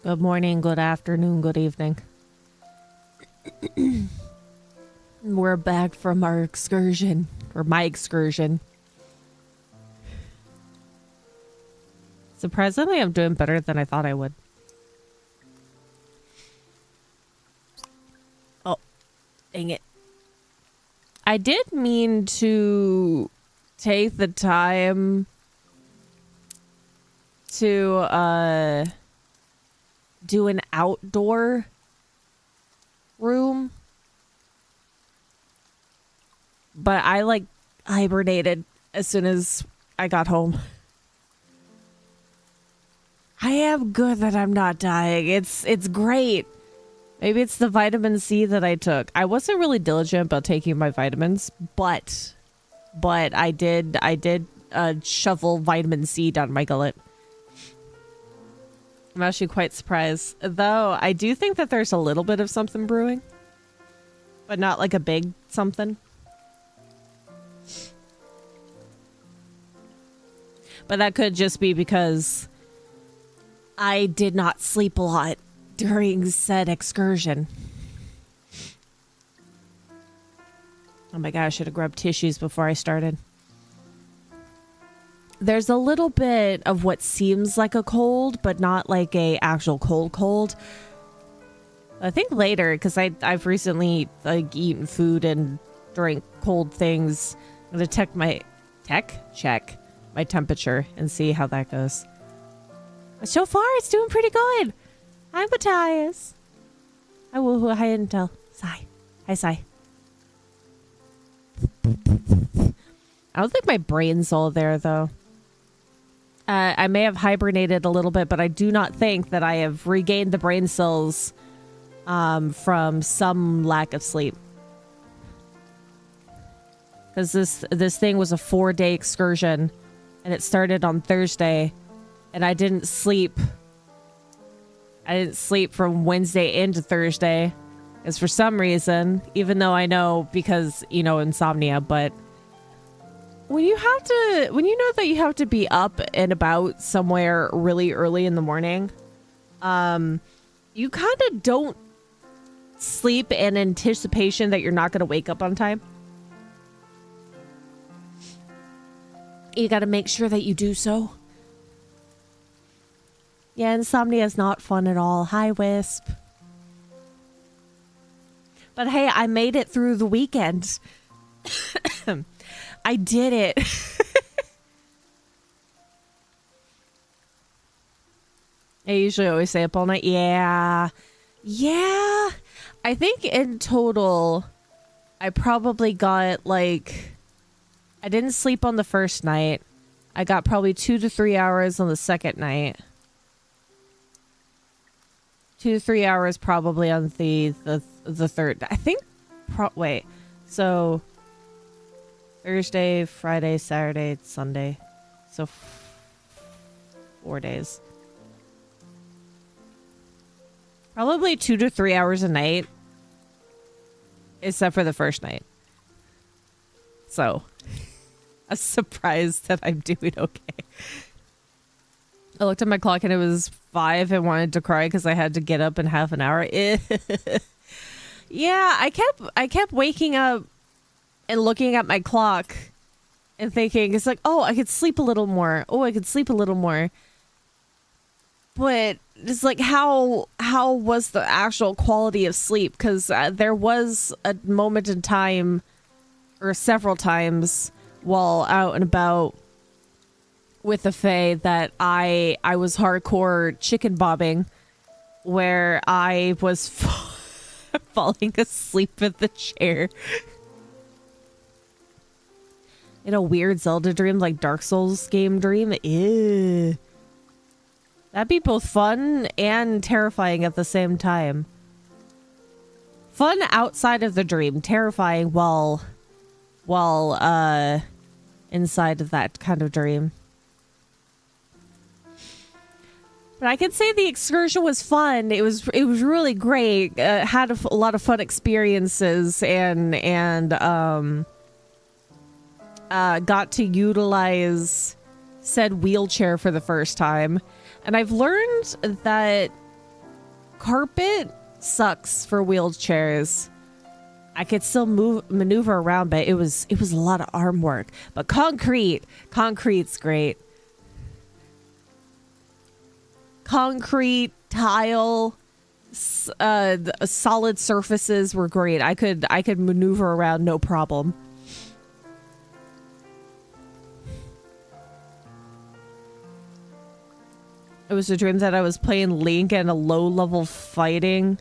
Good morning, good afternoon, good evening. We're back from our excursion, or my excursion. Surprisingly, I'm doing better than I thought I would. Oh, dang it. I did mean to take the time to, do an outdoor room. But I, like, hibernated as soon as I got home. I am good that I'm not dying. It's great. Maybe it's the vitamin C that I took. I wasn't really diligent about taking my vitamins, but I did shovel vitamin C down my gullet. I'm actually quite surprised. Though, I do think that there's a little bit of something brewing. But not like a big something. But that could just be because I did not sleep a lot during said excursion. Oh my god, I should have grabbed tissues before I started. There's a little bit of what seems like a cold, but not like a actual cold. I think later, because I've recently like eaten food and drank cold things. I'm gonna check my temperature and see how that goes. But so far, it's doing pretty good. Hi, Matthias. Hi, woohoo. Hi, Intel. Sigh. Hi, Sigh. I don't think my brain's all there, though. I may have hibernated a little bit, but I do not think that I have regained the brain cells from some lack of sleep. Because this thing was a 4-day excursion, and it started on Thursday, and I didn't sleep. I didn't sleep from Wednesday into Thursday, because for some reason, even though I know because, you know, insomnia, but when you know that you have to be up and about somewhere really early in the morning, you kind of don't sleep in anticipation that you're not going to wake up on time. You got to make sure that you do so. Yeah, insomnia is not fun at all. Hi, Wisp. But hey, I made it through the weekend. I did it. I usually always stay up all night. Yeah. I think in total, I probably got like, I didn't sleep on the first night. I got probably 2 to 3 hours on the second night. 2 to 3 hours probably on the third. I think, wait, so Thursday, Friday, Saturday, Sunday. So 4 days. Probably 2 to 3 hours a night. Except for the first night. So, I'm surprised that I'm doing okay. I looked at my clock and it was 5 and wanted to cry because I had to get up in half an hour. Yeah, I kept waking up and looking at my clock and thinking, it's like, oh, I could sleep a little more. Oh, I could sleep a little more. But it's like, how was the actual quality of sleep? Because there was a moment in time, or several times, while out and about with the Fae that I was hardcore chicken bobbing, where I was falling asleep in the chair. In a weird Zelda dream, like Dark Souls game dream. Ew. That'd be both fun and terrifying at the same time. Fun outside of the dream, terrifying while inside of that kind of dream. But I can say the excursion was fun. It was really great. Had a lot of fun experiences and got to utilize said wheelchair for the first time. And I've learned that carpet sucks for wheelchairs. I could still maneuver around, but it was a lot of arm work. But concrete's great. Concrete, tile, solid surfaces were great. I could maneuver around no problem. It was a dream that I was playing Link and a low-level fighting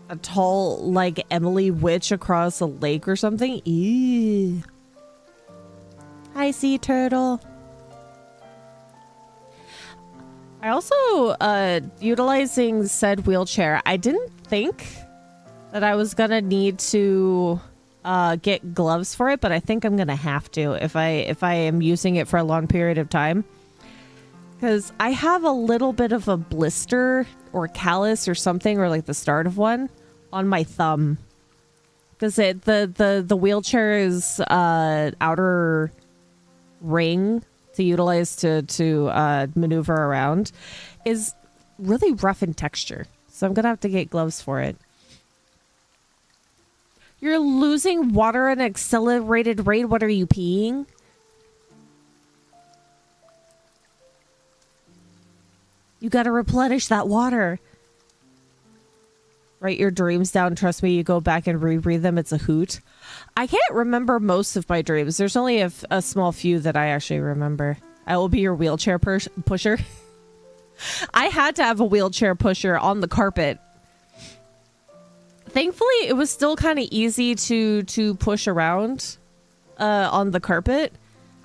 a tall, like, Emily witch across a lake or something. Ew. Hi, sea turtle. I also, utilizing said wheelchair, I didn't think that I was gonna need to get gloves for it, but I think I'm gonna have to if I am using it for a long period of time. Because I have a little bit of a blister or callus or something, or like the start of one, on my thumb. Because the wheelchair's outer ring to utilize to maneuver around is really rough in texture. So I'm going to have to get gloves for it. You're losing water at an accelerated rate. What are you peeing? You got to replenish that water. Write your dreams down. Trust me, you go back and reread them. It's a hoot. I can't remember most of my dreams. There's only a small few that I actually remember. I will be your wheelchair pusher. I had to have a wheelchair pusher on the carpet. Thankfully, it was still kind of easy to push around on the carpet.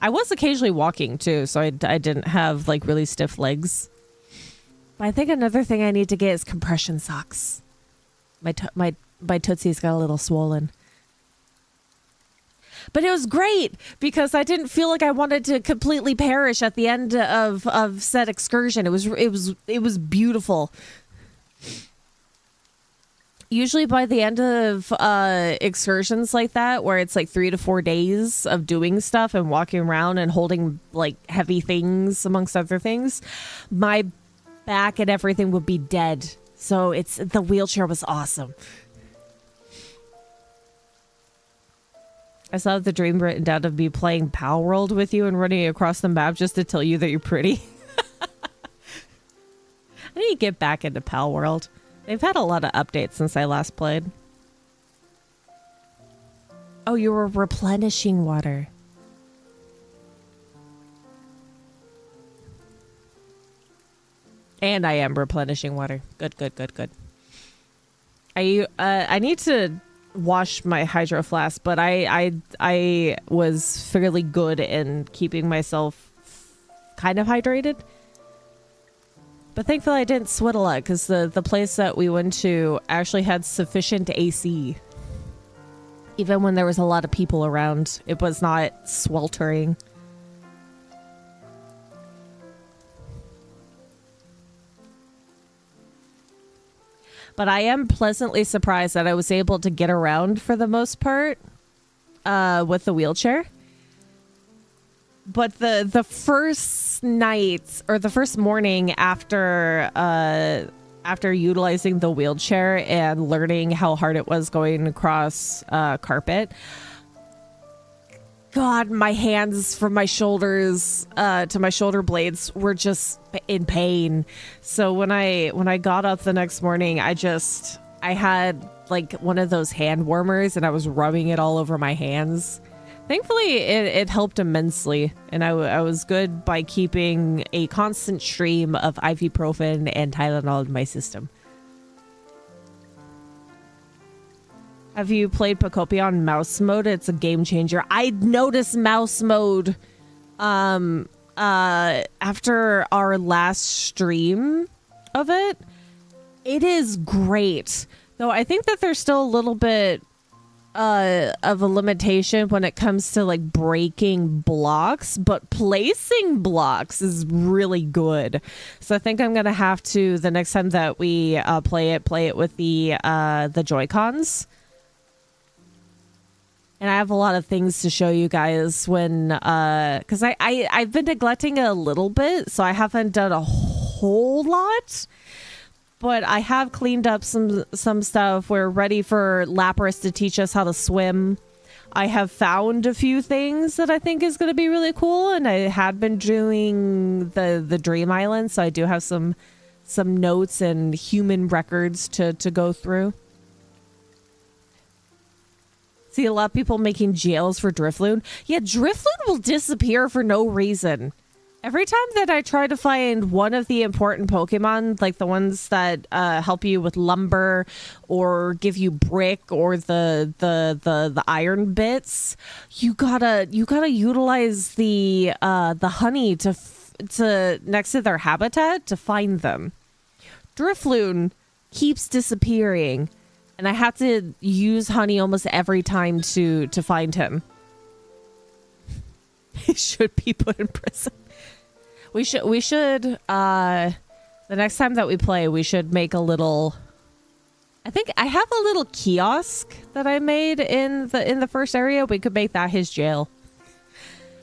I was occasionally walking too, so I didn't have like really stiff legs. But I think another thing I need to get is compression socks. My tootsie's got a little swollen. But it was great because I didn't feel like I wanted to completely perish at the end of said excursion. It was beautiful. Usually by the end of excursions like that, where it's like 3 to 4 days of doing stuff and walking around and holding like heavy things amongst other things, my back and everything would be dead. So the wheelchair was awesome. I still have the dream written down of me playing Pal World with you and running across the map just to tell you that you're pretty. I need to get back into Pal World. They've had a lot of updates since I last played. Oh, you were replenishing water. And I am replenishing water. Good. I need to wash my hydro flask, but I was fairly good in keeping myself kind of hydrated. But thankfully I didn't sweat a lot because the place that we went to actually had sufficient AC. Even when there was a lot of people around, it was not sweltering. But I am pleasantly surprised that I was able to get around for the most part with the wheelchair. But the first night or the first morning after utilizing the wheelchair and learning how hard it was going across carpet, God, my hands from my shoulders to my shoulder blades were just in pain. So when I got up the next morning, I had like one of those hand warmers and I was rubbing it all over my hands. Thankfully, it helped immensely, and I was good by keeping a constant stream of ibuprofen and Tylenol in my system. Have you played Pacopia on mouse mode? It's a game changer. I noticed mouse mode after our last stream of it. It is great, though I think that there's still a little bit of a limitation when it comes to like breaking blocks, but placing blocks is really good. So I think I'm gonna have to, the next time that we play it with the Joy-Cons. And I have a lot of things to show you guys when because I've been neglecting it a little bit, so I haven't done a whole lot, but I have cleaned up some stuff. We're ready for Lapras to teach us how to swim. I have found a few things that I think is going to be really cool, and I had been doing the Dream Island, so I do have some notes and human records to go through. See a lot of people making jails for Drifloon. Yeah, Drifloon will disappear for no reason. Every time that I try to find one of the important Pokemon, like the ones that help you with lumber or give you brick or the iron bits, you gotta utilize the honey to next to their habitat to find them. Drifloon keeps disappearing, and I have to use honey almost every time to find him. He should be put in prison. We should the next time that we play, we should make a little, I think I have a little kiosk that I made in the first area. We could make that his jail.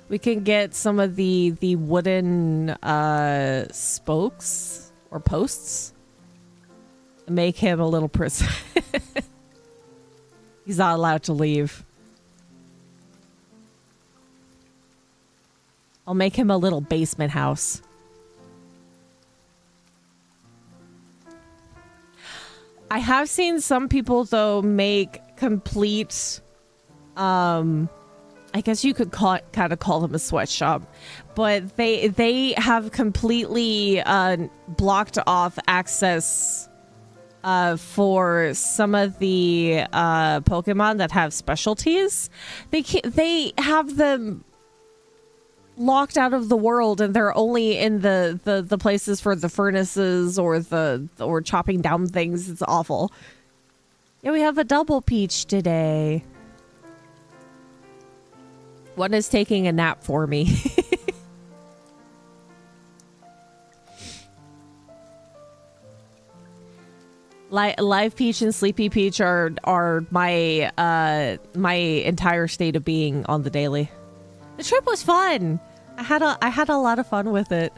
We can get some of the wooden spokes or posts and make him a little prison. He's not allowed to leave. I'll make him a little basement house. I have seen some people, though, make complete, I guess you could kind of call them a sweatshop, but they have completely blocked off access for some of the Pokemon that have specialties. They have them locked out of the world, and they're only in the places for the furnaces or chopping down things. It's awful. Yeah, we have a double peach today. One is taking a nap for me. Live Peach and Sleepy Peach are my my entire state of being on the daily. The trip was fun. I had a lot of fun with it.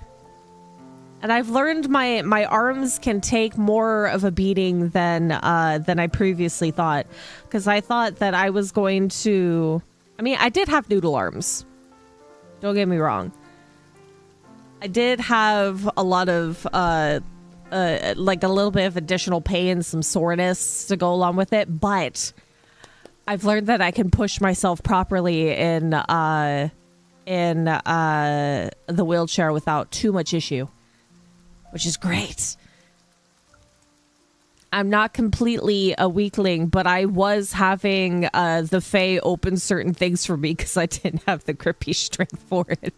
And I've learned my arms can take more of a beating than I previously thought. Because I thought that I was going to... I mean, I did have noodle arms. Don't get me wrong. I did have a lot of... like a little bit of additional pain, some soreness to go along with it. But... I've learned that I can push myself properly in the wheelchair without too much issue, which is great. I'm not completely a weakling, but I was having the Fae open certain things for me because I didn't have the grippy strength for it.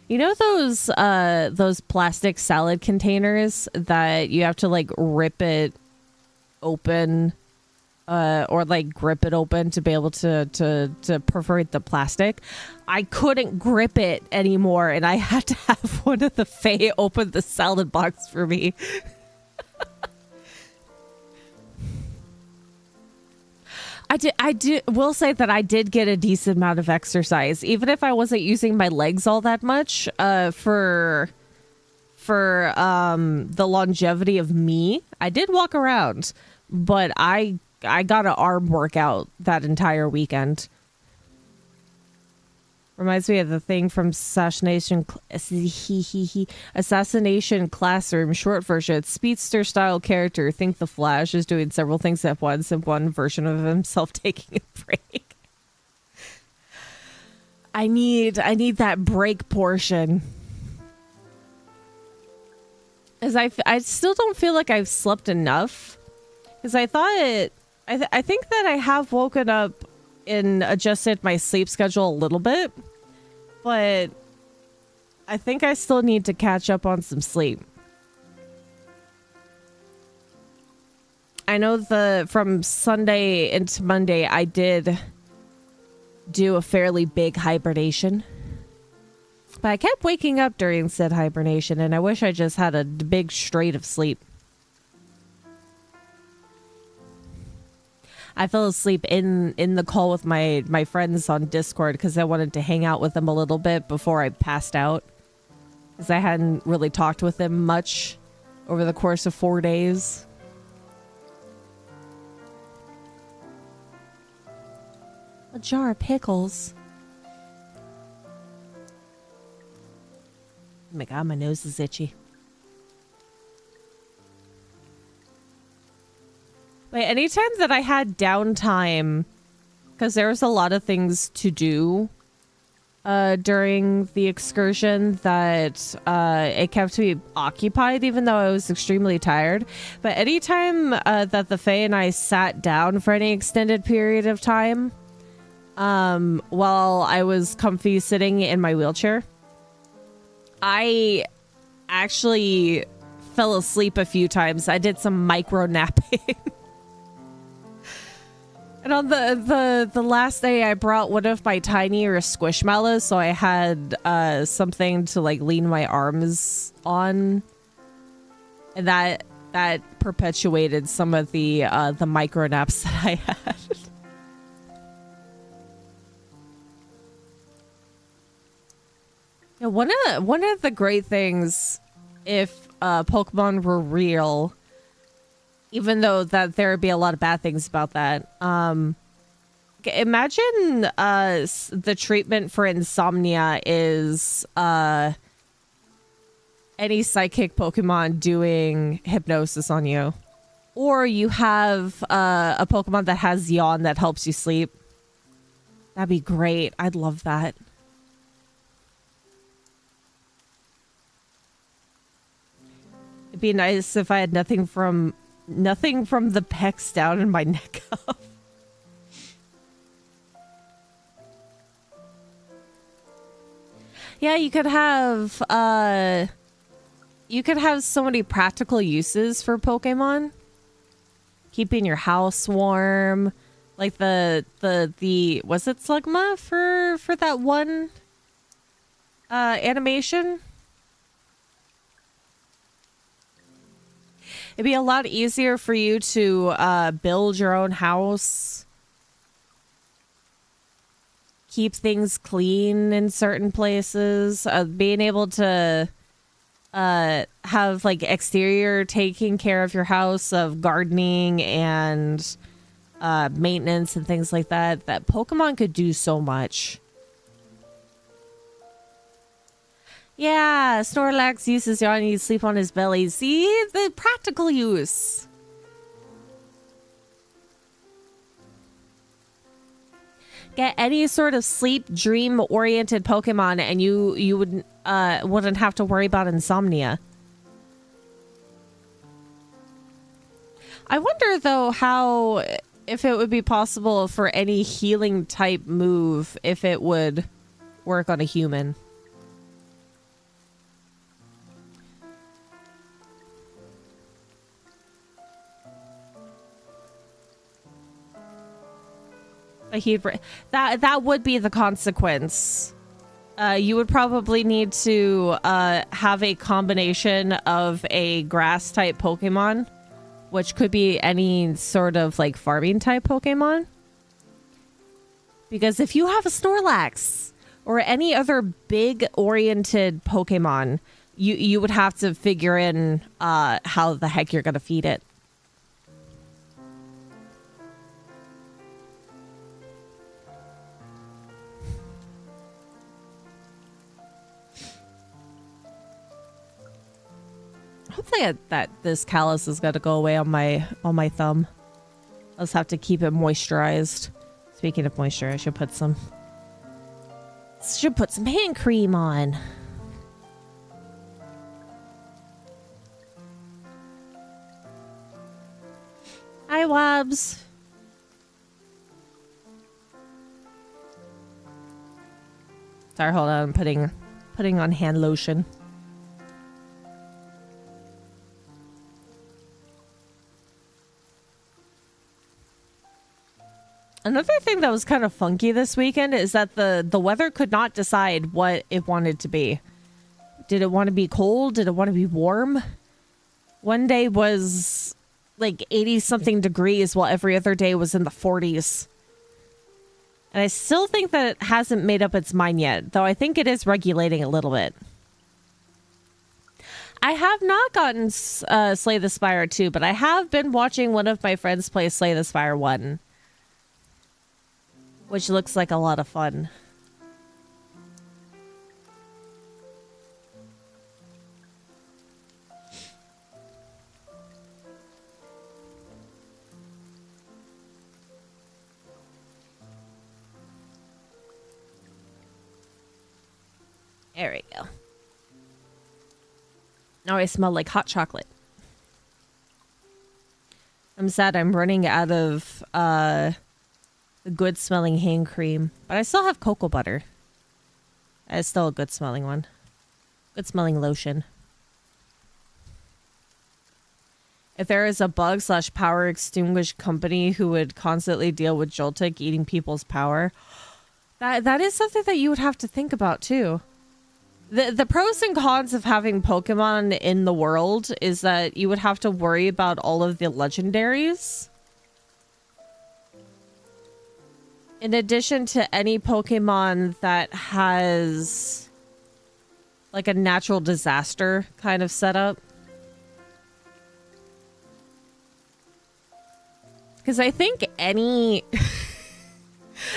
You know those plastic salad containers that you have to like rip it open or like grip it open to be able to perforate the plastic? I couldn't grip it anymore, and I had to have one of the Fae open the salad box for me. Will say that I did get a decent amount of exercise, even if I wasn't using my legs all that much for the longevity of me. I did walk around, but I got an arm workout that entire weekend. Reminds me of the thing from Assassination Classroom short version. Speedster style character. Think the Flash is doing several things at once and one version of himself taking a break. I need that break portion. As I still don't feel like I've slept enough. Because I thought I think that I have woken up and adjusted my sleep schedule a little bit, but I think I still need to catch up on some sleep. I know from Sunday into Monday, I did do a fairly big hibernation, but I kept waking up during said hibernation, and I wish I just had a big straight of sleep. I fell asleep in the call with my friends on Discord because I wanted to hang out with them a little bit before I passed out. because I hadn't really talked with him much over the course of 4 days. A jar of pickles. Oh my god, my nose is itchy. But anytime that I had downtime, because there was a lot of things to do during the excursion that it kept me occupied, even though I was extremely tired. But anytime that the Fae and I sat down for any extended period of time, while I was comfy sitting in my wheelchair, I actually fell asleep a few times. I did some micro napping. And on the last day, I brought one of my tinier squishmallows, so I had something to like lean my arms on, and that perpetuated some of the micro naps that I had. Yeah, one of the great things, if Pokemon were real, even though that there would be a lot of bad things about that. Imagine the treatment for insomnia is any psychic Pokemon doing hypnosis on you. Or you have a Pokemon that has yawn that helps you sleep. That'd be great. I'd love that. It'd be nice if I had nothing from the pecs down and my neck up. Yeah, you could have so many practical uses for Pokemon. Keeping your house warm, like the was it Slugma for that one animation? It'd be a lot easier for you to build your own house, keep things clean in certain places, being able to have like exterior taking care of your house, of gardening and maintenance and things like that. That Pokemon could do so much. Yeah, Snorlax uses yawn and you sleep on his belly. See? The practical use. Get any sort of sleep dream oriented Pokemon and you wouldn't have to worry about insomnia. I wonder though how, if it would be possible for any healing type move, if it would work on a human. That would be the consequence. You would probably need to have a combination of a grass type Pokemon, which could be any sort of like farming type Pokemon. Because if you have a Snorlax or any other big oriented Pokemon, you would have to figure in how the heck you're gonna feed it. Hopefully that this callus is going to go away on my thumb. I'll just have to keep it moisturized. Speaking of moisture, I should put some hand cream on. Hi, Wobbs. Sorry, hold on. I'm putting on hand lotion. Another thing that was kind of funky this weekend is that the weather could not decide what it wanted to be. Did it want to be cold? Did it want to be warm? One day was like 80-something degrees while every other day was in the 40s. And I still think that it hasn't made up its mind yet, though I think it is regulating a little bit. I have not gotten Slay the Spire 2, but I have been watching one of my friends play Slay the Spire 1, which looks like a lot of fun. There we go. Now I smell like hot chocolate. I'm sad I'm running out of the good smelling hand cream, but I still have cocoa butter. It's still a good smelling one. Good smelling lotion. If there is a bug / power extinguished company who would constantly deal with Joltik eating people's power, that is something that you would have to think about too. The pros and cons of having Pokemon in the world is that you would have to worry about all of the legendaries. In addition to any Pokemon that has like a natural disaster kind of setup. Because I think any...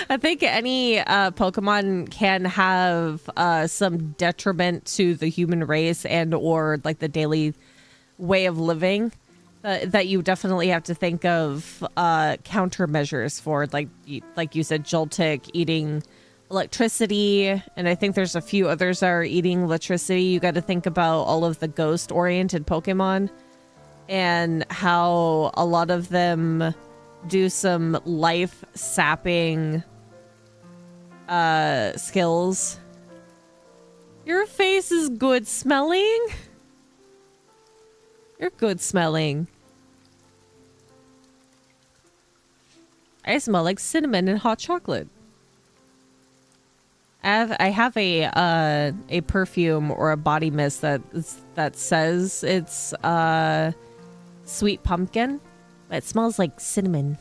I think any Pokemon can have some detriment to the human race and or like the daily way of living that you definitely have to think of countermeasures for, like you said, Joltik eating electricity, and I think there's a few others that are eating electricity. You got to think about all of the ghost-oriented Pokemon and how a lot of them do some life sapping skills. Your face is good smelling. You're good smelling. I smell like cinnamon and hot chocolate. I have a perfume or a body mist that says it's sweet pumpkin. It smells like cinnamon.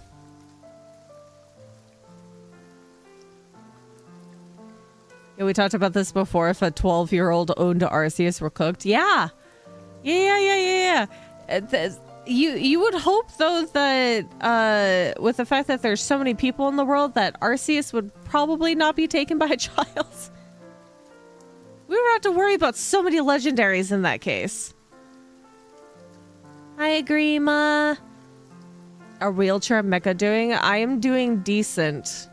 Yeah, we talked about this before. If a 12-year-old owned Arceus were cooked. Yeah. Yeah. You would hope, though, that with the fact that there's so many people in the world, that Arceus would probably not be taken by a child. We would have to worry about so many legendaries in that case. I agree, Ma. A wheelchair mecha doing? I am doing decent.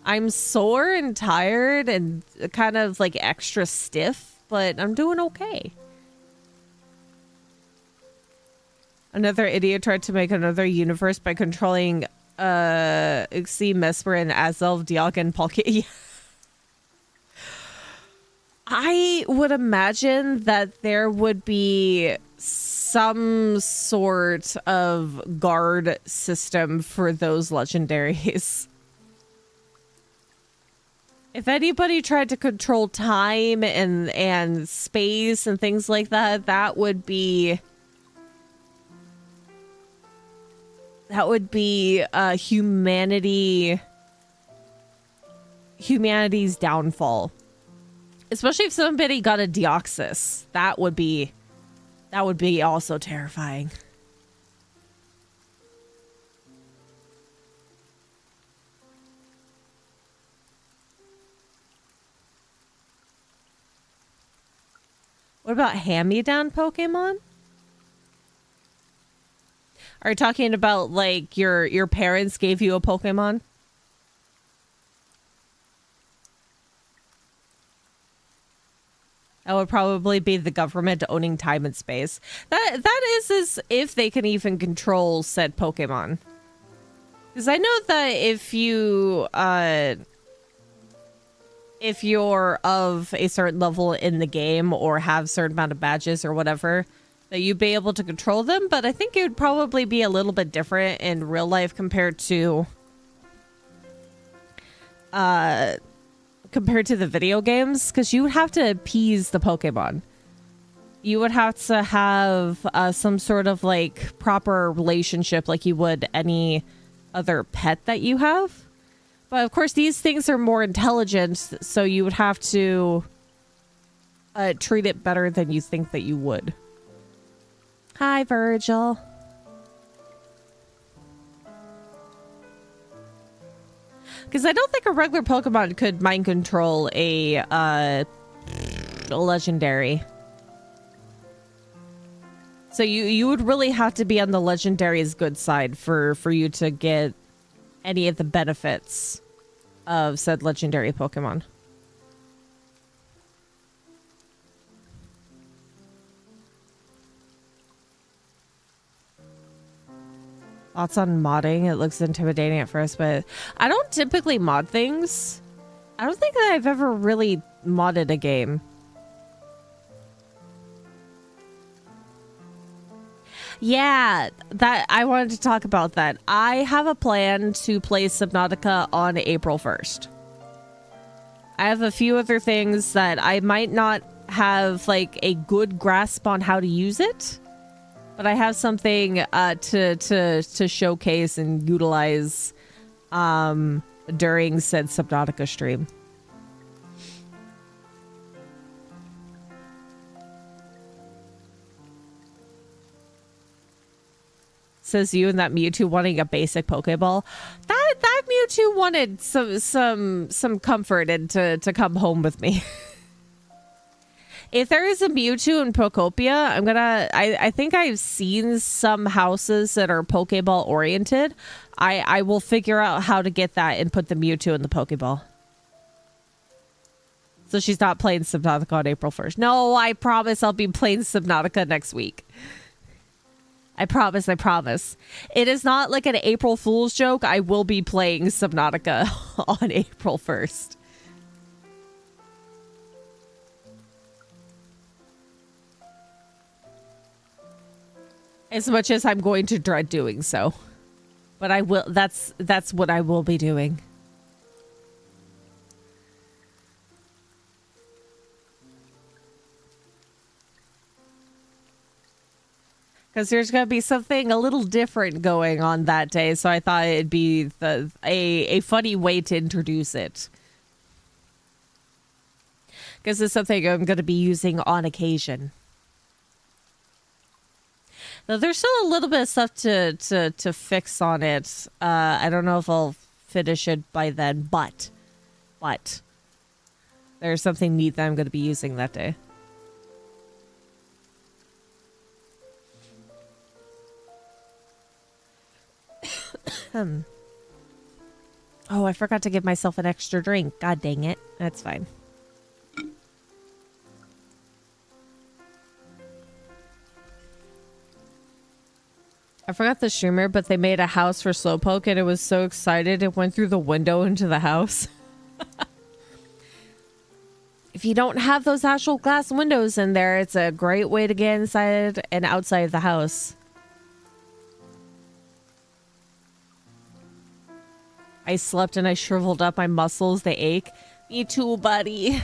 I'm sore and tired and kind of like extra stiff, but I'm doing okay. Another idiot tried to make another universe by controlling Uxie, Mesmer, and Azelf, Dialga, and Palkia. I would imagine that there would be some sort of guard system for those legendaries. If anybody tried to control time and space and things like that, that would be humanity's downfall. Especially if somebody got a Deoxys. That would be also terrifying. What about hand-me-down Pokemon? Are you talking about like your parents gave you a Pokemon? That would probably be the government owning time and space. That is as if they can even control said Pokemon. Because I know that if you're of a certain level in the game or have a certain amount of badges or whatever, that you'd be able to control them. But I think it would probably be a little bit different in real life compared to the video games, because you would have to appease the Pokemon. You would have to have some sort of like proper relationship like you would any other pet that you have. But of course these things are more intelligent, so you would have to treat it better than you think that you would. Hi, Virgil. Because I don't think a regular Pokemon could mind control a legendary. So you would really have to be on the legendary's good side for you to get any of the benefits of said legendary Pokemon. Thoughts on modding? It looks intimidating at first, but I don't typically mod things. I don't think that I've ever really modded a game. Yeah, that I wanted to talk about that. I have a plan to play Subnautica on April 1st. I have a few other things that I might not have like a good grasp on how to use it, but I have something to showcase and utilize during said Subnautica stream. Says you and that Mewtwo wanting a basic Pokeball. That Mewtwo wanted some comfort and to come home with me. If there is a Mewtwo in Pokopia, I think I've seen some houses that are Pokeball oriented. I will figure out how to get that and put the Mewtwo in the Pokeball. So she's not playing Subnautica on April 1st. No, I promise I'll be playing Subnautica next week. I promise, I promise. It is not like an April Fool's joke. I will be playing Subnautica on April 1st. As much as I'm going to dread doing so. But I will, that's what I will be doing. Because there's going to be something a little different going on that day, so I thought it'd be a funny way to introduce it. Because it's something I'm going to be using on occasion. Now, there's still a little bit of stuff to fix on it. I don't know if I'll finish it by then, but there's something neat that I'm going to be using that day. Oh, I forgot to give myself an extra drink. God dang it. That's fine. I forgot the streamer, but they made a house for Slowpoke and it was so excited it went through the window into the house. If you don't have those actual glass windows in there, it's a great way to get inside and outside of the house. I slept and I shriveled up, my muscles, they ache. Me too, buddy.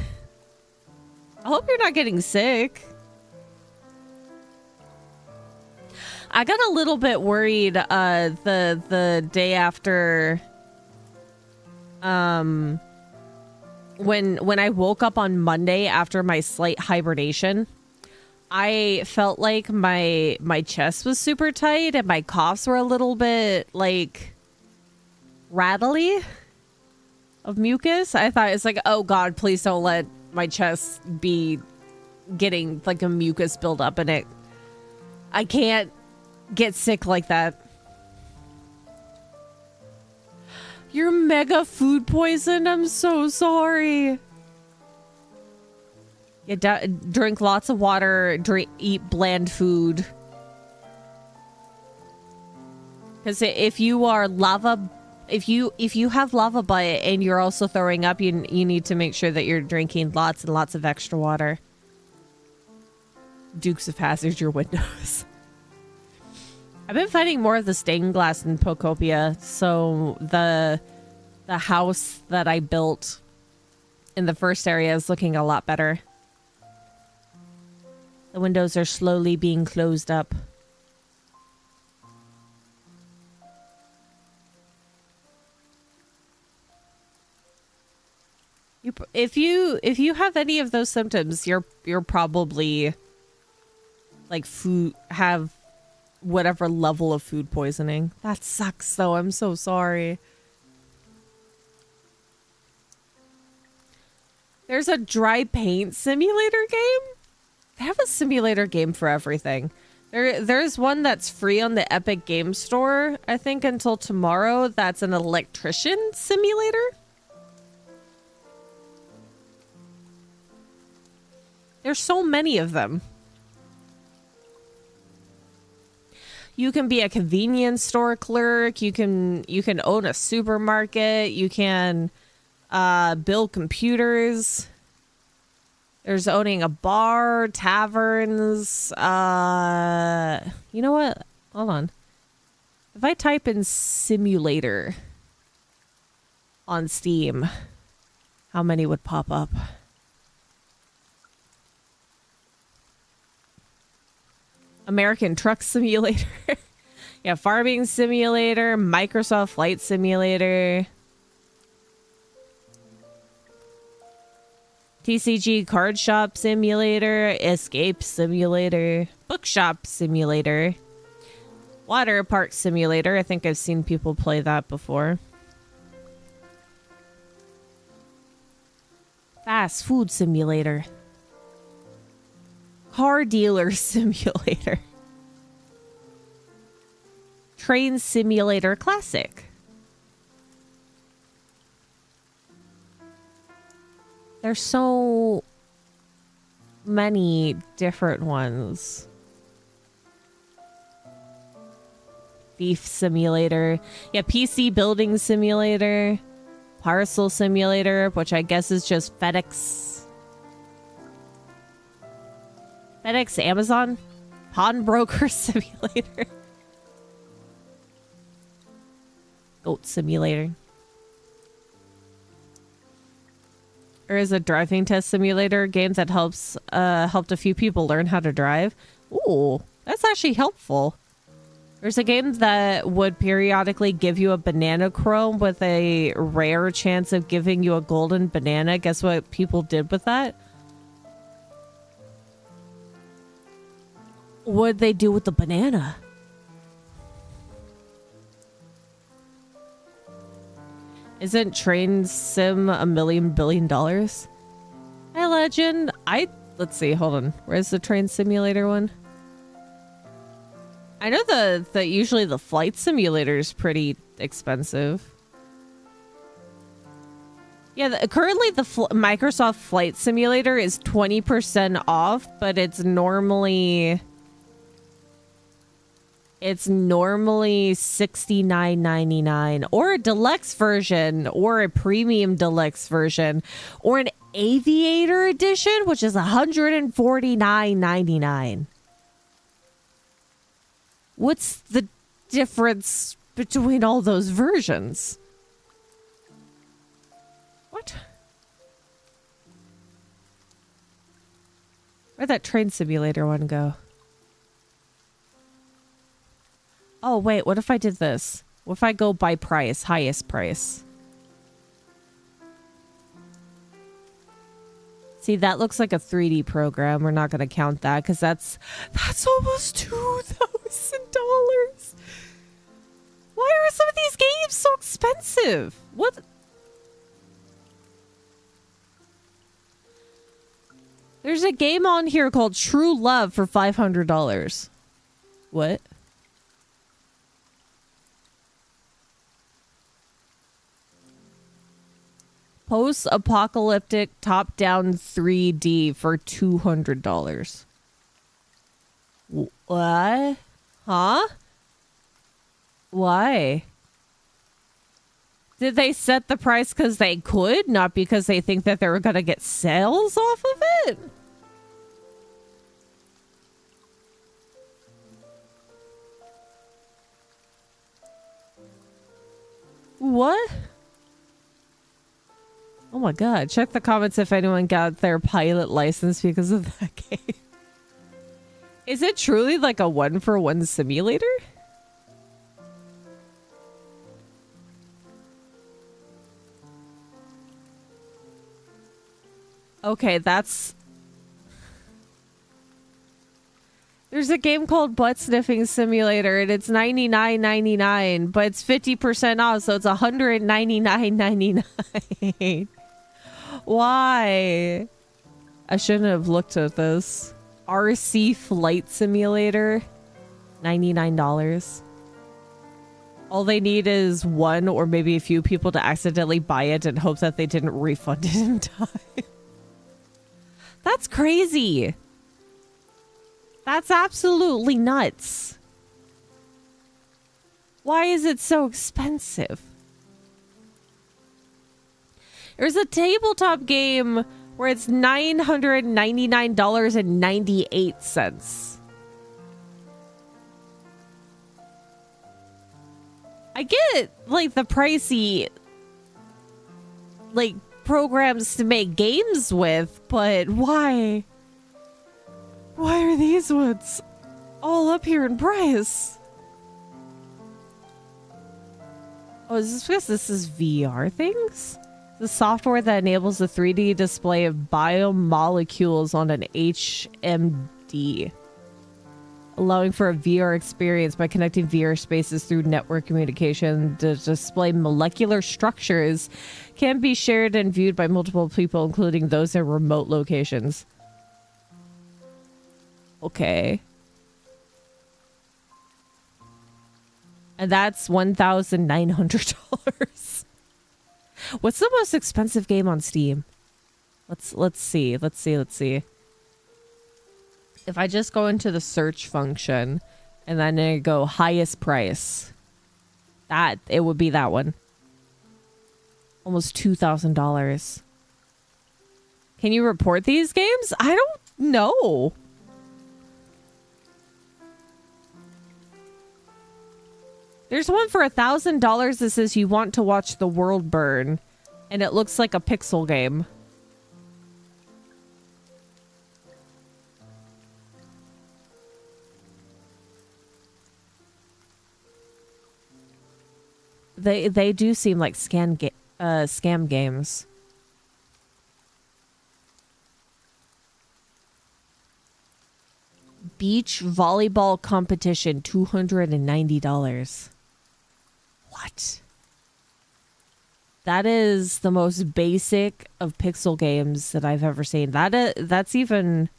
I hope you're not getting sick. I got a little bit worried the day after when I woke up on Monday after my slight hibernation. I felt like my chest was super tight and my coughs were a little bit like rattly of mucus. I thought it's like, oh god, please don't let my chest be getting like a mucus buildup in it. I can't get sick like that. You're mega food poisoned. I'm so sorry. Yeah, drink lots of water. Eat bland food. Because if you are lava. If you have lava butt and you're also throwing up, you need to make sure that you're drinking lots and lots of extra water. Dukes of Passage your windows. I've been finding more of the stained glass in Pokopia, so the house that I built in the first area is looking a lot better. The windows are slowly being closed up. You if you have any of those symptoms, you're probably like have whatever level of food poisoning. That sucks though. I'm so sorry. There's a dry paint simulator game. They have a simulator game for everything. There's one that's free on the Epic Game Store, I think, until tomorrow. That's an electrician simulator. There's so many of them. You can be a convenience store clerk. You can own a supermarket. You can build computers. There's owning a bar, taverns. You know what? Hold on. If I type in simulator on Steam, how many would pop up? American Truck Simulator. Yeah, Farming Simulator, Microsoft Flight Simulator. TCG Card Shop Simulator, Escape Simulator, Bookshop Simulator, Water Park Simulator. I think I've seen people play that before. Fast Food Simulator. Car Dealer Simulator. Train Simulator Classic. There's so many different ones. Beef Simulator. Yeah, PC Building Simulator. Parcel Simulator, which I guess is just FedEx. FedEx, Amazon. Pawnbroker Simulator. Goat Simulator. There is a driving test simulator game that helped a few people learn how to drive. Ooh, that's actually helpful. There's a game that would periodically give you a banana chrome with a rare chance of giving you a golden banana. Guess what people did with that? What'd they do with the banana? Isn't Train Sim $1 billion? Hi, Legend. Let's see. Hold on. Where's the train simulator one? I know that usually the flight simulator is pretty expensive. Yeah, currently the Microsoft Flight Simulator is 20% off, but it's normally $69.99, or a deluxe version, or a premium deluxe version, or an aviator edition, which is $149.99. What's the difference between all those versions? What? Where'd that train simulator one go? Oh, wait, what if I did this? What if I go by price, highest price? See, that looks like a 3D program. We're not going to count that because that's almost $2,000. Why are some of these games so expensive? What? There's a game on here called True Love for $500. What? Post-apocalyptic top-down 3D for $200. What? Huh? Why? Did they set the price because they could, not because they think that they were going to get sales off of it? What? Oh my god, check the comments if anyone got their pilot license because of that game. Is it truly like a one-for-one simulator? Okay, that's... There's a game called Butt Sniffing Simulator, and it's $99.99, but it's 50% off, so it's $199.99. Why? I shouldn't have looked at this. RC Flight Simulator, $99. All they need is one or maybe a few people to accidentally buy it and hope that they didn't refund it in time. That's crazy. That's absolutely nuts. Why is it so expensive? There's a tabletop game where it's $999.98. I get, like, the pricey, like, programs to make games with, but why? Why are these ones all up here in price? Oh, is this because this is VR things? The software that enables the 3D display of biomolecules on an HMD, allowing for a VR experience by connecting VR spaces through network communication. To display molecular structures can be shared and viewed by multiple people, including those in remote locations. Okay. And that's $1,900. What's the most expensive game on Steam? Let's see. If I just go into the search function and then I go highest price, that it would be that one. Almost $2,000. Can you report these games? I don't know. There's one for $1,000 that says you want to watch the world burn, and it looks like a pixel game. They do seem like scam games. Beach volleyball competition, $290. What? That is the most basic of pixel games that I've ever seen. That's even...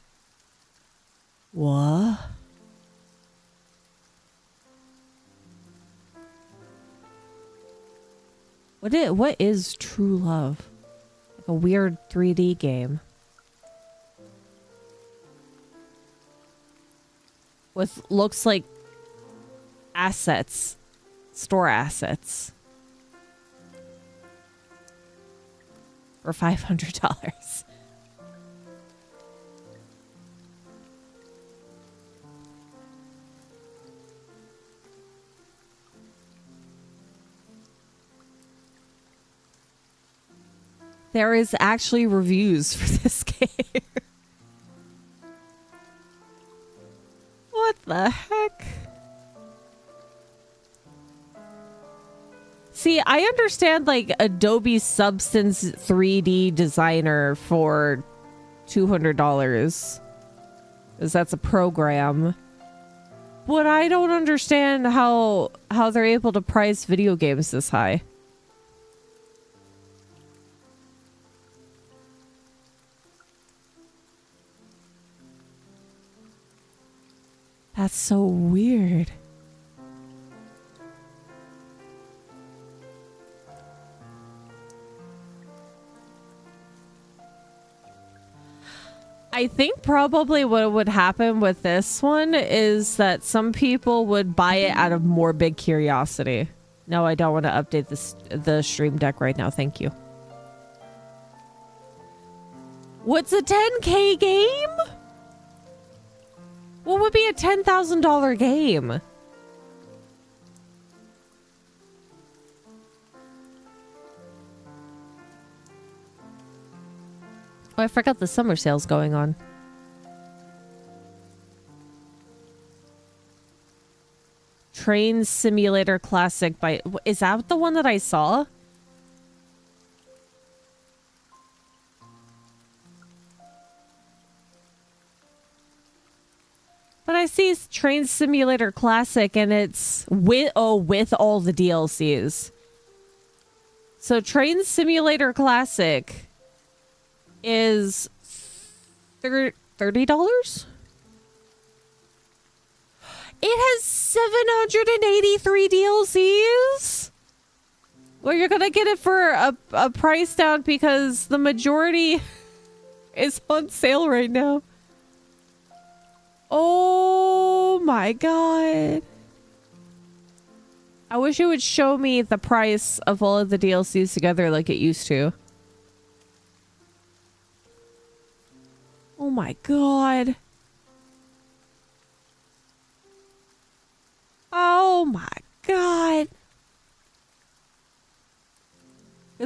What? What is True Love? Like a weird 3D game. With looks like assets. Store assets. For $500. There is actually reviews for this game. What the heck? See, I understand like Adobe Substance 3D Designer for $200. Because that's a program. But I don't understand how they're able to price video games this high. That's so weird. I think probably what would happen with this one is that some people would buy it out of morbid curiosity. No, I don't want to update the stream deck right now. Thank you. What's a 10K game? What would be a $10,000 game? Oh, I forgot the summer sale's going on. Train Simulator Classic by... Is that the one that I saw? I see Train Simulator Classic, and it's with all the DLCs. So Train Simulator Classic is $30. It has 783 DLCs. Well, you're gonna get it for a price down because the majority is on sale right now. Oh my god. I wish it would show me the price of all of the DLCs together like it used to. Oh my god. Oh my god.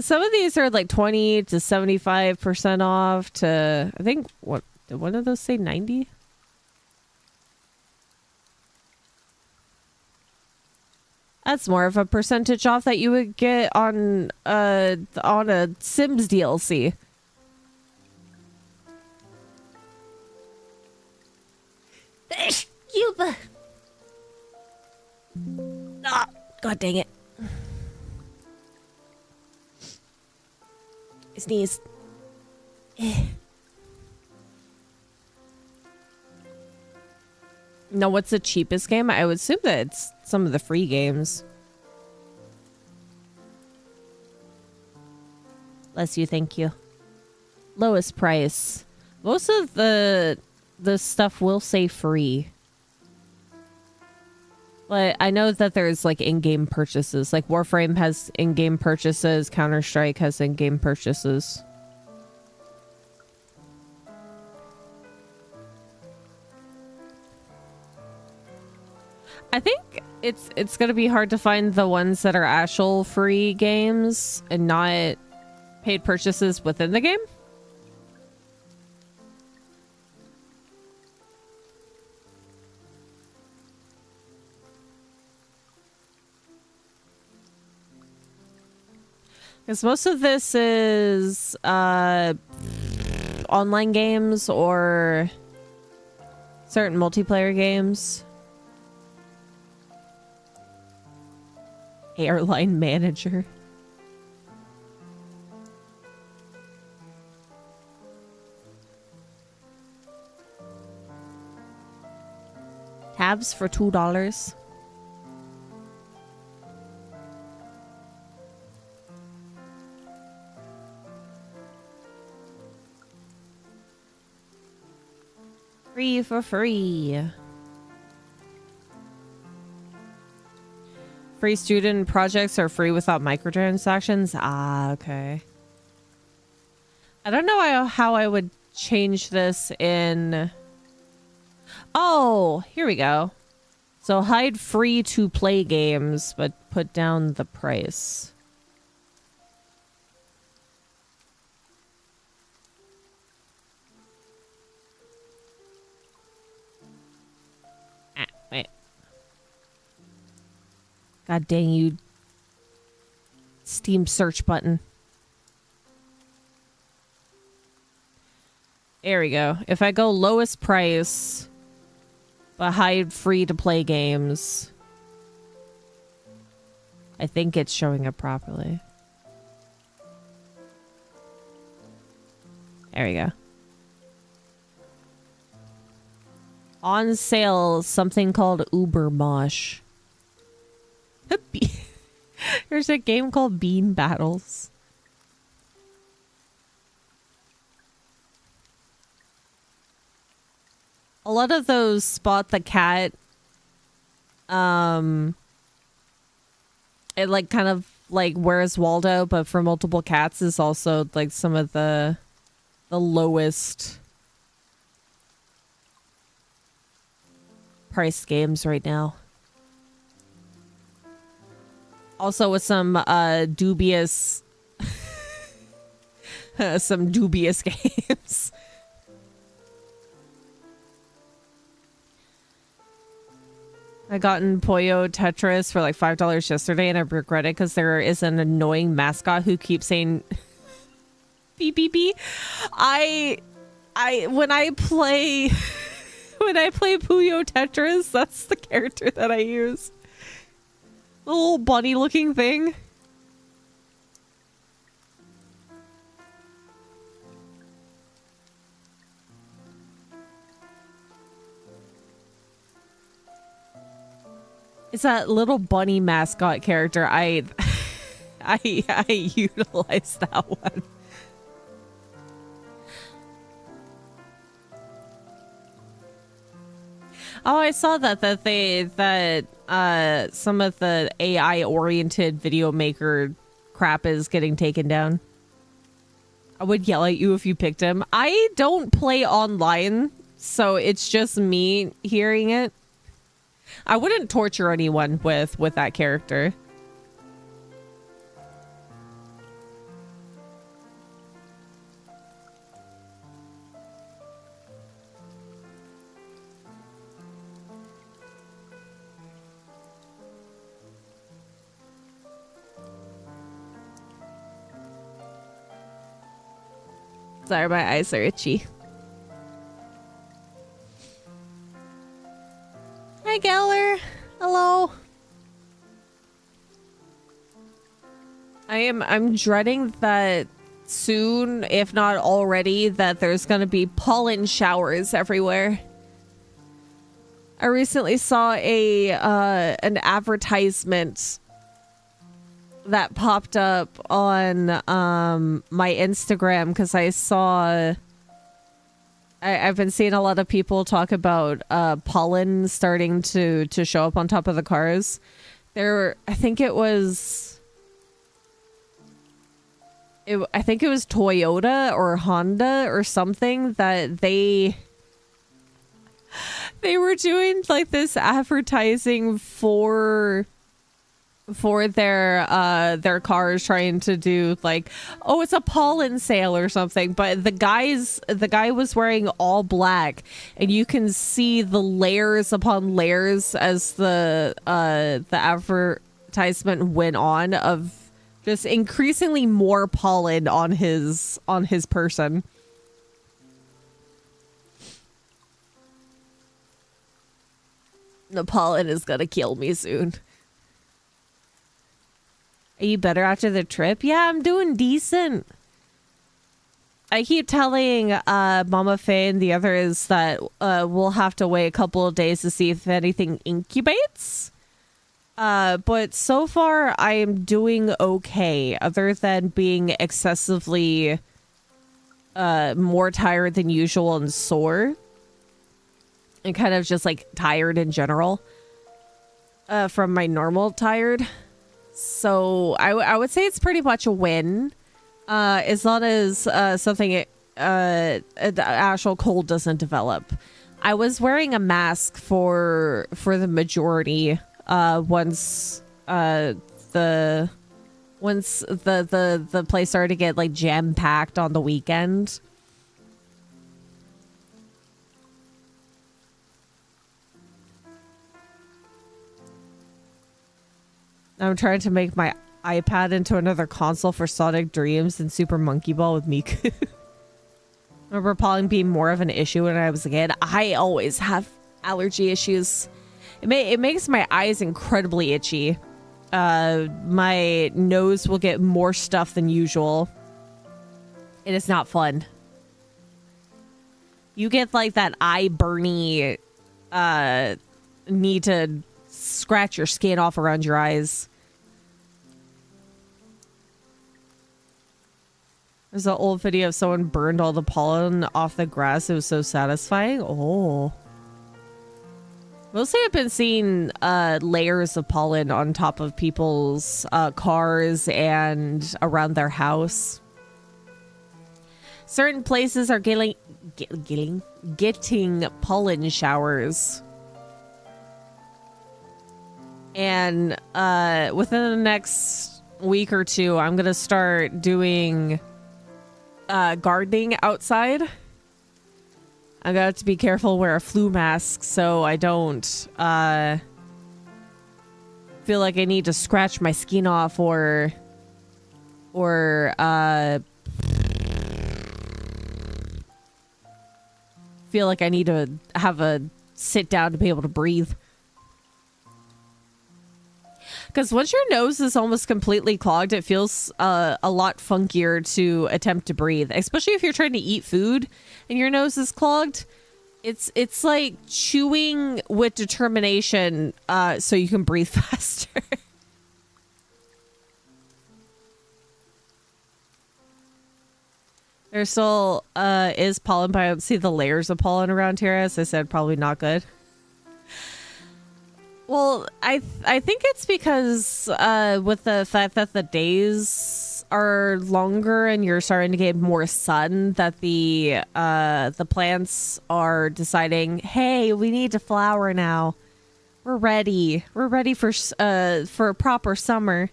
Some of these are like 20 to 75% off to, I think, what, did one of those say 90? That's more of a percentage off that you would get on a Sims DLC. Ah, god dang it. Sneeze. No, what's the cheapest game? I would assume that it's some of the free games. Bless you, thank you. Lowest price. Most of the stuff will say free. But I know that there's like in-game purchases. Like Warframe has in-game purchases. Counter-Strike has in-game purchases. I think it's gonna be hard to find the ones that are actual free games and not paid purchases within the game. Because most of this is online games or certain multiplayer games. Airline manager. Tabs for $2. Free for free. Free student projects are free without microtransactions. Ah, okay. I don't know how I would change this in... Oh, here we go. So hide free to play games, but put down the price. Wait. God dang you. Steam search button. There we go. If I go lowest price, but hide free to play games, I think it's showing up properly. There we go. On sale, something called Uber Mosh. There's a game called Bean Battles. A lot of those Spot the Cat, it like kind of like Where's Waldo, but for multiple cats is also like some of the lowest price games right now. Also with some dubious some dubious games. I gotten Pollo Tetris for like $5 yesterday and I regret it because there is an annoying mascot who keeps saying beep beep beep. When I play when I play Puyo Tetris, that's the character that I use. The little bunny looking thing. It's that little bunny mascot character. I utilize that one. Oh, I saw that some of the AI oriented video maker crap is getting taken down. I would yell at you if you picked him. I don't play online, so it's just me hearing it. I wouldn't torture anyone with that character. Sorry, my eyes are itchy. Hi, Geller. Hello. I'm dreading that soon, if not already, that there's gonna be pollen showers everywhere. I recently saw an advertisement that popped up on my Instagram because I saw I've been seeing a lot of people talk about pollen starting to show up on top of the cars. I think it was Toyota or Honda or something that they were doing like this advertising for their cars, trying to do like, oh, it's a pollen sale or something, but the guy was wearing all black, and you can see the layers upon layers as the advertisement went on of just increasingly more pollen on his person. The pollen is gonna kill me soon. Are you better after the trip? Yeah, I'm doing decent. I keep telling Mama Faye and the others that we'll have to wait a couple of days to see if anything incubates. But so far, I am doing okay, other than being excessively more tired than usual and sore. And kind of just like tired in general from my normal tired. So I would say it's pretty much a win, as long as something the actual cold doesn't develop. I was wearing a mask for the majority once the place started to get like jam packed on the weekend. I'm trying to make my iPad into another console for Sonic Dreams and Super Monkey Ball with Miku. Remember pollen being more of an issue when I was a kid? I always have allergy issues. It makes my eyes incredibly itchy. My nose will get more stuff than usual. It is not fun. You get like that eye burny need to scratch your skin off around your eyes. There's an old video of someone burned all the pollen off the grass. It was so satisfying. Oh. Mostly I've been seeing layers of pollen on top of people's cars and around their house. Certain places are getting pollen showers. And within the next week or two, I'm going to start doing gardening outside. I'm gonna have to be careful, wear a flu mask so I don't feel like I need to scratch my skin off or feel like I need to have a sit down to be able to breathe. Because once your nose is almost completely clogged, it feels a lot funkier to attempt to breathe, especially if you're trying to eat food and your nose is clogged. It's like chewing with determination so you can breathe faster. There still is pollen, but I don't see the layers of pollen around here. As I said, probably not good. Well, I think it's because with the fact that the days are longer and you're starting to get more sun, that the plants are deciding, hey, we need to flower now. We're ready. We're ready for a proper summer.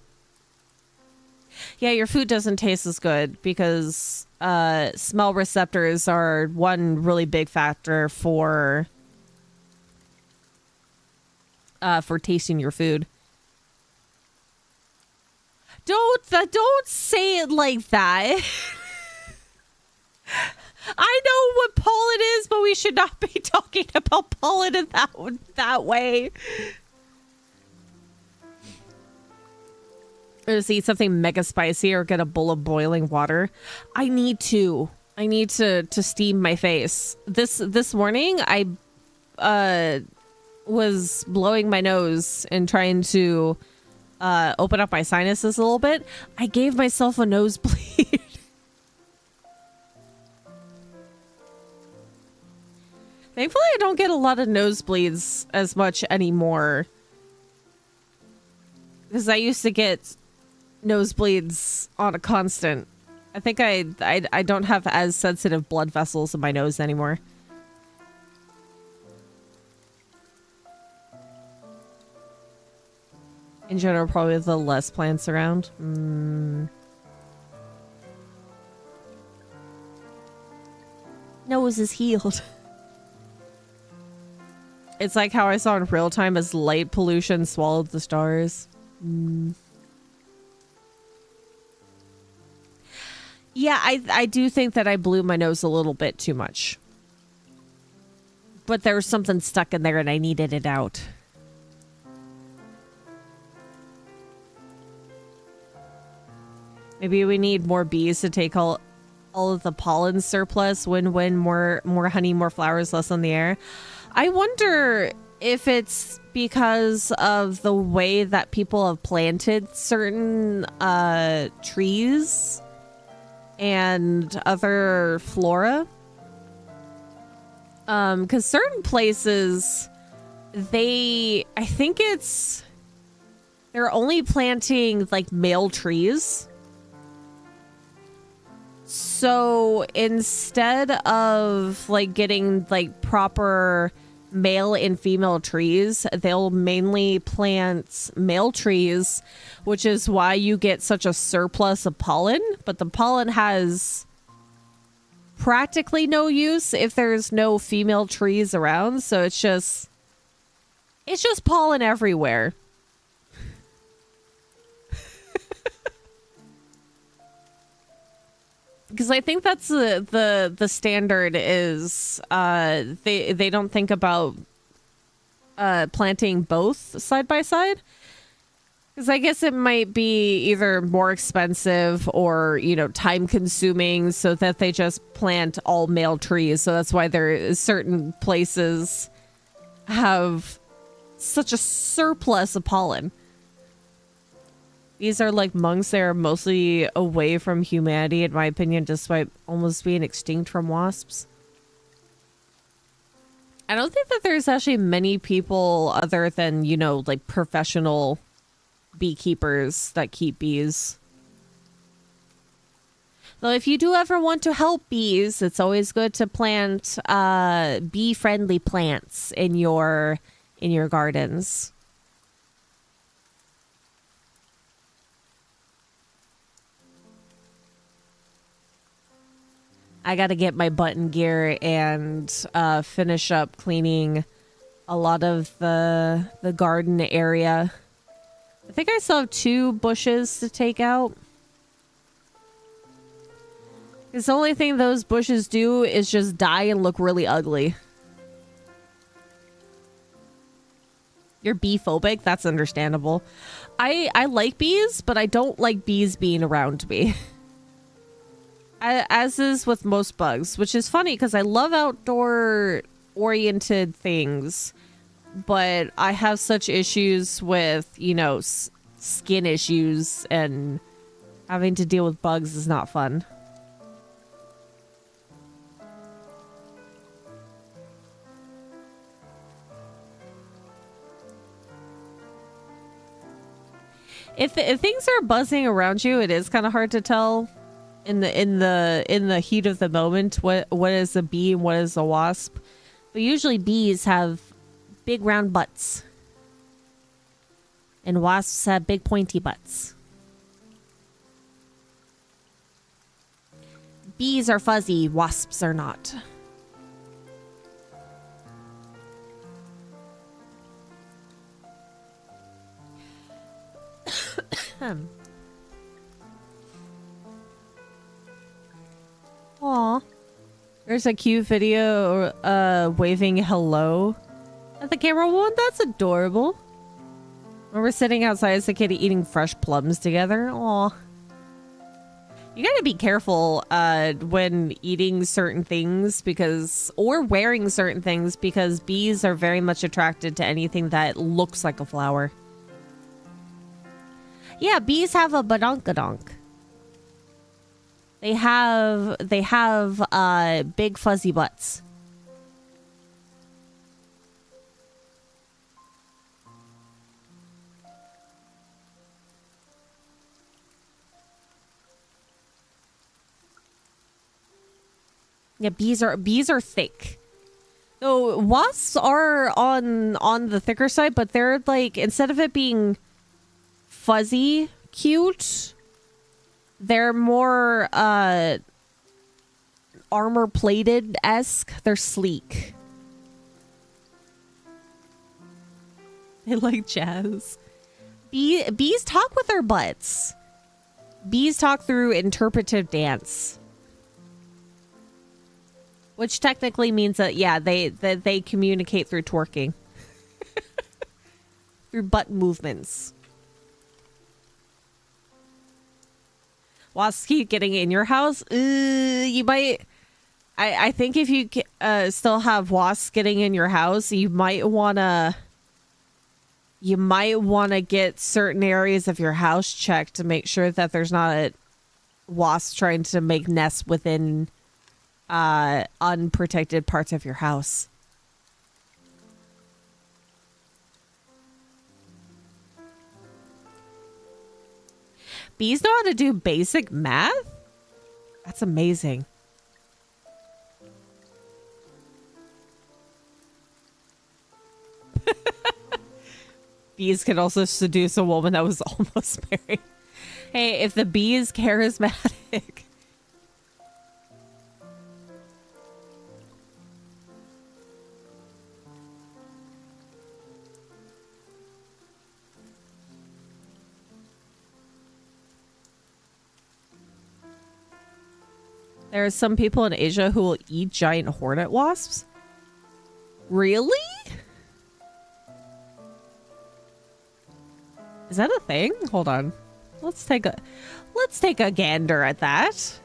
Yeah, your food doesn't taste as good because smell receptors are one really big factor for tasting your food. Don't say it like that. I know what pollen is, but we should not be talking about pollen in that way. Or just eat something mega spicy or get a bowl of boiling water. I need to steam my face. This morning I was blowing my nose and trying to open up my sinuses a little bit. I gave myself a nosebleed. Thankfully, I don't get a lot of nosebleeds as much anymore. Because I used to get nosebleeds on a constant. I think I don't have as sensitive blood vessels in my nose anymore. In general, probably the less plants around. Nose is healed. It's like how I saw in real time as light pollution swallowed the stars. Yeah, I do think that I blew my nose a little bit too much. But there was something stuck in there and I needed it out. Maybe we need more bees to take all of the pollen surplus. Win-win, more honey, more flowers, less on the air. I wonder if it's because of the way that people have planted certain trees and other flora. Because certain places, I think they're only planting like male trees. So instead of like getting like proper male and female trees, they'll mainly plant male trees, which is why you get such a surplus of pollen. But the pollen has practically no use if there's no female trees around. So it's just pollen everywhere. Because I think that's the standard is they don't think about planting both side by side. Because I guess it might be either more expensive or, time consuming, so that they just plant all male trees. So that's why there is certain places have such a surplus of pollen. These are like monks that are mostly away from humanity, in my opinion, despite almost being extinct from wasps. I don't think that there's actually many people other than, like professional beekeepers that keep bees. Though if you do ever want to help bees, it's always good to plant bee-friendly plants in your gardens. I got to get my button gear and finish up cleaning a lot of the garden area. I think I still have 2 bushes to take out. Because the only thing those bushes do is just die and look really ugly. You're bee phobic? That's understandable. I like bees, but I don't like bees being around me. As is with most bugs, which is funny because I love outdoor oriented things, but I have such issues with, you know, skin issues, and having to deal with bugs is not fun. If things are buzzing around you, it is kind of hard to tell in the heat of the moment what is a bee and what is a wasp. But usually bees have big round butts, and wasps have big pointy butts. Bees are fuzzy, wasps are not. Aw. There's a cute video waving hello at the camera. Well, that's adorable. When we're sitting outside as a kid eating fresh plums together. Aw. You gotta be careful when eating certain things or wearing certain things, because bees are very much attracted to anything that looks like a flower. Yeah, bees have a badonkadonk. They have big fuzzy butts. Yeah, bees are thick. So wasps are on the thicker side, but they're like, instead of it being fuzzy cute, they're more armor plated-esque. They're sleek. They like jazz. Bees talk with their butts. Bees talk through interpretive dance, which technically means that, yeah, they communicate through twerking. Through butt movements. Wasps keep getting in your house. You might... I think if you still have wasps getting in your house, you might want to get certain areas of your house checked to make sure that there's not a wasp trying to make nests within unprotected parts of your house. Bees know how to do basic math? That's amazing. Bees can also seduce a woman that was almost married. Hey, if the bee is charismatic. There are some people in Asia who will eat giant hornet wasps. Really? Is that a thing? Hold on. Let's take a gander at that.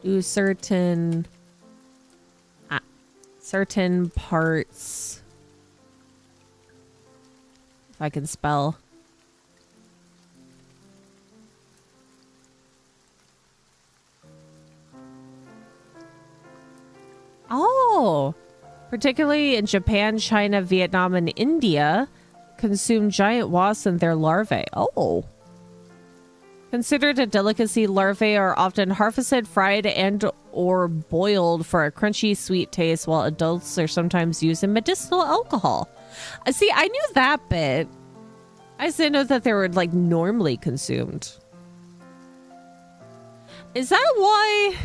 Do certain parts, if I can spell. Oh, particularly in Japan, China, Vietnam, and India, consume giant wasps and their larvae. Oh. Considered a delicacy, larvae are often harvested, fried, and or boiled for a crunchy, sweet taste, while adults are sometimes used in medicinal alcohol. See, I knew that bit. I just didn't know that they were, like, normally consumed. Is that why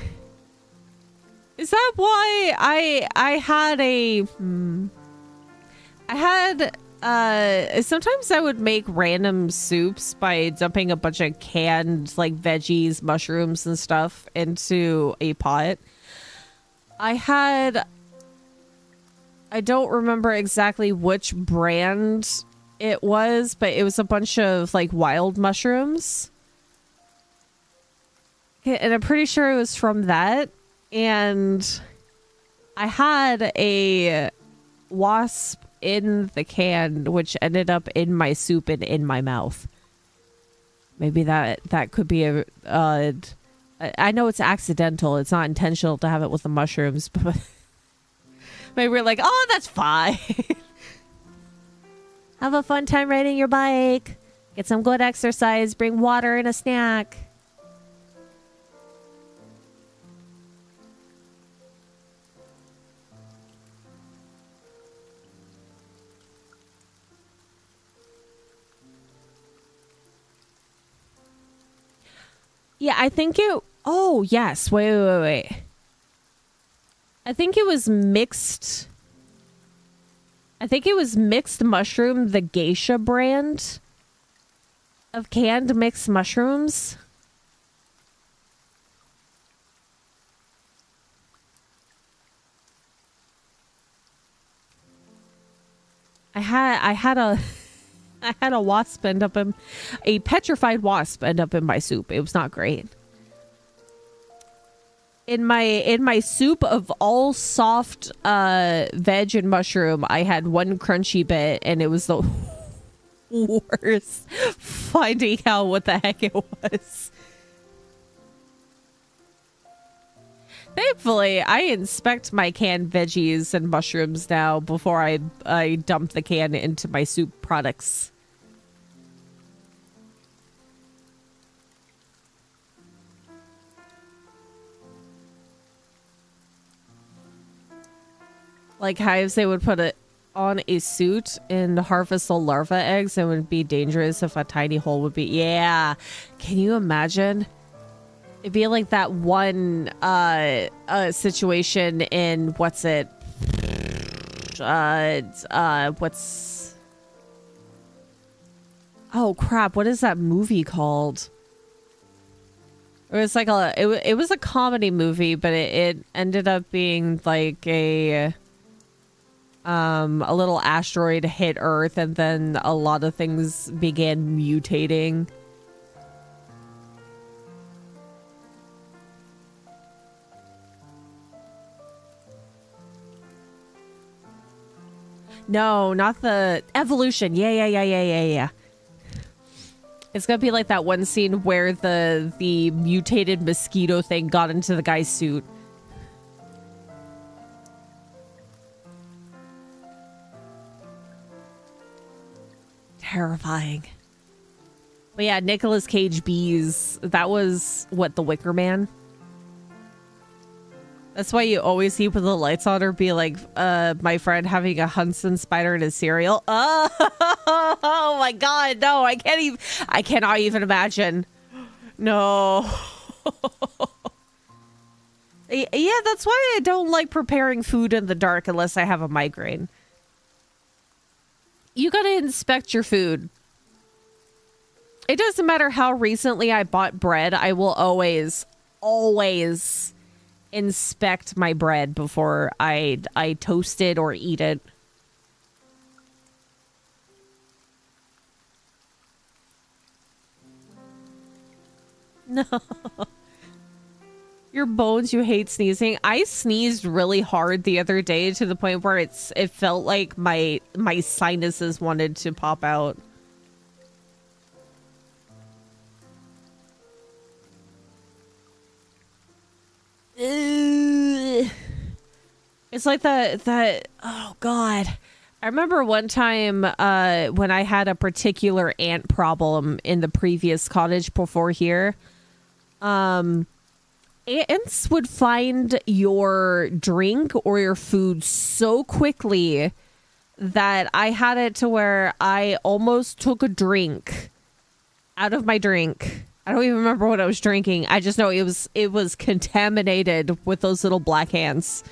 I had Sometimes I would make random soups by dumping a bunch of canned like veggies, mushrooms and stuff into a pot. I don't remember exactly which brand it was, but it was a bunch of like wild mushrooms. And I'm pretty sure it was from that. And I had a wasp in the can, which ended up in my soup and in my mouth. Maybe that could be a... I know it's accidental. It's not intentional to have it with the mushrooms, but maybe we're like, oh, that's fine. Have a fun time riding your bike. Get some good exercise. Bring water and a snack. Yeah, I think it... Oh, yes. Wait. I think it was mixed... I think it was Mixed Mushroom, the Geisha brand of canned mixed mushrooms. I had a wasp end up in... A petrified wasp end up in my soup. It was not great. In my soup of all soft veg and mushroom, I had one crunchy bit, and it was the worst finding out what the heck it was. Thankfully, I inspect my canned veggies and mushrooms now before I dump the can into my soup products. Like hives, they would put it on a suit and harvest the larva eggs, and it would be dangerous if a tiny hole would be... Yeah. Can you imagine? It'd be like that one situation in... What's it? What's... Oh, crap. What is that movie called? It was like it was a comedy movie, but it ended up being like a little asteroid hit Earth, and then a lot of things began mutating. No, not the evolution. Yeah. It's gonna be like that one scene where the mutated mosquito thing got into the guy's suit. Terrifying. But yeah, Nicolas Cage bees. That was what, The Wicker Man? That's why you always see put the lights on or be like my friend having a Huntsman spider in his cereal. Oh my god, no, I cannot even imagine. No. Yeah, that's why I don't like preparing food in the dark unless I have a migraine. You gotta inspect your food. It doesn't matter how recently I bought bread, I will always inspect my bread before I toast it or eat it. No. Your bones, you hate sneezing. I sneezed really hard the other day to the point where it felt like my sinuses wanted to pop out. It's like that. Oh God. I remember one time when I had a particular ant problem in the previous cottage before here. Ants would find your drink or your food so quickly that I had it to where I almost took a drink out of my drink. I don't even remember what I was drinking. I just know it was contaminated with those little black ants.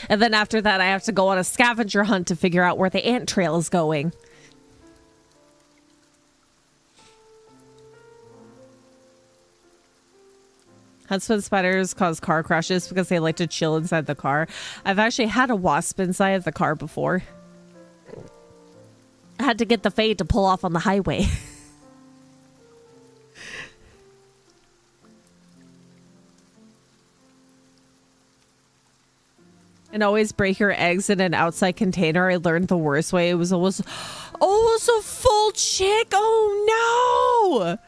And then after that, I have to go on a scavenger hunt to figure out where the ant trail is going. Huntsman spiders cause car crashes because they like to chill inside the car. I've actually had a wasp inside of the car before. I had to get the Fae to pull off on the highway. And always break your eggs in an outside container. I learned the worst way. It was almost a full chick. Oh no!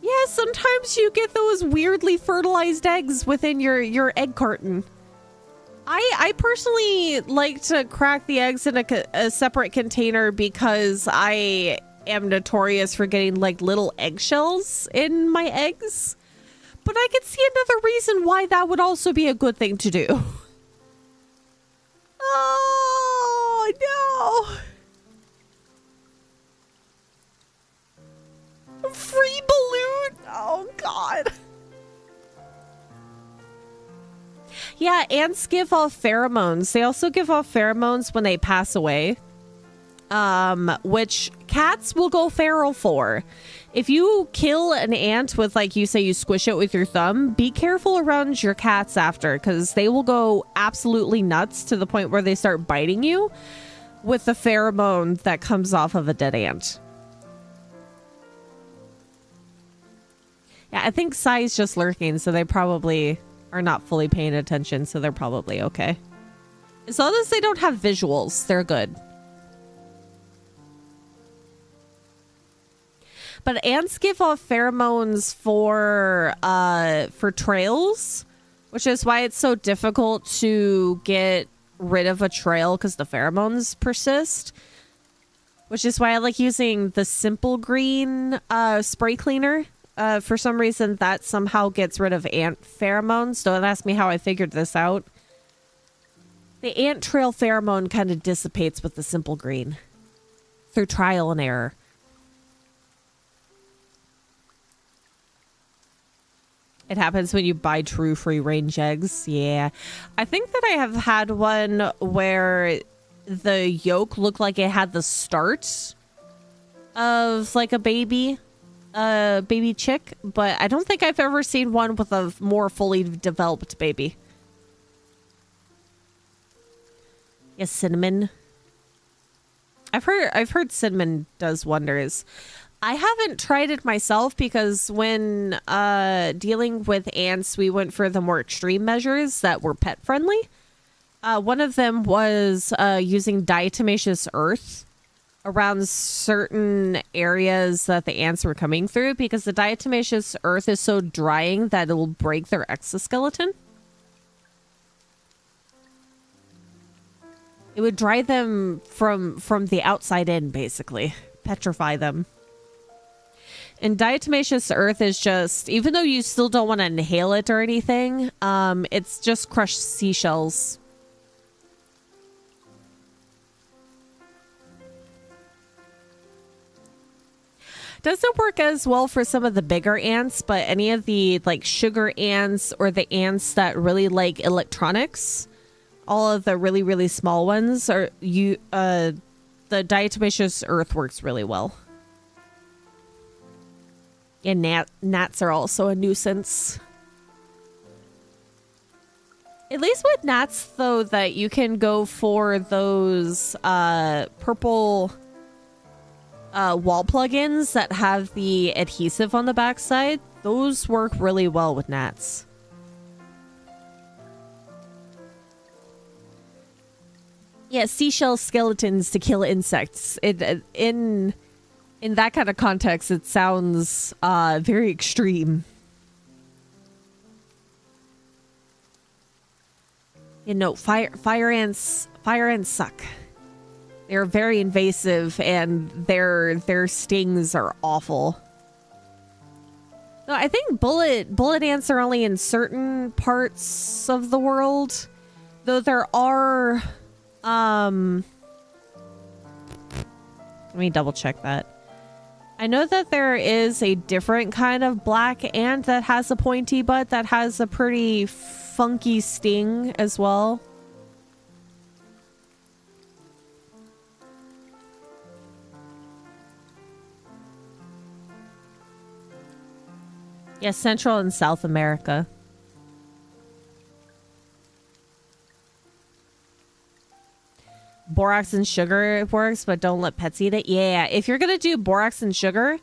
Yeah, sometimes you get those weirdly fertilized eggs within your egg carton. I personally like to crack the eggs in a separate container because I am notorious for getting like little eggshells in my eggs. But I could see another reason why that would also be a good thing to do. Oh, no. Free balloon. Oh, God. Yeah, ants give off pheromones. They also give off pheromones when they pass away. Which cats will go feral for. If you kill an ant with, like, you say you squish it with your thumb, be careful around your cats after, because they will go absolutely nuts to the point where they start biting you with the pheromone that comes off of a dead ant. Yeah, I think Sai's just lurking, so they probably are not fully paying attention, so they're probably okay. As long as they don't have visuals, they're good. But ants give off pheromones for trails, which is why it's so difficult to get rid of a trail because the pheromones persist. Which is why I like using the Simple Green spray cleaner. For some reason, that somehow gets rid of ant pheromones. Don't ask me how I figured this out. The ant trail pheromone kind of dissipates with the Simple Green through trial and error. It happens when you buy true free-range eggs. Yeah. I think that I have had one where the yolk looked like it had the start of like a baby chick, but I don't think I've ever seen one with a more fully developed baby. Yes, cinnamon. I've heard cinnamon does wonders. I haven't tried it myself because when dealing with ants, we went for the more extreme measures that were pet friendly. One of them was using diatomaceous earth around certain areas that the ants were coming through because the diatomaceous earth is so drying that it will break their exoskeleton. It would dry them from the outside in, basically. Petrify them. And diatomaceous earth is just, even though you still don't want to inhale it or anything, it's just crushed seashells. Doesn't work as well for some of the bigger ants, but any of the like sugar ants or the ants that really like electronics, all of the really, really small ones are the diatomaceous earth works really well. And gnats are also a nuisance. At least with gnats, though, that you can go for those purple wall plugins that have the adhesive on the backside. Those work really well with gnats. Yeah, seashell skeletons to kill insects. In that kind of context, it sounds very extreme. You know, fire ants suck. They're very invasive, and their stings are awful. No, I think bullet ants are only in certain parts of the world, though there are. Let me double check that. I know that there is a different kind of black ant that has a pointy butt that has a pretty funky sting as well. Yes, Central and South America. Borax and sugar works, but don't let pets eat it. Yeah, if you're gonna do borax and sugar,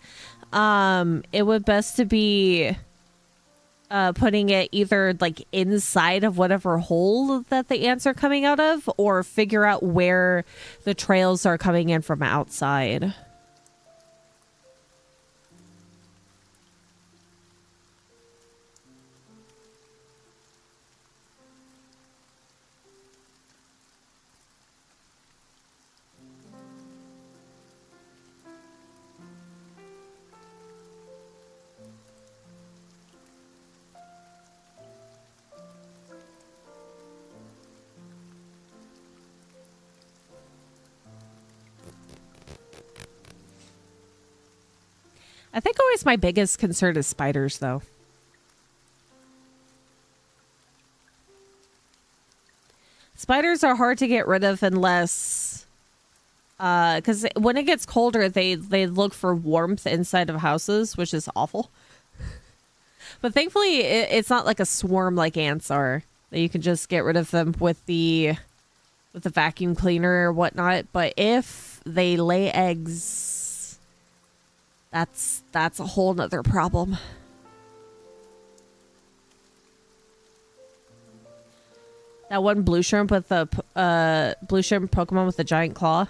it would best to be putting it either like inside of whatever hole that the ants are coming out of, or figure out where the trails are coming in from outside. I think always my biggest concern is spiders, though. Spiders are hard to get rid of unless... because when it gets colder, they look for warmth inside of houses, which is awful. But thankfully, it's not like a swarm like ants are. That you can just get rid of them with the vacuum cleaner or whatnot. But if they lay eggs... That's a whole nother problem. That one blue shrimp with the blue shrimp Pokemon with the giant claw.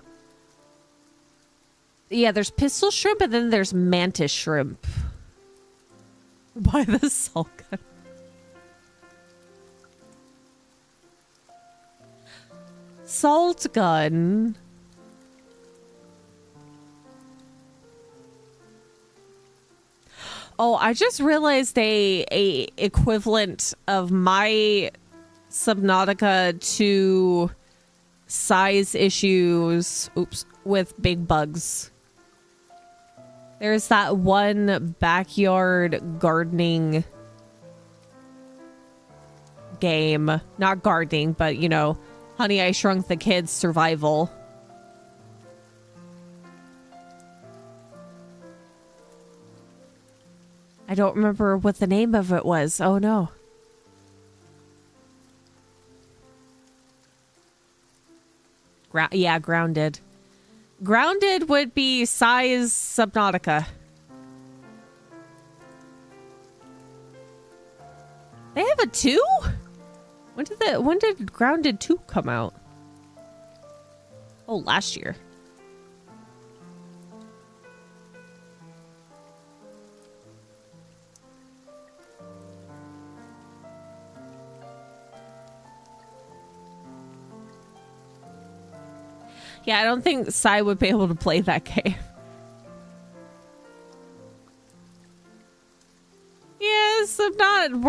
Yeah, there's pistol shrimp and then there's mantis shrimp. By the salt gun. Salt gun. Oh, I just realized a equivalent of my Subnautica to size issues, with big bugs. There's that one backyard gardening game. Not gardening, but, you know, Honey, I Shrunk the Kids survival. I don't remember what the name of it was. Oh, no. Yeah, Grounded. Grounded would be size Subnautica. They have a 2? When did Grounded 2 come out? Oh, last year. Yeah, I don't think Sai would be able to play that game. Yes, I'm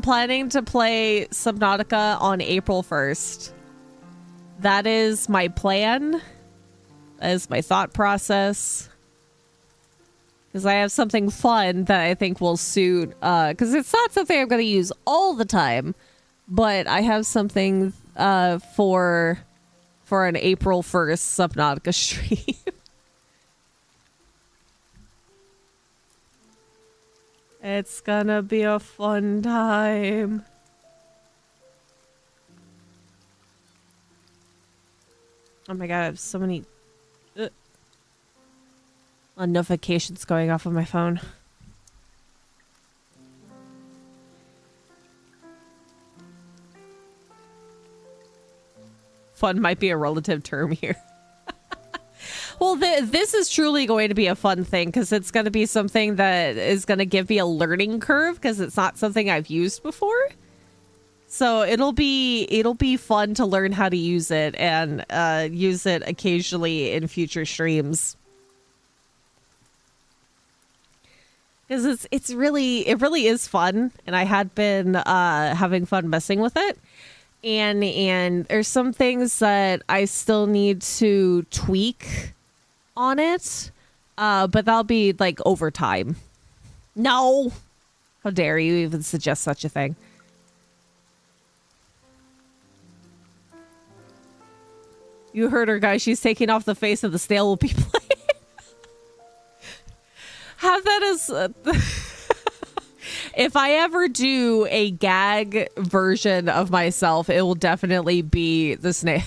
planning to play Subnautica on April 1st. That is my plan. That is my thought process. Because I have something fun that I think will suit, because it's not something I'm going to use all the time, but I have something for an April 1st Subnautica stream. It's gonna be a fun time. Oh my god, I have so many notifications going off on my phone. Fun might be a relative term here. Well, this is truly going to be a fun thing because it's going to be something that is going to give me a learning curve because it's not something I've used before. So it'll be fun to learn how to use it and use it occasionally in future streams. Because it really is fun, and I had been having fun messing with it. And there's some things that I still need to tweak on it, But that'll be like overtime. No! How dare you even suggest such a thing? You heard her, guys. She's taking off the face of the snail will be playing. Have that as... if I ever do a gag version of myself, it will definitely be the snail.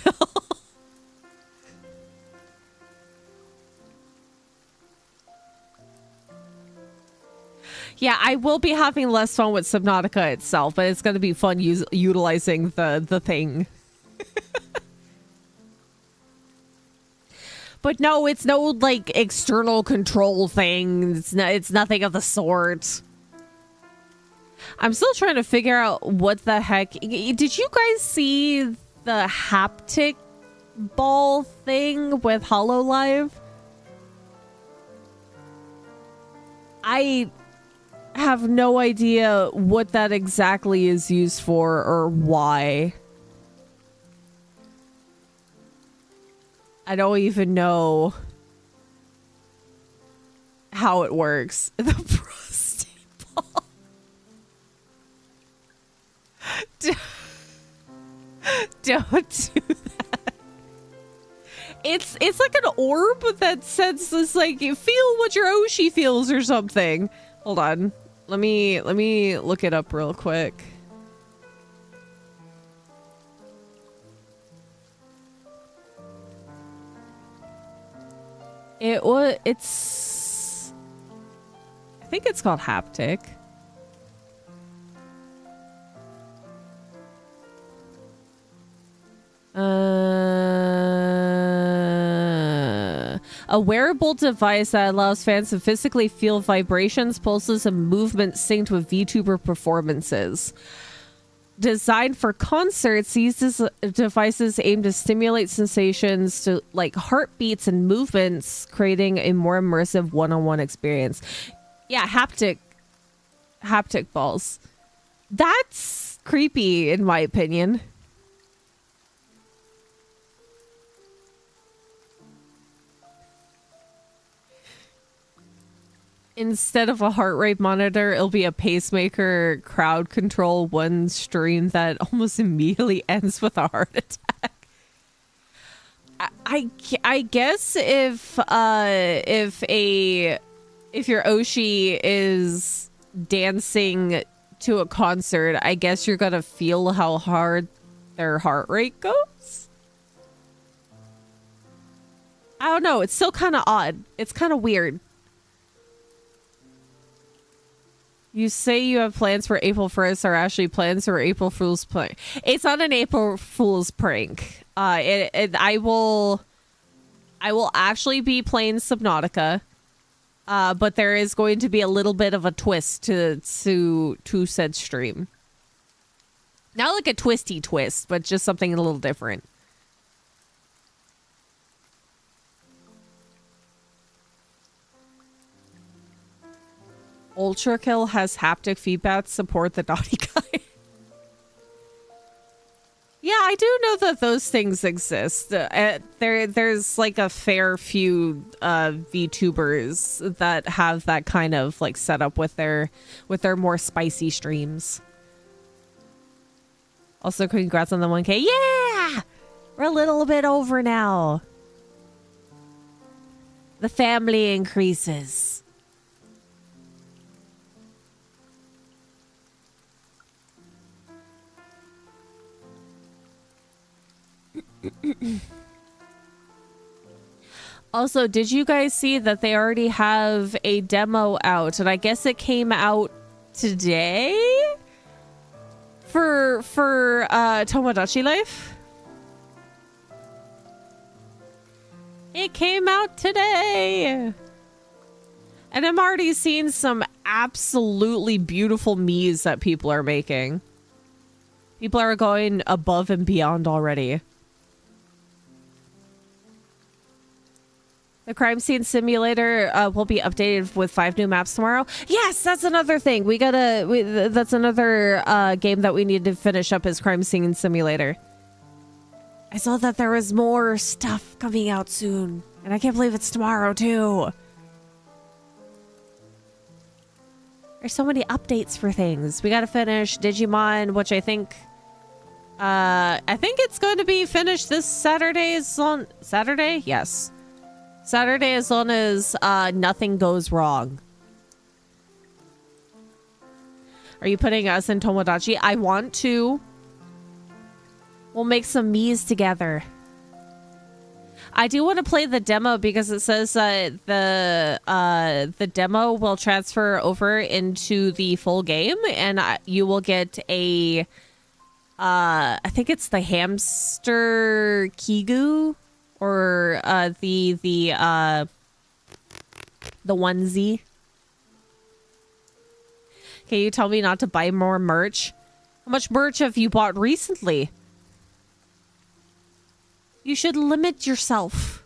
Yeah, I will be having less fun with Subnautica itself, but it's going to be fun utilizing the thing. But no, it's no, like, external control thing. It's nothing of the sort. I'm still trying to figure out what the heck... Did you guys see the haptic ball thing with HoloLive? I have no idea what that exactly is used for or why. I don't even know how it works. The prostate ball. Don't do that. It's like an orb that says this, like, feel what your Oshi feels or something. Hold on. Let me look it up real quick. It's... I think it's called haptic. A wearable device that allows fans to physically feel vibrations, pulses, and movement synced with Vtuber performances. Designed for concerts, these devices aim to stimulate sensations to like heartbeats and movements, creating a more immersive one-on-one experience. Yeah, haptic balls. That's creepy, in my opinion. Instead of a heart rate monitor, it'll be a pacemaker crowd control one stream that almost immediately ends with a heart attack. I guess if your Oshi is dancing to a concert, I guess you're gonna feel how hard their heart rate goes. I don't know. It's still kind of odd. It's kind of weird. You say you have plans for April 1st, or actually plans for April Fool's prank. It's not an April Fool's prank. I will actually be playing Subnautica, but there is going to be a little bit of a twist to said stream. Not like a twisty twist, but just something a little different. Ultra Kill has haptic feedback support, the naughty guy. Yeah, I do know that those things exist. There's like a fair few VTubers that have that kind of like setup with their more spicy streams. Also, congrats on the 1K. Yeah! We're a little bit over now. The family increases. Also, did you guys see that they already have a demo out? And I guess it came out today for Tomodachi Life. It came out today. And I'm already seeing some absolutely beautiful Miis that people are making. People are going above and beyond already. The crime scene simulator will be updated with 5 new maps tomorrow. Yes, that's another thing. That's another game that we need to finish up is crime scene simulator. I saw that there was more stuff coming out soon, and I can't believe it's tomorrow too. There's so many updates for things. We gotta finish Digimon, which I think it's going to be finished this Saturday. Saturday? Yes. Saturday, as long as nothing goes wrong. Are you putting us in Tomodachi? I want to. We'll make some Miis together. I do want to play the demo because it says the demo will transfer over into the full game, and you will get a I think it's the hamster Kigu, or the onesie. Can you tell me not to buy more merch? How much merch have you bought recently? You should limit yourself.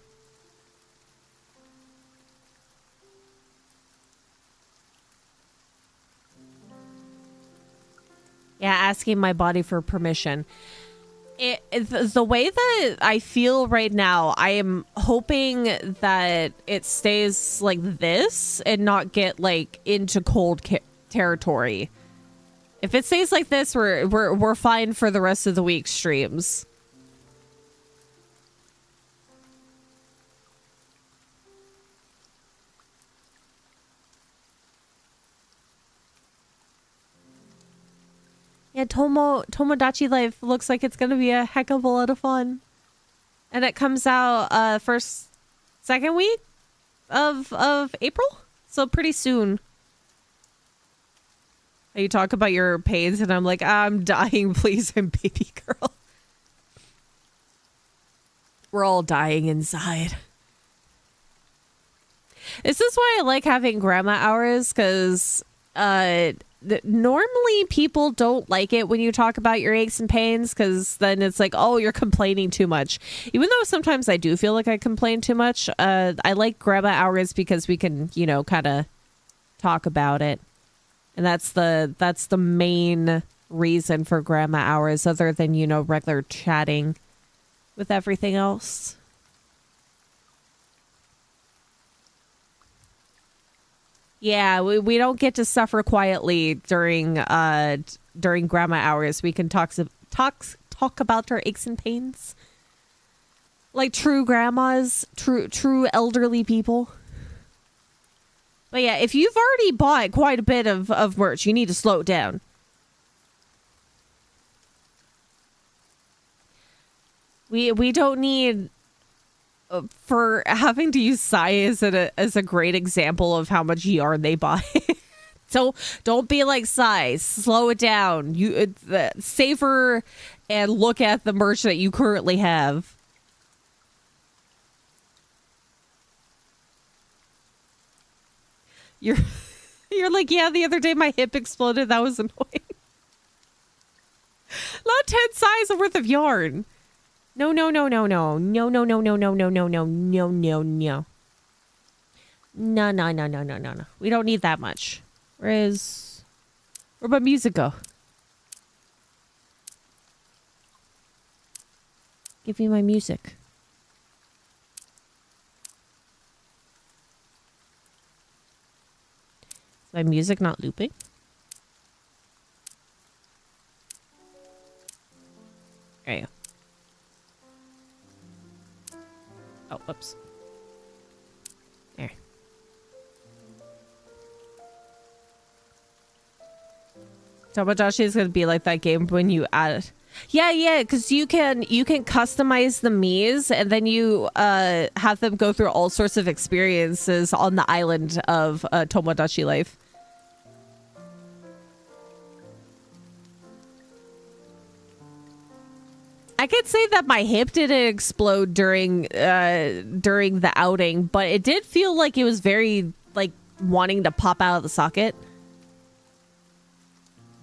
Yeah, asking my body for permission. The way that I feel right now, I am hoping that it stays like this and not get like into cold territory. If it stays like this, we're fine for the rest of the week's streams. Yeah, Tomodachi Life looks like it's gonna be a heck of a lot of fun. And it comes out second week of April? So pretty soon. You talk about your pains and I'm like, I'm dying, please, I'm baby girl. We're all dying inside. This is why I like having grandma hours, because normally people don't like it when you talk about your aches and pains, because then it's like, oh, you're complaining too much. Even though sometimes I do feel like I complain too much, I like grandma hours because we can, you know, kind of talk about it. And that's the main reason for grandma hours, other than, you know, regular chatting with everything else. Yeah, we don't get to suffer quietly during grandma hours. We can talk about our aches and pains, like true grandmas, true elderly people. But yeah, if you've already bought quite a bit of merch, you need to slow it down. We don't need for having to use Sai as a great example of how much yarn they buy. So don't be like Sai. Slow it down. You savor and look at the merch that you currently have. You're like, yeah, the other day my hip exploded. That was annoying. Not 10 size worth of yarn. No. No. We don't need that much. Where'd my music go? Give me my music. Is my music not looping? There you go. Oh, whoops. There. Tomodachi is going to be like that game when you add it. Yeah, because you can customize the Miis, and then you have them go through all sorts of experiences on the island of Tomodachi Life. I could say that my hip didn't explode during the outing, but it did feel like it was very like wanting to pop out of the socket.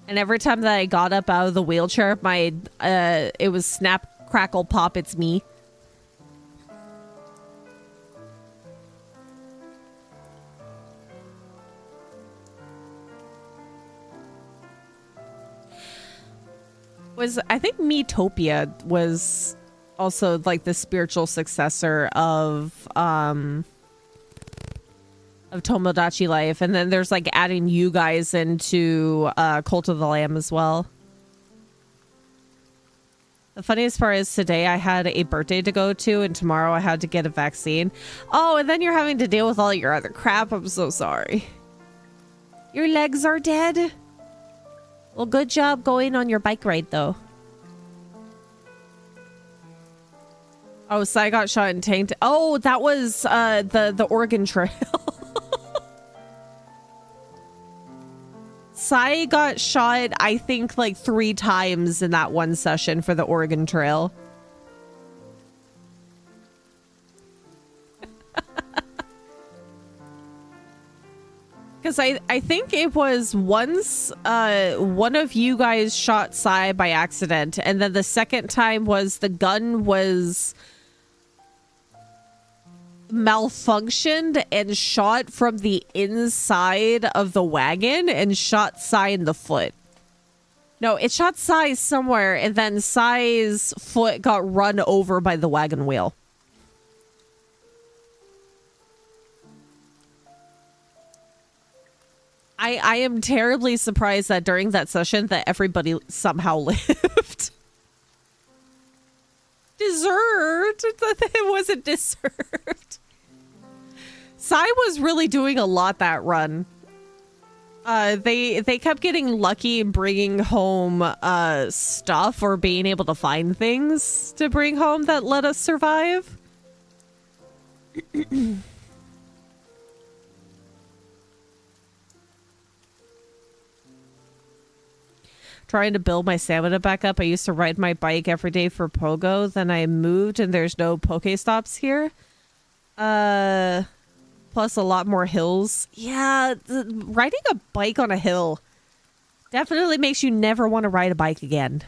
And every time that I got up out of the wheelchair, my it was snap, crackle, pop, it's me. I think Miitopia was also like the spiritual successor of of Tomodachi Life. And then there's like adding you guys into Cult of the Lamb as well. The funniest part is today I had a birthday to go to and tomorrow I had to get a vaccine. Oh, and then you're having to deal with all your other crap. I'm so sorry. Your legs are dead? Well, good job going on your bike ride, though. Oh, Sai got shot and tanked. Oh, that was the Oregon Trail. Sai got shot, I think, like 3 times in that one session for the Oregon Trail. Because I think it was once one of you guys shot Sai by accident, and then the second time was the gun was malfunctioned and shot from the inside of the wagon and shot Sai in the foot. No, it shot Sai somewhere, and then Sai's foot got run over by the wagon wheel. I am terribly surprised that during that session that everybody somehow lived. Deserved? It wasn't deserved. Sai was really doing a lot that run. They kept getting lucky and bringing home stuff or being able to find things to bring home that let us survive. Trying to build my stamina back up. I used to ride my bike every day for Pogo. Then I moved and there's no Pokestops here. Plus a lot more hills. Yeah, riding a bike on a hill definitely makes you never want to ride a bike again.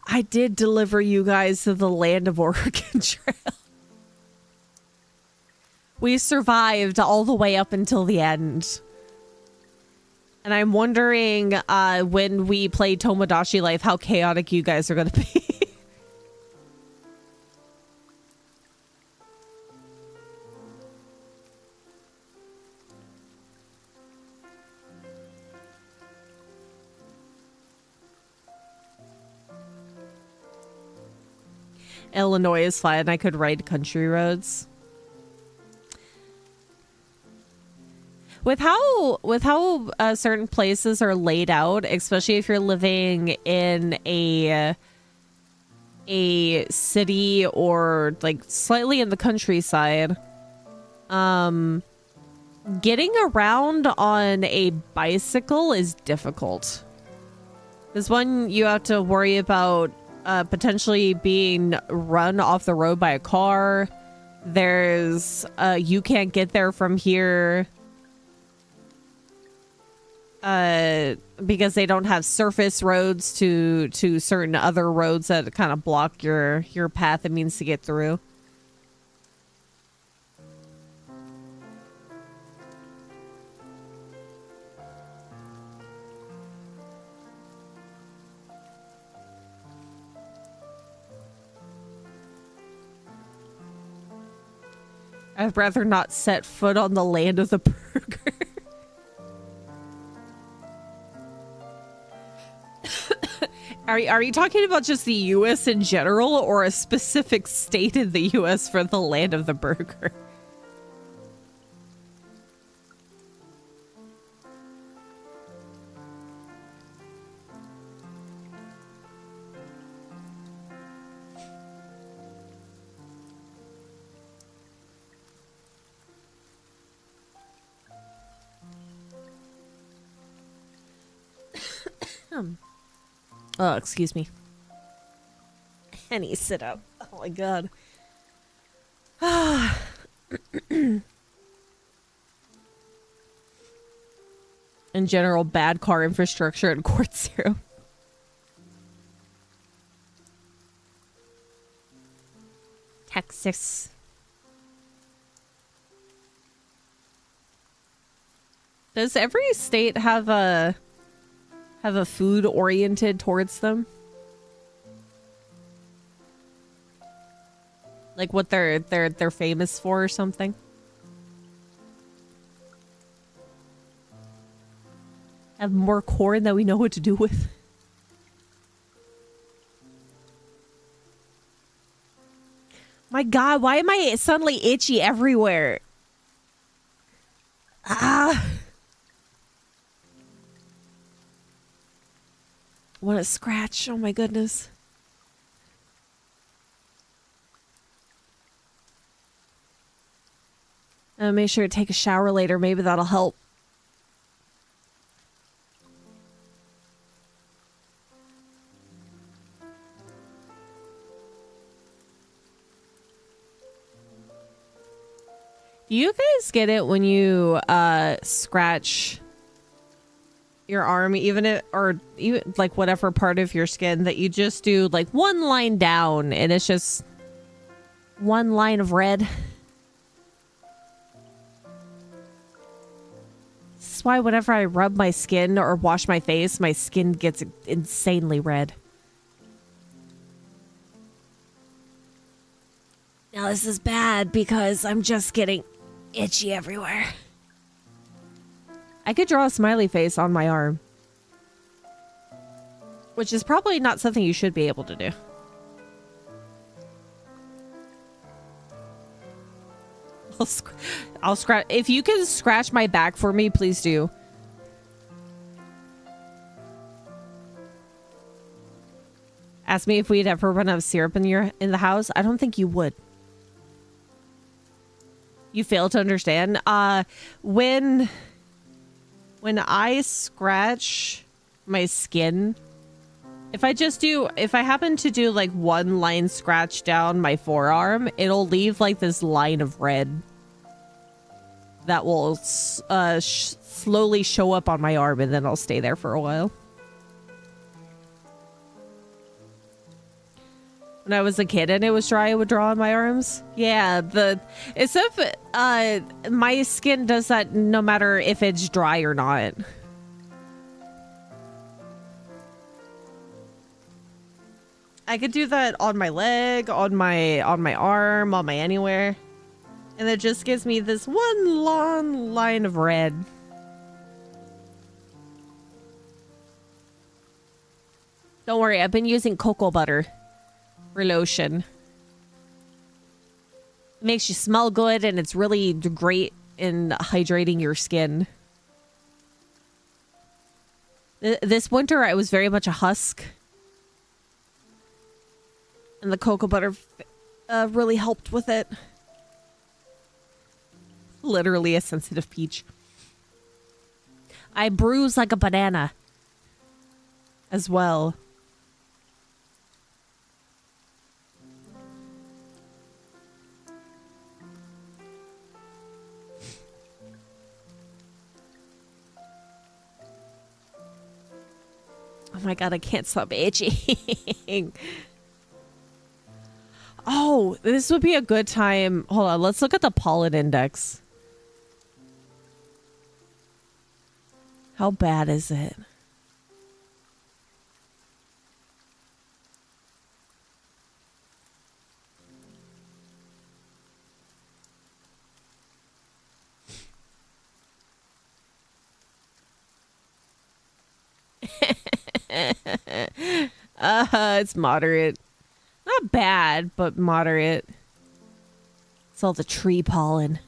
I did deliver you guys to the land of Oregon Trail. We survived all the way up until the end. And I'm wondering when we play Tomodachi Life how chaotic you guys are going to be. Illinois is fine. I could ride country roads. With how certain places are laid out, especially if you're living in a city or like slightly in the countryside, getting around on a bicycle is difficult. There's one you have to worry about potentially being run off the road by a car. There's you can't get there from here. Because they don't have surface roads to certain other roads that kind of block your path it means to get through. I'd rather not set foot on the land of the burger. Are you talking about just the U.S. in general or a specific state in the U.S. for the land of the burger? Oh, excuse me. I need to sit up. Oh my god. In general, bad car infrastructure in Court Zero. Texas. Does every state have a food oriented towards them? Like what they're famous for or something. Have more corn that we know what to do with. My God, why am I suddenly itchy everywhere? Ah. Want to scratch? Oh my goodness. Make sure to take a shower later. Maybe that'll help. Do you guys get it when you scratch your arm, or even like whatever part of your skin, that you just do like one line down and it's just one line of red? This is why whenever I rub my skin or wash my face, my skin gets insanely red. Now this is bad because I'm just getting itchy everywhere. I could draw a smiley face on my arm, which is probably not something you should be able to do. I'll scratch. If you can scratch my back for me, please do. Ask me if we'd ever run out of syrup in the house. I don't think you would. You fail to understand. When I scratch my skin, if I happen to do like one line scratch down my forearm, it'll leave like this line of red that will slowly show up on my arm, and then I'll stay there for a while. When I was a kid and it was dry, I would draw on my arms. Yeah, it's if my skin does that no matter if it's dry or not. I could do that on my leg, on my arm, on my anywhere. And it just gives me this one long line of red. Don't worry, I've been using cocoa butter for lotion. It makes you smell good, and it's really great in hydrating your skin. This winter, I was very much a husk. And the cocoa butter really helped with it. Literally a sensitive peach. I bruise like a banana as well. Oh my God, I can't stop itching. Oh, this would be a good time. Hold on, let's look at the pollen index. How bad is it? It's moderate. Not bad, but moderate. It's all the tree pollen.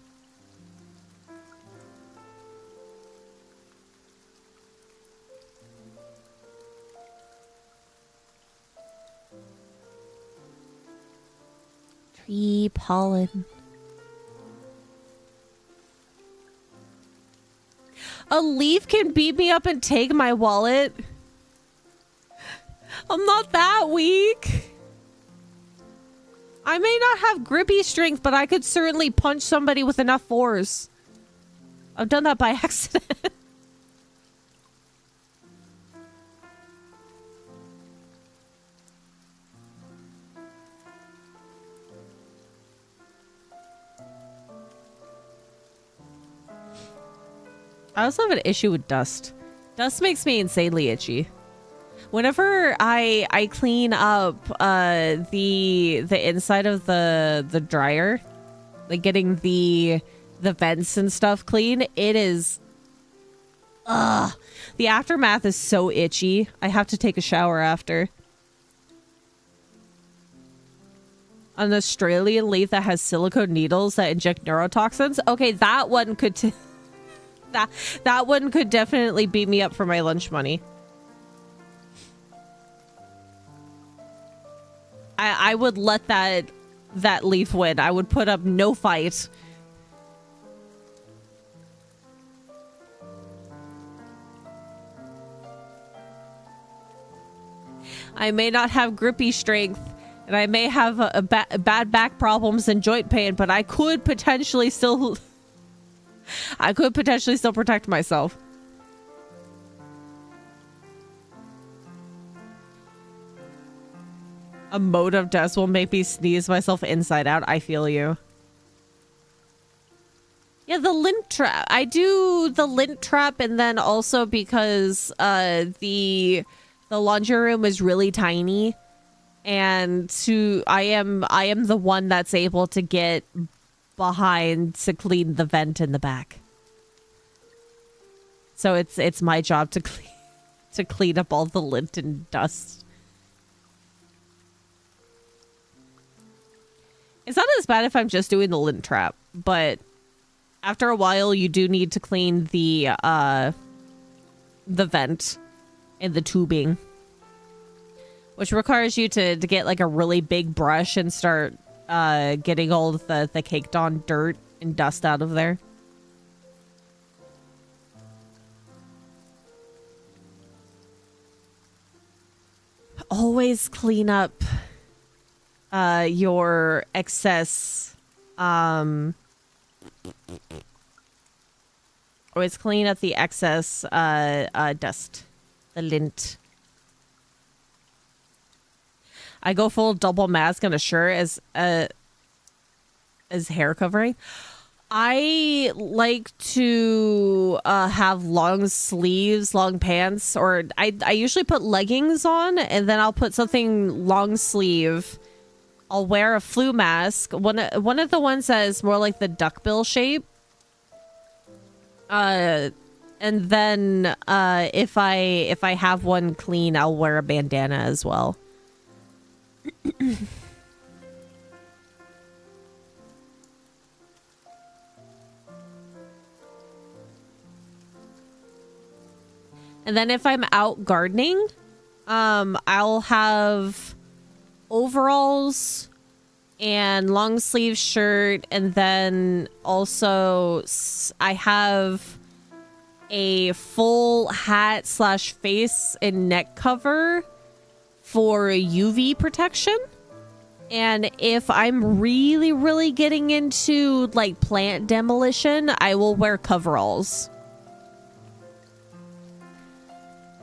Tree pollen. A leaf can beat me up and take my wallet. I'm not that weak. I may not have grippy strength, but I could certainly punch somebody with enough force. I've done that by accident. I also have an issue with dust. Dust makes me insanely itchy. Whenever I clean up the inside of the dryer, like getting the vents and stuff clean, it is the aftermath is so itchy. I have to take a shower after. An Australian leaf that has silicone needles that inject neurotoxins. Okay, that one could that one could definitely beat me up for my lunch money. I would let that leaf win. I would put up no fight. I may not have grippy strength, and I may have a bad back problems and joint pain, but I could potentially still protect myself. A mode of dust will make me sneeze myself inside out. I feel you. Yeah, the lint trap. I do the lint trap, and then also because the laundry room is really tiny, and I am the one that's able to get behind to clean the vent in the back. So it's my job to clean up all the lint and dust. It's not as bad if I'm just doing the lint trap, but after a while you do need to clean the vent and the tubing, which requires you to get like a really big brush and start getting all of the caked on dirt and dust out of there. Always clean up your excess always clean up the excess dust, the lint. I go full double mask on a shirt as hair covering. I like to have long sleeves, long pants, or I usually put leggings on, and then I'll put something long sleeve. I'll wear a flu mask. One of the ones that is more like the duckbill shape. And then if I have one clean, I'll wear a bandana as well. And then if I'm out gardening, I'll have overalls and long sleeve shirt, and then also I have a full hat / face and neck cover for UV protection. And if I'm really getting into like plant demolition, I will wear coveralls.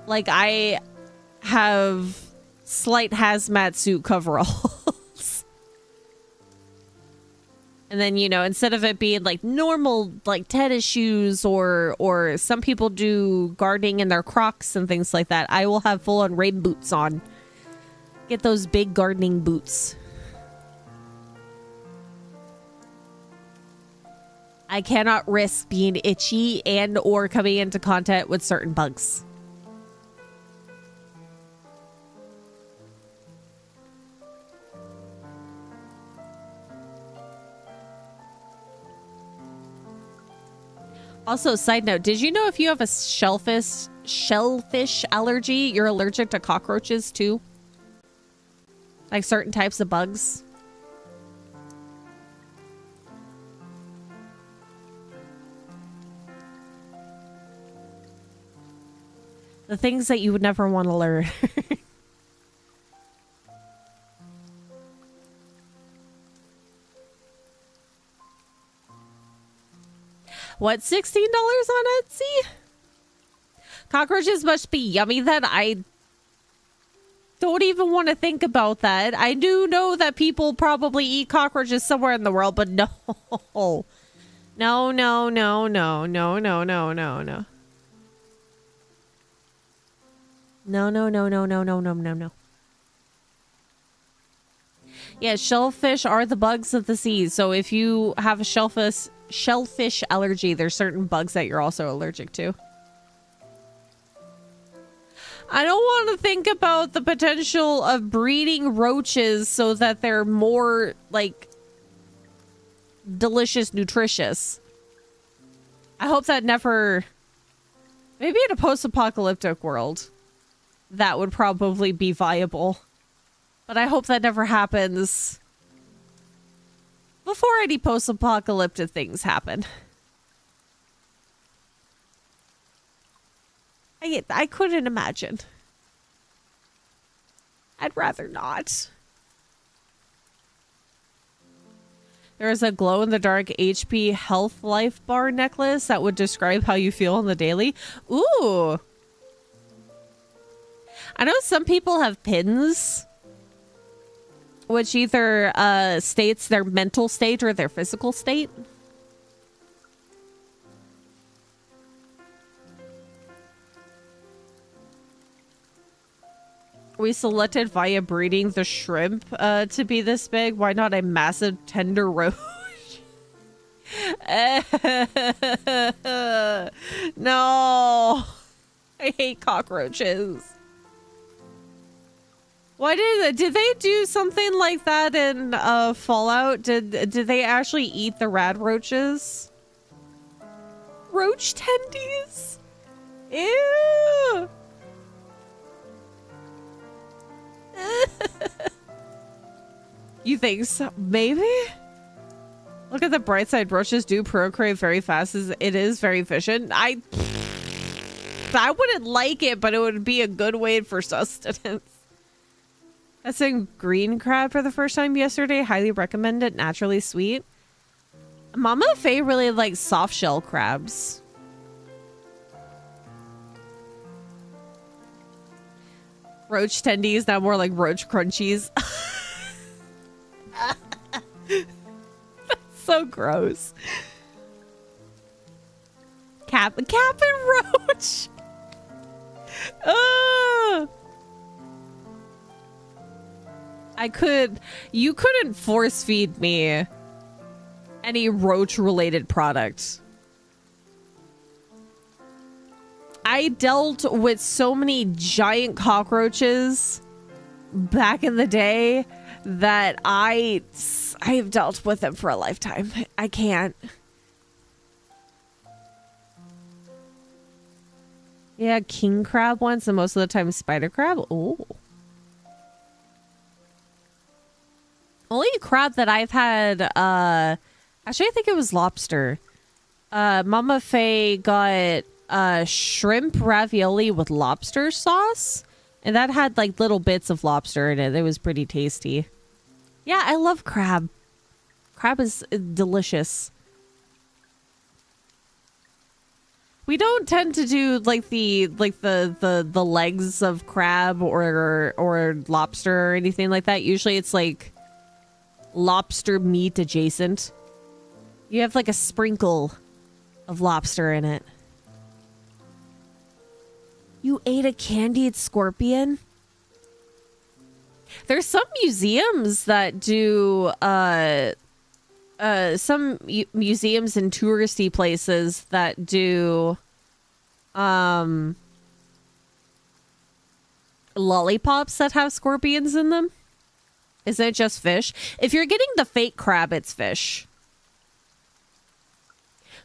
Like I have slight hazmat suit coveralls. And then, you know, instead of it being like normal like tennis shoes or some people do gardening in their Crocs and things like that, I will have full on rain boots on. Get those big gardening boots. I cannot risk being itchy and or coming into contact with certain bugs. Also, side note, did you know if you have a shellfish allergy, you're allergic to cockroaches too? Like certain types of bugs? The things that you would never want to learn. What, $16 on Etsy? Cockroaches must be yummy then. I don't even want to think about that. I do know that people probably eat cockroaches somewhere in the world, but no. No. No, no, no, no, no, no, no, no, no. Yeah, shellfish are the bugs of the sea. So if you have a shellfish allergy, there's certain bugs that you're also allergic to. I don't want to think about the potential of breeding roaches so that they're more, like, delicious, nutritious. I hope that never... Maybe in a post-apocalyptic world, that would probably be viable. But I hope that never happens before any post-apocalyptic things happen. I couldn't imagine. I'd rather not. There is a glow-in-the-dark HP Health Life Bar necklace that would describe how you feel on the daily. Ooh. I know some people have pins, which either states their mental state or their physical state. We selected via breeding the shrimp to be this big. Why not a massive tender roach? No. I hate cockroaches. Why did they do something like that in Fallout? Did they actually eat the rad roaches? Roach tendies? Ew. You think so? Maybe? Look at the bright side. Roaches do procreate very fast. It is very efficient. I wouldn't like it, but it would be a good way for sustenance. That's a green crab for the first time yesterday. Highly recommend it. Naturally sweet. Mama Faye really likes soft shell crabs. Roach tendies, now more like roach crunchies. That's so gross. Cap and roach. You couldn't force feed me any roach related product. I dealt with so many giant cockroaches back in the day that I have dealt with them for a lifetime. I can't. Yeah, king crab once, and most of the time spider crab. Oh. Only crab that I've had, actually I think it was lobster. Mama Faye got shrimp ravioli with lobster sauce, and that had like little bits of lobster in it. It was pretty tasty. Yeah, I love crab. Crab is delicious. We don't tend to do like the legs of crab or lobster or anything like that. Usually it's like lobster meat adjacent. You have like a sprinkle of lobster in it. You ate a candied scorpion? There's some museums that do museums and touristy places that do lollipops that have scorpions in them. Isn't it just fish? If you're getting the fake crab, it's fish.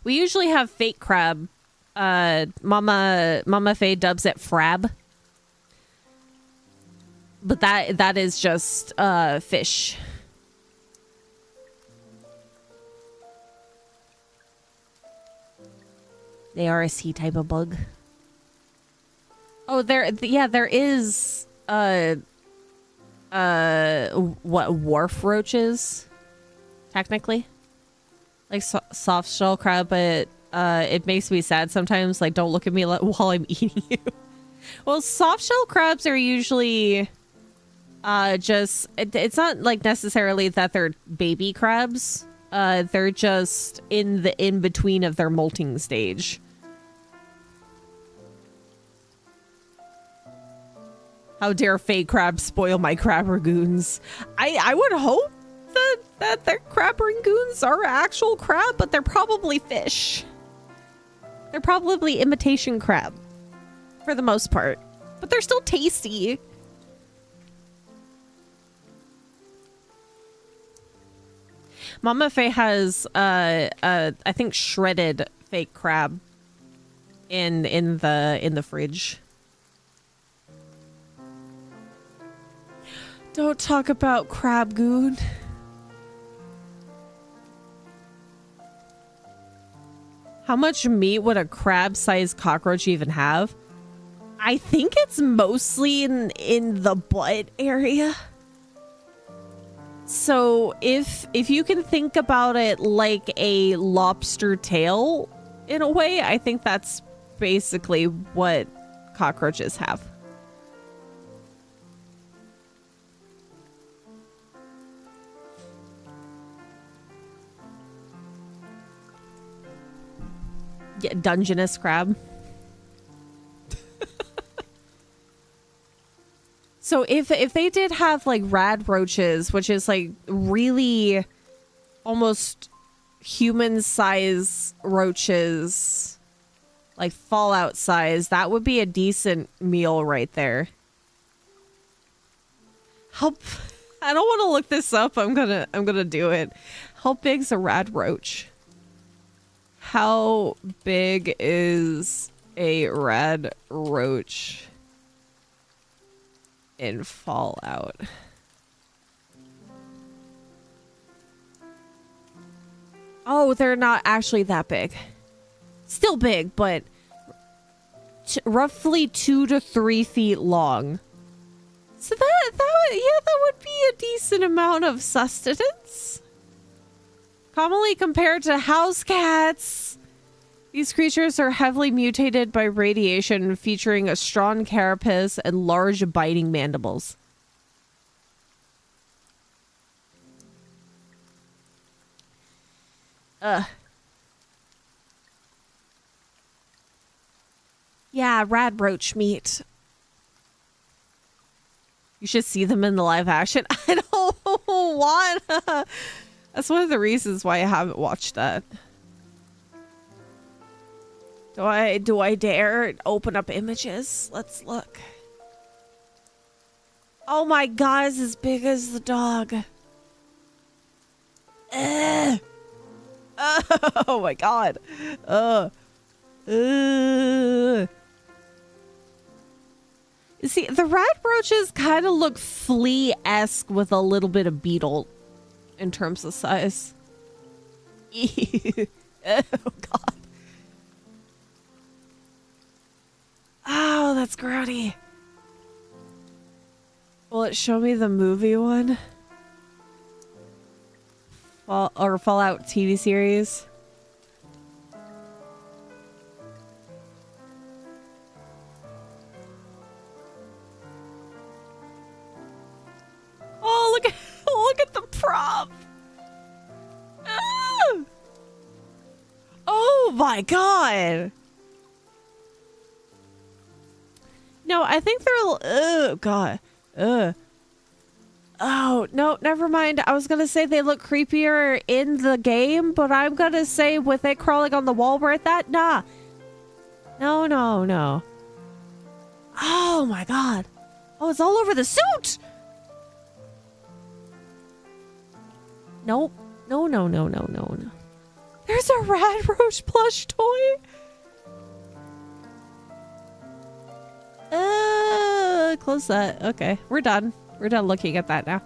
We usually have fake crab. Mama Faye dubs it frab. But that is just fish. They are a sea type of bug. Oh, there is what, wharf roaches, technically, like soft shell crab, but it makes me sad sometimes. Like, don't look at me while I'm eating you. Well, soft shell crabs are usually just it's not like necessarily that they're baby crabs. They're just in the in between of their molting stage. How dare fake crabs spoil my crab ragoons? I would hope that their crab ragoons are actual crab, but they're probably fish. They're probably imitation crab for the most part, but they're still tasty. Mama Faye has I think shredded fake crab in the fridge. Don't talk about crab goon. How much meat would a crab-sized cockroach even have? I think it's mostly in the butt area. So if you can think about it like a lobster tail in a way, I think that's basically what cockroaches have. Yeah, Dungeness crab. So if they did have like rad roaches, which is like really almost human size roaches, like Fallout size, that would be a decent meal right there. I don't want to look this up. I'm gonna do it. How big's a rad roach? How big is a rad roach in Fallout? Oh, they're not actually that big. Still big, but roughly 2 to 3 feet long. So that would be a decent amount of sustenance. Commonly compared to house cats, these creatures are heavily mutated by radiation, featuring a strong carapace and large biting mandibles. Yeah, rad roach meat. You should see them in the live action. I don't want. That's one of the reasons why I haven't watched that. Do I dare open up images? Let's look. Oh my god, it's as big as the dog. Oh my god. See, the rad roaches kind of look flea-esque with a little bit of beetle in terms of size. Oh god. Oh, that's grody. Will it show me the movie one? Fallout TV series? Oh, look at the prop. Ah! Oh my god. No, I think they're oh god. Oh, no, never mind. I was gonna say they look creepier in the game, but I'm gonna say with it crawling on the wall where it's at, nah. No. Oh my god. Oh, it's all over the suit. Nope. No. There's a rad roach plush toy. Close that. Okay, we're done. We're done looking at that now.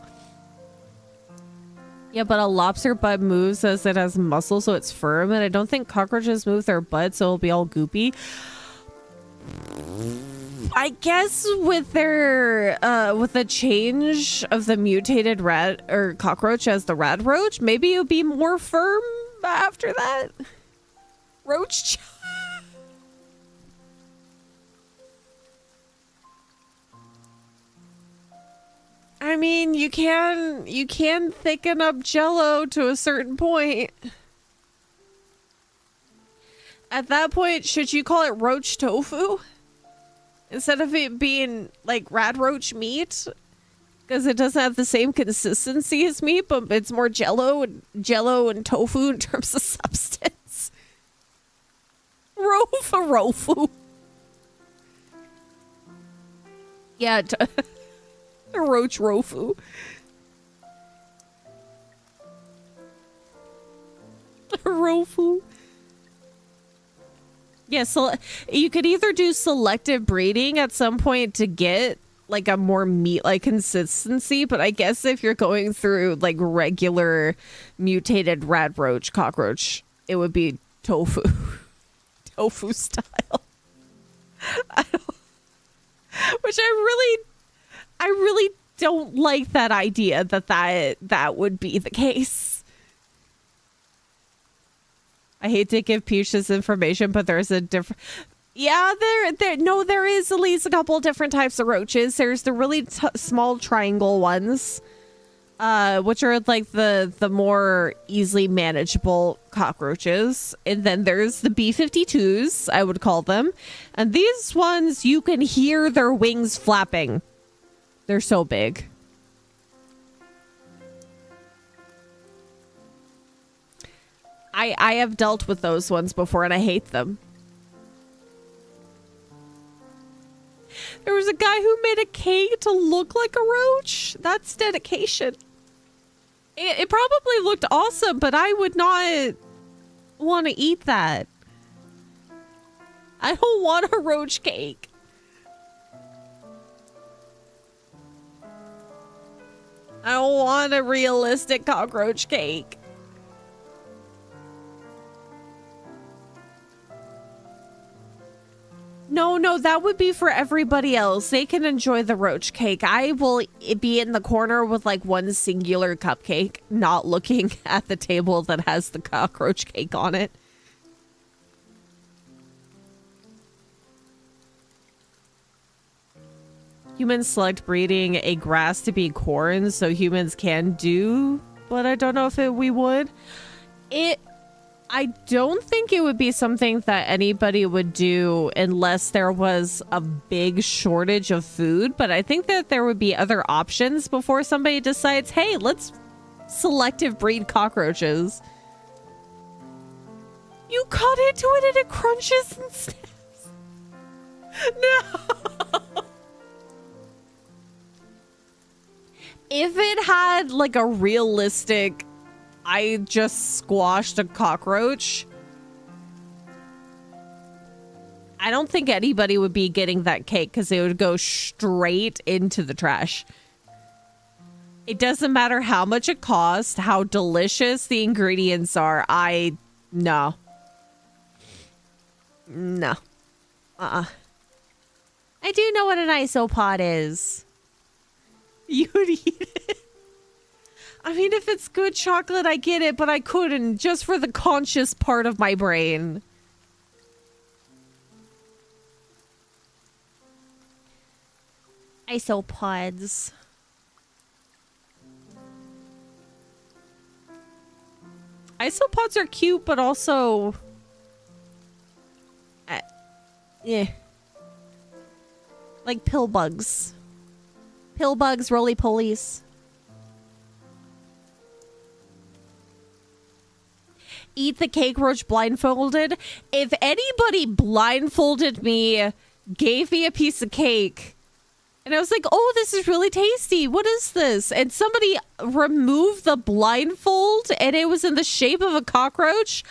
Yeah, but a lobster butt moves as it has muscle, so it's firm, and I don't think cockroaches move their butt, so it'll be all goopy. I guess with their with the change of the mutated rat or cockroach as the rad roach, maybe it'll be more firm after that. Roach. I mean, you can thicken up Jello to a certain point. At that point, should you call it roach tofu? Instead of it being like rad roach meat, because it doesn't have the same consistency as meat, but it's more jello and tofu in terms of substance. Rofu. Yeah, roach rofu. Rofu. Yeah, so you could either do selective breeding at some point to get like a more meat-like consistency, but I guess if you're going through like regular mutated rad roach cockroach, it would be tofu. Tofu style. Which I really don't like that idea that would be the case. I hate to give Peach this information, but there's a different... Yeah, there is at least a couple different types of roaches. There's the really small triangle ones, which are like the more easily manageable cockroaches. And then there's the B-52s, I would call them. And these ones, you can hear their wings flapping. They're so big. I have dealt with those ones before and I hate them. There was a guy who made a cake to look like a roach. That's dedication. It probably looked awesome, but I would not want to eat that. I don't want a roach cake. I don't want a realistic cockroach cake. No, that would be for everybody else. They can enjoy the roach cake. I will be in the corner with like one singular cupcake, not looking at the table that has the cockroach cake on it. Humans select breeding a grass to be corn, so humans can do, but I don't know if we would. I don't think it would be something that anybody would do unless there was a big shortage of food. But I think that there would be other options before somebody decides, hey, let's selective breed cockroaches. You cut into it and it crunches and snaps. No. If it had like a realistic... I just squashed a cockroach, I don't think anybody would be getting that cake because it would go straight into the trash. It doesn't matter how much it costs, how delicious the ingredients are. No. I do know what an isopod is. You would eat it. I mean, if it's good chocolate, I get it, but I couldn't, just for the conscious part of my brain. Isopods. Isopods are cute, but also... yeah. Like pill bugs. Pill bugs, roly-polies. Eat the cake roach blindfolded. If anybody blindfolded me, gave me a piece of cake, and I was like, oh, this is really tasty. What is this? And somebody removed the blindfold and it was in the shape of a cockroach,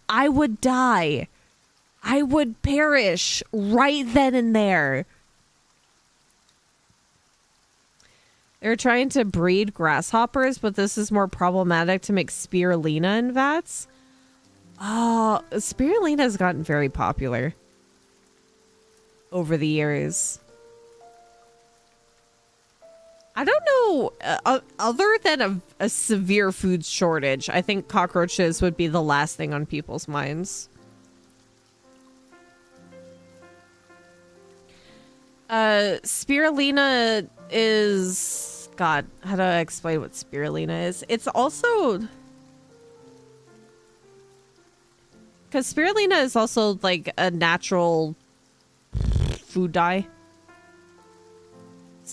I would die. I would perish right then and there. They're trying to breed grasshoppers, but this is more problematic to make spirulina in vats. Oh, spirulina has gotten very popular over the years. I don't know, other than a severe food shortage, I think cockroaches would be the last thing on people's minds. Spirulina is... God, how do I explain what spirulina is? It's also... Because spirulina is also like a natural food dye.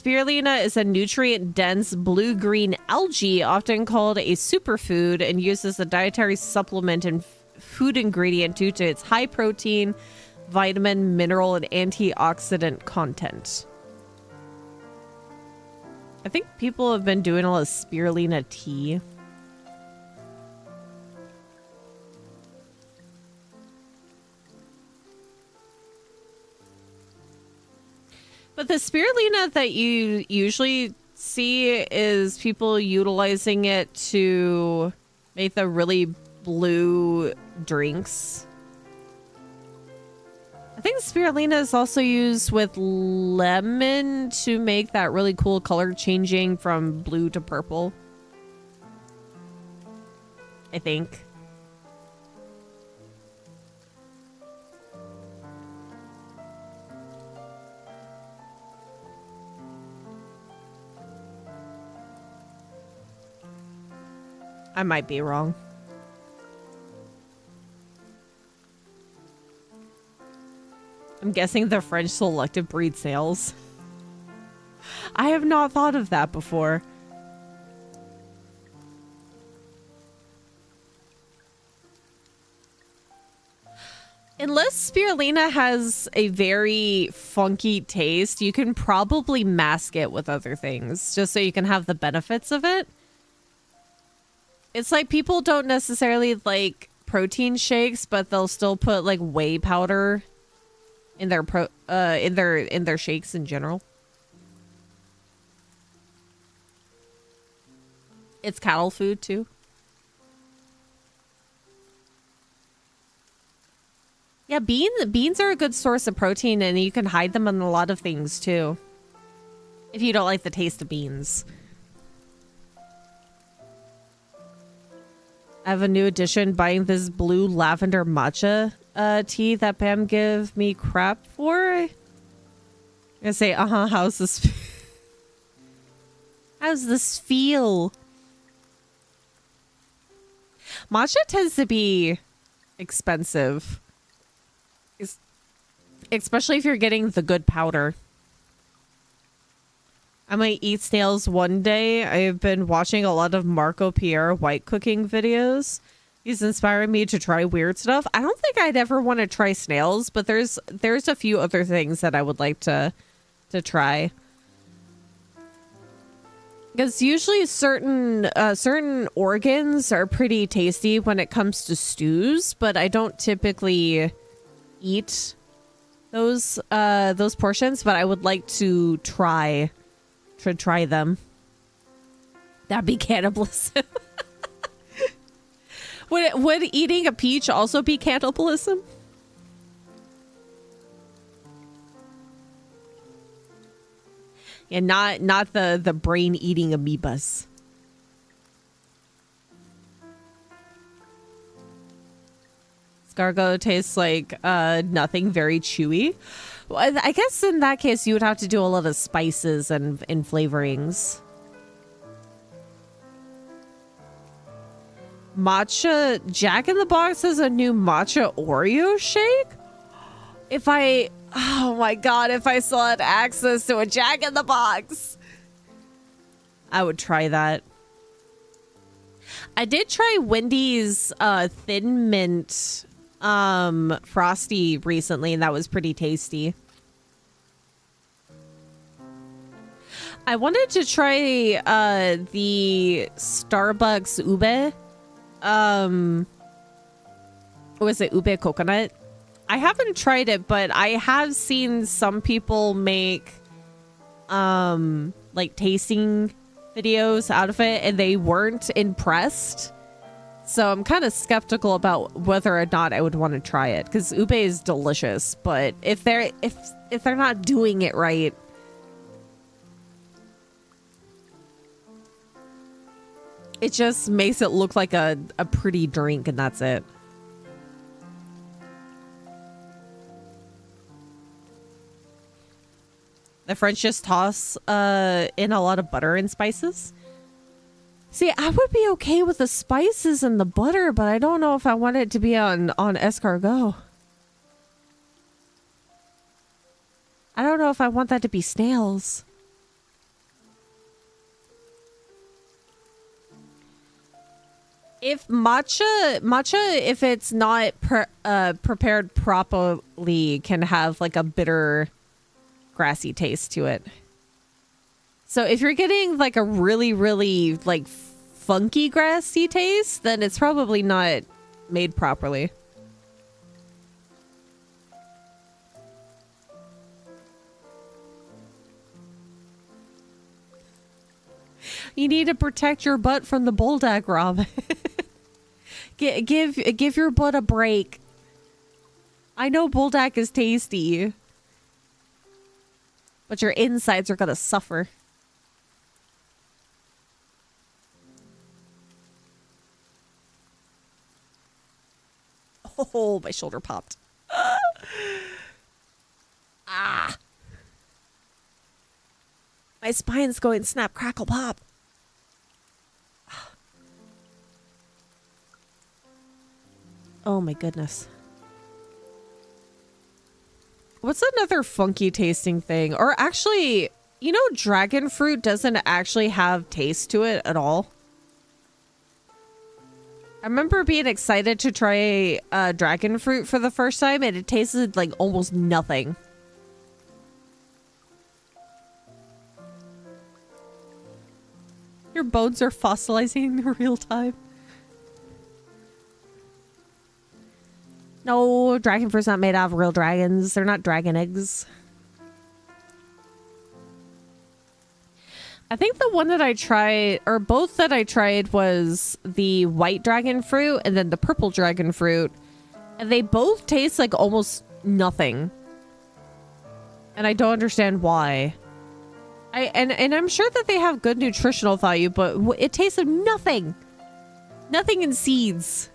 Spirulina is a nutrient-dense blue-green algae, often called a superfood, and used as a dietary supplement and food ingredient due to its high protein, vitamin, mineral, and antioxidant content. I think people have been doing a lot of spirulina tea. But the spirulina that you usually see is people utilizing it to make the really blue drinks. I think spirulina is also used with lemon to make that really cool color changing from blue to purple. I think. I might be wrong. I'm guessing the French selective breed snails. I have not thought of that before. Unless spirulina has a very funky taste, you can probably mask it with other things just so you can have the benefits of it. It's like people don't necessarily like protein shakes, but they'll still put like whey powder in their in their shakes in general. It's cattle food too. Yeah, beans are a good source of protein, and you can hide them in a lot of things too. If you don't like the taste of beans. I have a new addition, buying this blue lavender matcha tea that Pam gave me crap for. I'm gonna say, how's this? How's this feel? Matcha tends to be expensive. Especially if you're getting the good powder. I might eat snails one day. I've been watching a lot of Marco Pierre white cooking videos. He's inspiring me to try weird stuff. I don't think I'd ever want to try snails, but there's a few other things that I would like to try. Because usually certain organs are pretty tasty when it comes to stews, but I don't typically eat those portions. But I would like to try them. That'd be cannibalism. Would eating a peach also be cannibalism? And not the brain eating amoebas. Escargot tastes like nothing, very chewy. Well, I guess in that case you would have to do a lot of spices and flavorings. Matcha Jack in the Box has a new matcha Oreo shake. Oh my god, if I still had access to a Jack in the Box, I would try that. I did try Wendy's Thin Mint Frosty recently, and that was pretty tasty. I wanted to try the Starbucks ube. Was it ube coconut? I haven't tried it, but I have seen some people make like tasting videos out of it, and they weren't impressed. So I'm kind of skeptical about whether or not I would want to try it, because ube is delicious, but if they're not doing it right, it just makes it look like a pretty drink, and that's it. The French just toss in a lot of butter and spices. See, I would be okay with the spices and the butter, but I don't know if I want it to be on escargot. I don't know if I want that to be snails. If matcha, if it's not prepared properly, can have like a bitter, grassy taste to it. So if you're getting like a really, really like funky grassy taste, then it's probably not made properly. You need to protect your butt from the bulldog, Rob. Give your butt a break. I know bulldog is tasty, but your insides are gonna suffer. Oh, my shoulder popped. Ah. My spine's going snap, crackle, pop. Oh my goodness. What's another funky tasting thing? Or actually, you know, dragon fruit doesn't actually have taste to it at all. I remember being excited to try dragon fruit for the first time, and it tasted like almost nothing. Your bones are fossilizing in real time. No, dragon fruit's not made out of real dragons. They're not dragon eggs. I think the one that I tried, or both that I tried, was the white dragon fruit and then the purple dragon fruit. And they both taste like almost nothing. And I don't understand why. And I'm sure that they have good nutritional value, but it tastes of nothing. Nothing in seeds.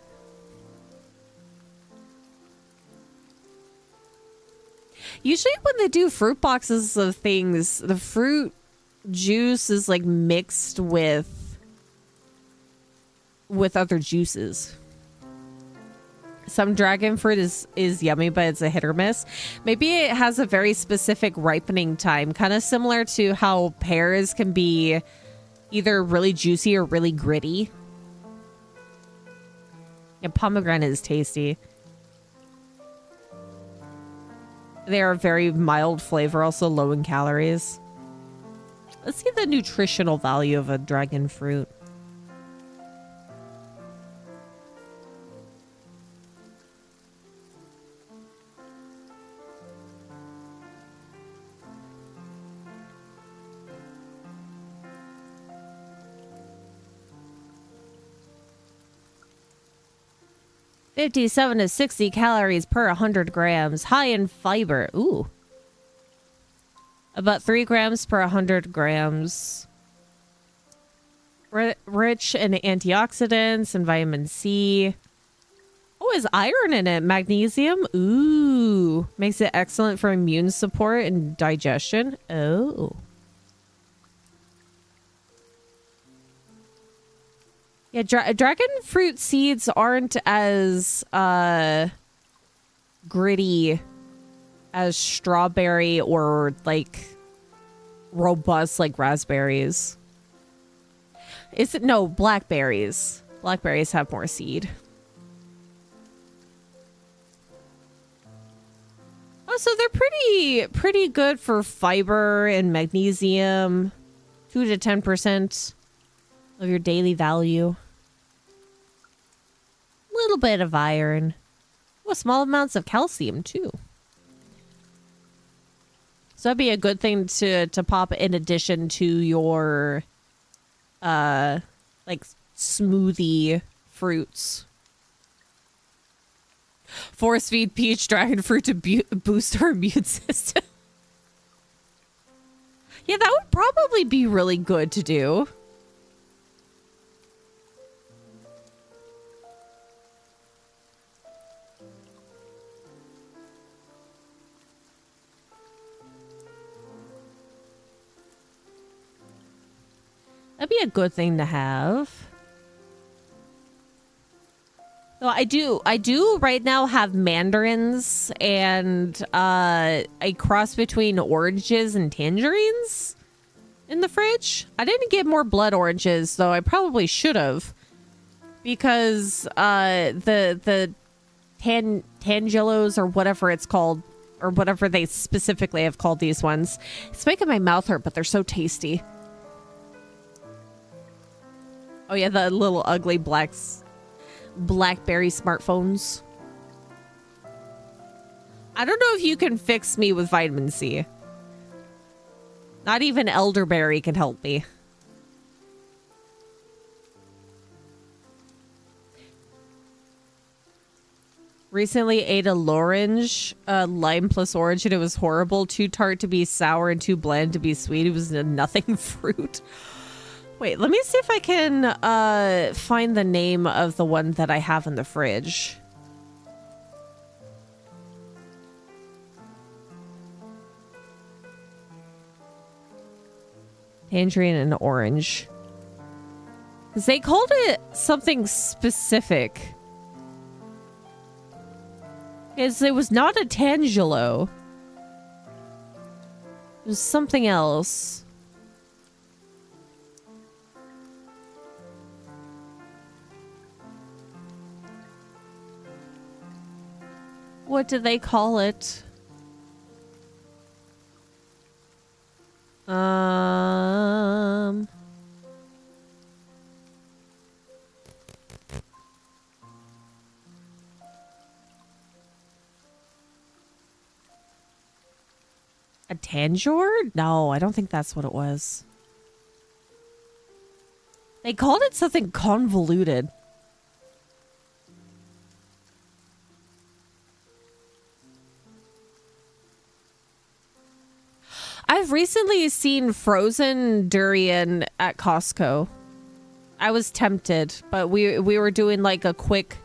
Usually when they do fruit boxes of things, the fruit juice is like mixed with other juices. Some dragon fruit is yummy, but it's a hit or miss. Maybe it has a very specific ripening time, kind of similar to how pears can be either really juicy or really gritty. And pomegranate is tasty. They are very mild flavor, also low in calories. Let's see the nutritional value of a dragon fruit. $57 to 60 calories per 100 grams. High in fiber. Ooh. About 3 grams per 100 grams. Rich in antioxidants and vitamin C. Oh, is iron in it? Magnesium? Ooh. Makes it excellent for immune support and digestion. Oh. Yeah, dragon fruit seeds aren't as gritty as strawberry or like robust like raspberries. Is it? No, blackberries. Blackberries have more seed. Oh, so they're pretty good for fiber and magnesium. 2 to 10% of your daily value. Little bit of iron. Well, small amounts of calcium too. So that'd be a good thing to pop in addition to your like smoothie fruits. Force feed peach dragon fruit to boost our immune system. Yeah, that would probably be really good to do. That'd be a good thing to have. So I do right now have mandarins and a cross between oranges and tangerines in the fridge. I didn't get more blood oranges, though I probably should have. because the tangelos or whatever it's called, or whatever they specifically have called these ones, it's making my mouth hurt, but they're so tasty. Oh yeah, the little ugly BlackBerry smartphones. I don't know if you can fix me with vitamin C. Not even elderberry can help me. Recently ate a lorange, lime plus orange, and it was horrible. Too tart to be sour and too bland to be sweet. It was a nothing fruit. Wait, let me see if I can find the name of the one that I have in the fridge. Tangerine and orange. Because they called it something specific. Because it was not a tangelo. It was something else. What did they call it? A Tanjor? No, I don't think that's what it was. They called it something convoluted. I've recently seen frozen durian at Costco. I was tempted, but we were doing like a quick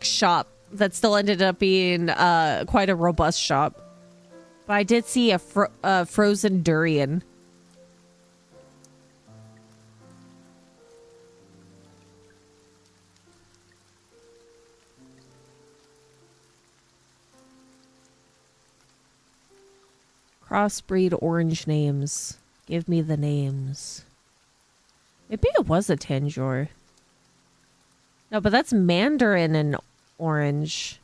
shop that still ended up being quite a robust shop. But I did see a frozen durian. Crossbreed orange names. Give me the names. Maybe it was a Tanjor. No, but that's Mandarin and orange.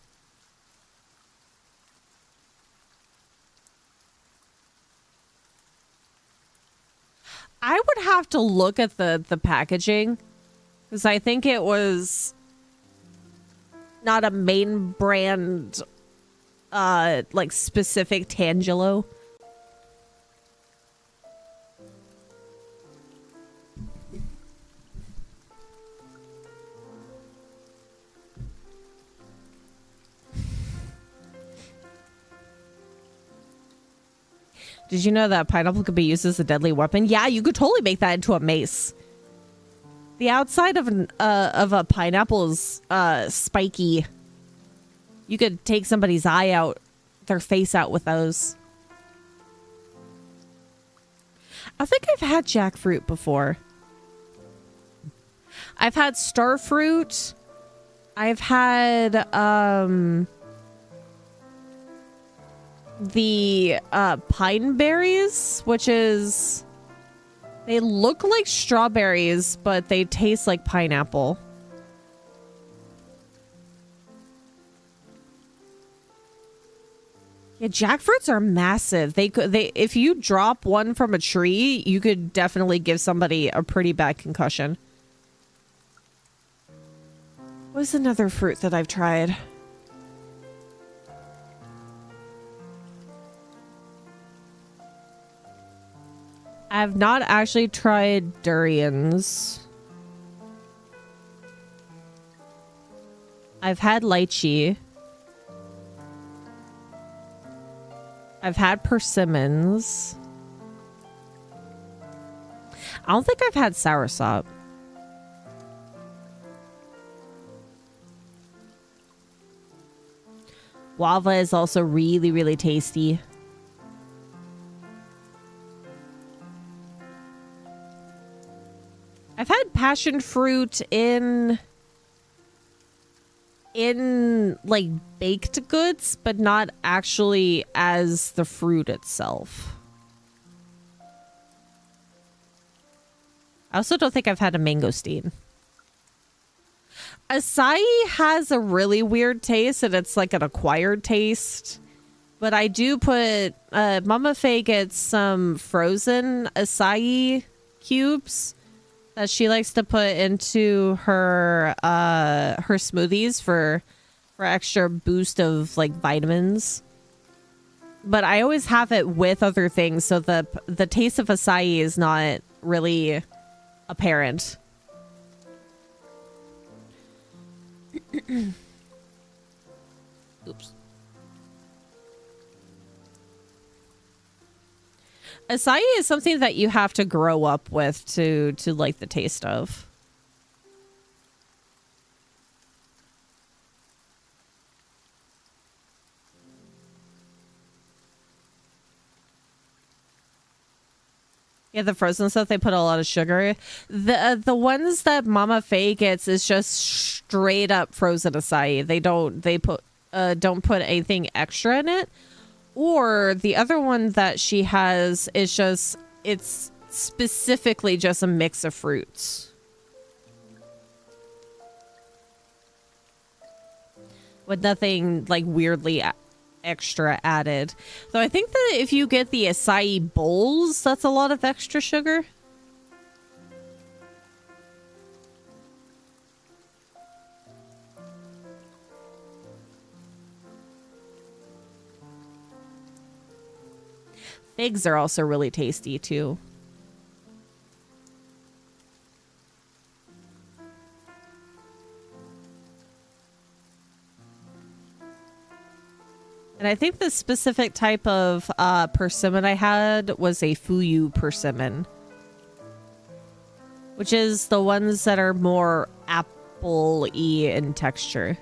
I would have to look at the packaging, because I think it was not a main brand, like specific Tangelo. Did you know that pineapple could be used as a deadly weapon? Yeah, you could totally make that into a mace. The outside of a pineapple is spiky. You could take somebody's eye out, their face out with those. I think I've had jackfruit before. I've had starfruit. I've had the pine berries, which is, they look like strawberries, but they taste like pineapple. Yeah, jackfruits are massive. They if you drop one from a tree, you could definitely give somebody a pretty bad concussion. What's another fruit that I've tried? I have not actually tried durians. I've had lychee. I've had persimmons. I don't think I've had soursop. Guava is also really, really tasty. I've had passion fruit in like baked goods, but not actually as the fruit itself. I also don't think I've had a mangosteen. Acai has a really weird taste, and it's like an acquired taste. But I do put, Mama Faye gets some frozen acai cubes that she likes to put into her smoothies for extra boost of like vitamins. But I always have it with other things, so the taste of acai is not really apparent. Oops. Acai is something that you have to grow up with to like the taste of. Yeah, the frozen stuff, they put a lot of sugar. The ones that Mama Faye gets is just straight up frozen acai. Don't put anything extra in it. Or the other one that she has is just, it's specifically just a mix of fruits. With nothing like weirdly extra added. Though I think that if you get the acai bowls, that's a lot of extra sugar. Figs are also really tasty too. And I think the specific type of persimmon I had was a fuyu persimmon, which is the ones that are more apple-y in texture.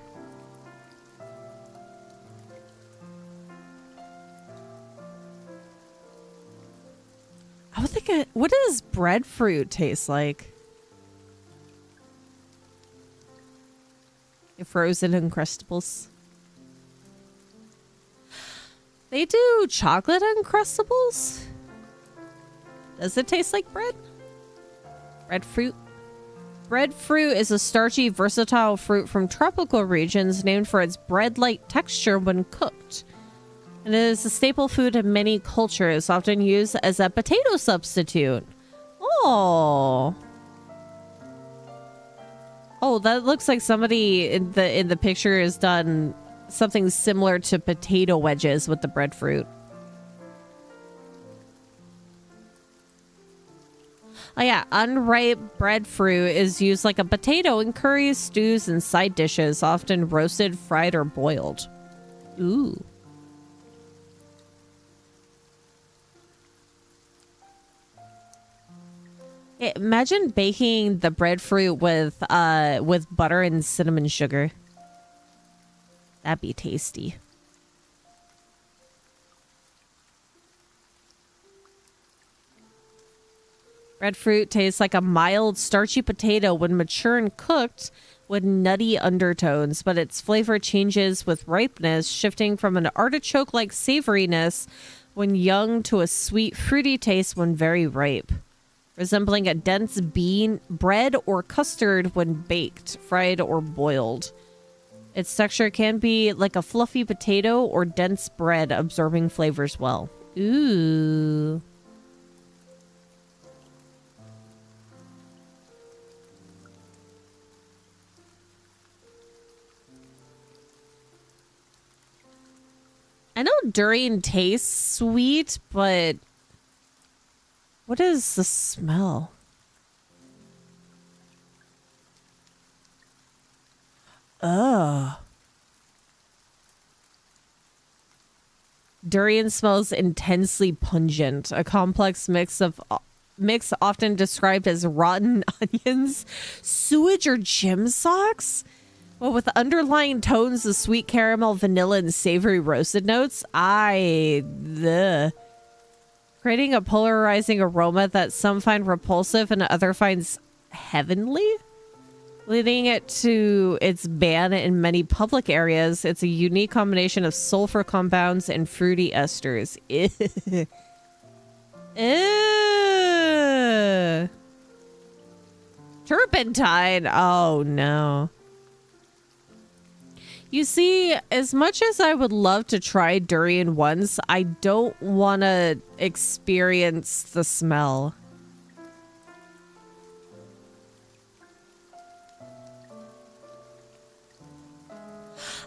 I would think, what does breadfruit taste like? Frozen Uncrustables. They do chocolate Uncrustables? Does it taste like bread? Breadfruit? Breadfruit is a starchy, versatile fruit from tropical regions named for its bread-like texture when cooked. And it is a staple food in many cultures, often used as a potato substitute. Oh. Oh, that looks like somebody in the picture has done something similar to potato wedges with the breadfruit. Oh yeah, unripe breadfruit is used like a potato in curries, stews, and side dishes, often roasted, fried, or boiled. Ooh. Imagine baking the breadfruit with butter and cinnamon sugar. That'd be tasty. Breadfruit tastes like a mild, starchy potato when mature and cooked with nutty undertones, but its flavor changes with ripeness, shifting from an artichoke-like savoriness when young to a sweet, fruity taste when very ripe, resembling a dense bean, bread, or custard when baked, fried, or boiled. Its texture can be like a fluffy potato or dense bread, absorbing flavors well. Ooh. I know durian tastes sweet, but what is the smell? Ugh. Durian smells intensely pungent, a complex mix often described as rotten onions, sewage, or gym socks. Well, with the underlying tones of sweet caramel, vanilla, and savory roasted notes, creating a polarizing aroma that some find repulsive and other finds heavenly, leading it to its ban in many public areas. It's a unique combination of sulfur compounds and fruity esters. Ew. Ew. Turpentine. Oh no. You see, as much as I would love to try durian once, I don't want to experience the smell.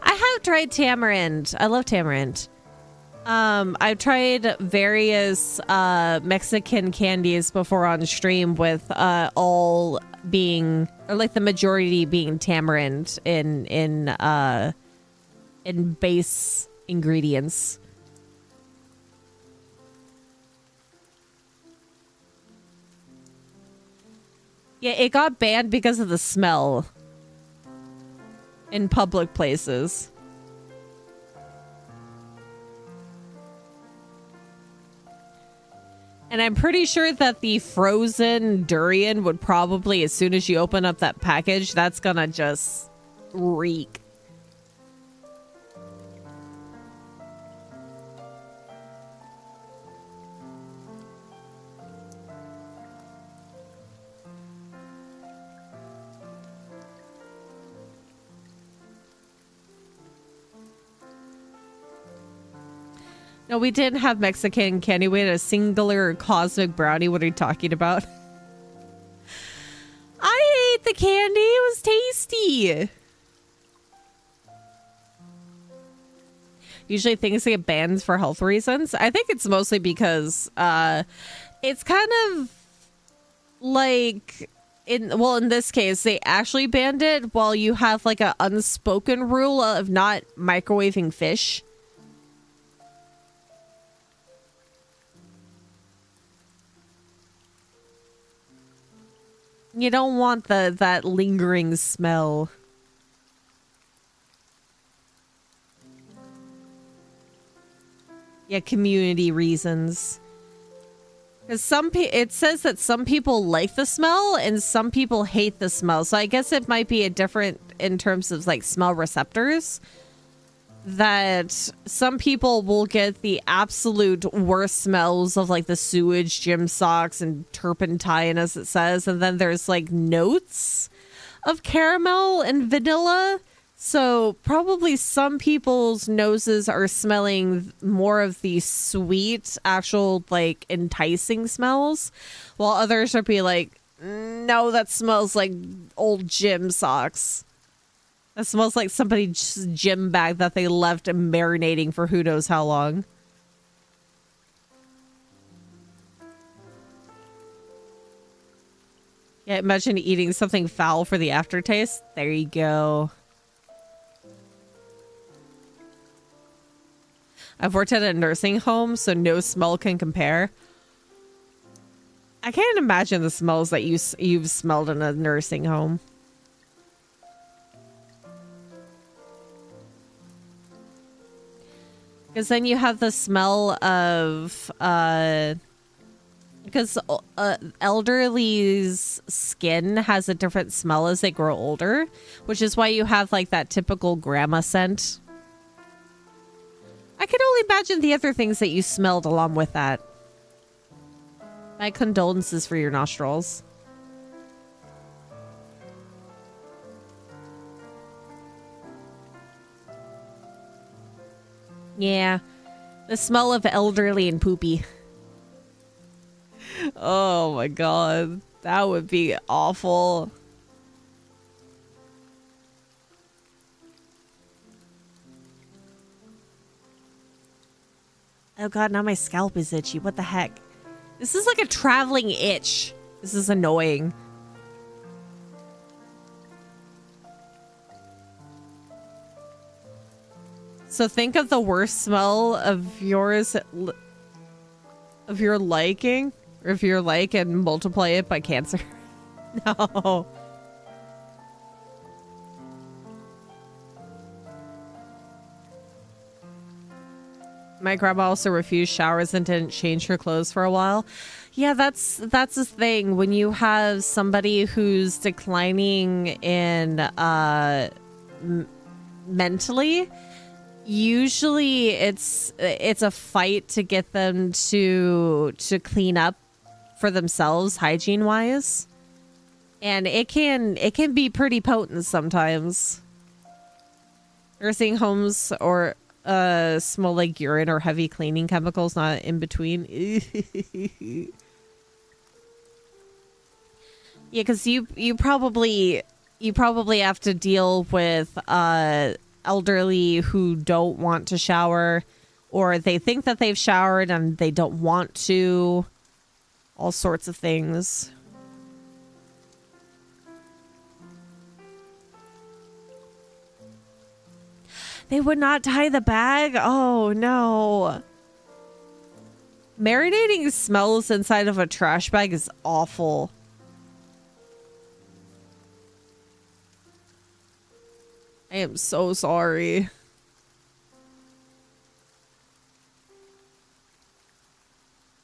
I have tried tamarind. I love tamarind. I've tried various Mexican candies before on stream with all being, or like the majority being tamarind in base ingredients. Yeah, it got banned because of the smell in public places. And I'm pretty sure that the frozen durian would probably, as soon as you open up that package, that's gonna just reek. No, we didn't have Mexican candy. We had a singular cosmic brownie. What are you talking about? I ate the candy. It was tasty. Usually things get banned for health reasons. I think it's mostly because it's kind of like in this case, they actually banned it while you have like an unspoken rule of not microwaving fish. You don't want that lingering smell. Yeah, community reasons. Because it says that some people like the smell and some people hate the smell. So I guess it might be a different in terms of like smell receptors. That some people will get the absolute worst smells of like the sewage, gym socks, and turpentine, as it says. And then there's like notes of caramel and vanilla. So probably some people's noses are smelling more of the sweet, actual like enticing smells, while others are be like, no, that smells like old gym socks. That smells like somebody's gym bag that they left marinating for who knows how long. Yeah, imagine eating something foul for the aftertaste. There you go. I've worked at a nursing home, so no smell can compare. I can't imagine the smells that you've smelled in a nursing home. Because then you have the smell of, because elderly's skin has a different smell as they grow older, which is why you have like that typical grandma scent. I can only imagine the other things that you smelled along with that. My condolences for your nostrils. Yeah, the smell of elderly and poopy. Oh my god, that would be awful. Oh god, now my scalp is itchy. What the heck? This is like a traveling itch. This is annoying. So think of the worst smell of yours, of your liking, or if you're like, and multiply it by cancer. No. My grandma also refused showers and didn't change her clothes for a while. Yeah, that's the thing. When you have somebody who's declining in mentally, usually it's a fight to get them to clean up for themselves hygiene wise, and it can be pretty potent sometimes. Nursing homes or smell like urine or heavy cleaning chemicals, not in between. Yeah, because you probably have to deal with elderly who don't want to shower, or they think that they've showered and they don't want to. All sorts of things. They would not tie the bag? Oh, no. Marinating smells inside of a trash bag is awful. I am so sorry.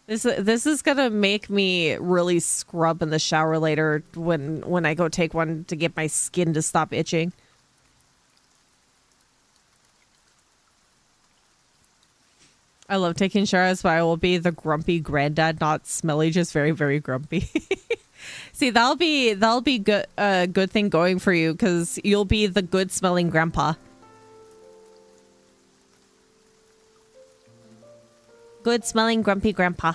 This is gonna make me really scrub in the shower later when I go take one to get my skin to stop itching. I love taking showers, but I will be the grumpy granddad, not smelly, just very, very grumpy. See, that'll be good, a good thing going for you, because you'll be the good smelling grandpa. Good smelling grumpy grandpa.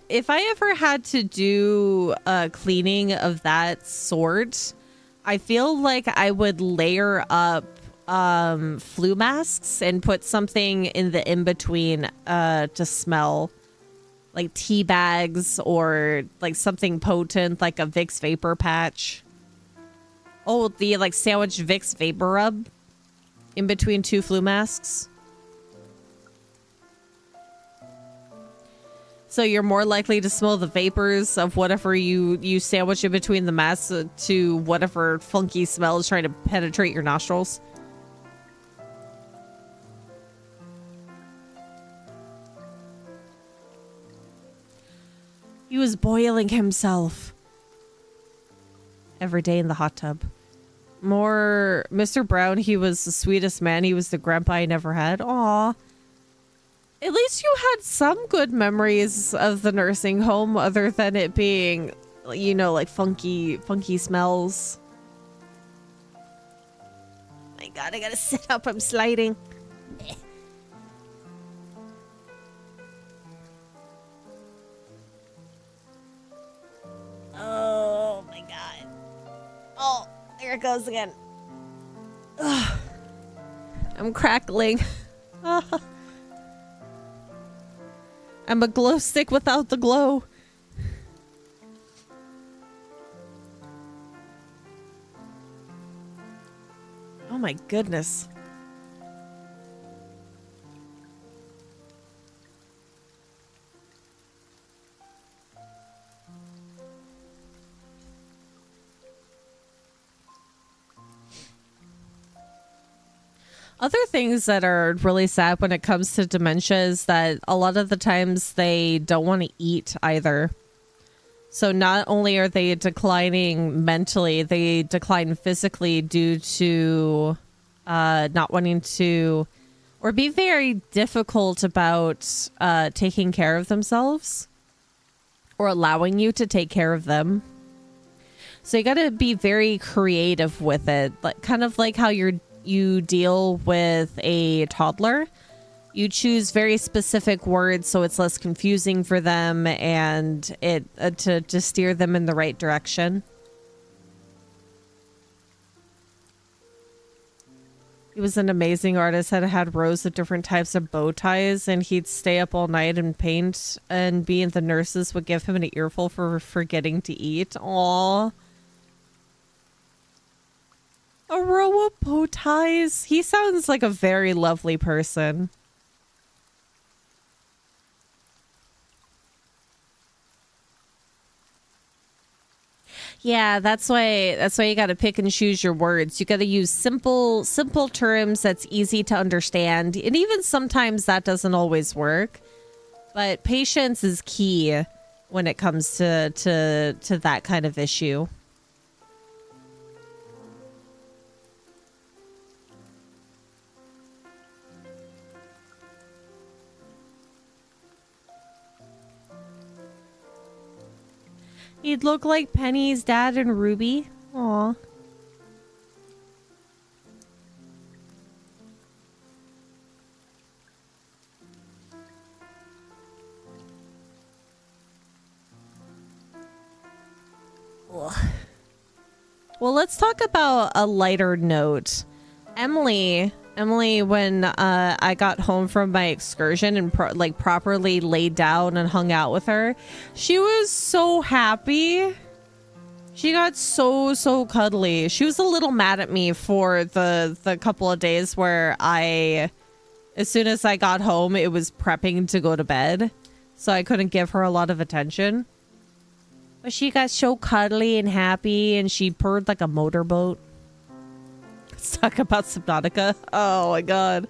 If I ever had to do a cleaning of that sort, I feel like I would layer up flu masks and put something in the in-between to smell, like tea bags or like something potent like a Vicks vapor patch. Oh, the like sandwich Vicks vapor rub in between two flu masks. So you're more likely to smell the vapors of whatever you sandwich in between the masks to whatever funky smell is trying to penetrate your nostrils. He was boiling himself every day in the hot tub. More Mr. Brown, he was the sweetest man. He was the grandpa I never had. Aw. At least you had some good memories of the nursing home other than it being, you know, like funky smells. My God, I gotta sit up. I'm sliding. Oh my God. Oh, there it goes again. Ugh. I'm crackling. I'm a glow stick without the glow. Oh my goodness. Other things that are really sad when it comes to dementia is that a lot of the times they don't want to eat either. So not only are they declining mentally, they decline physically due to not wanting to, or be very difficult about taking care of themselves or allowing you to take care of them. So you got to be very creative with it, like kind of like how you deal with a toddler. You choose very specific words so it's less confusing for them and it to steer them in the right direction. He was an amazing artist that had rows of different types of bow ties, and he'd stay up all night and paint, and the nurses would give him an earful for forgetting to eat. Aww. A row of bow ties. He sounds like a very lovely person. Yeah, that's why you got to pick and choose your words. You got to use simple terms that's easy to understand. And even sometimes that doesn't always work. But patience is key when it comes to that kind of issue. He'd look like Penny's dad and Ruby. Aw. Well, let's talk about a lighter note. Emily, when I got home from my excursion and properly laid down and hung out with her, she was so happy. She got so cuddly. She was a little mad at me for the couple of days where as soon as I got home, it was prepping to go to bed, so I couldn't give her a lot of attention. But she got so cuddly and happy, and she purred like a motorboat. Let's talk about Subnautica. Oh my god.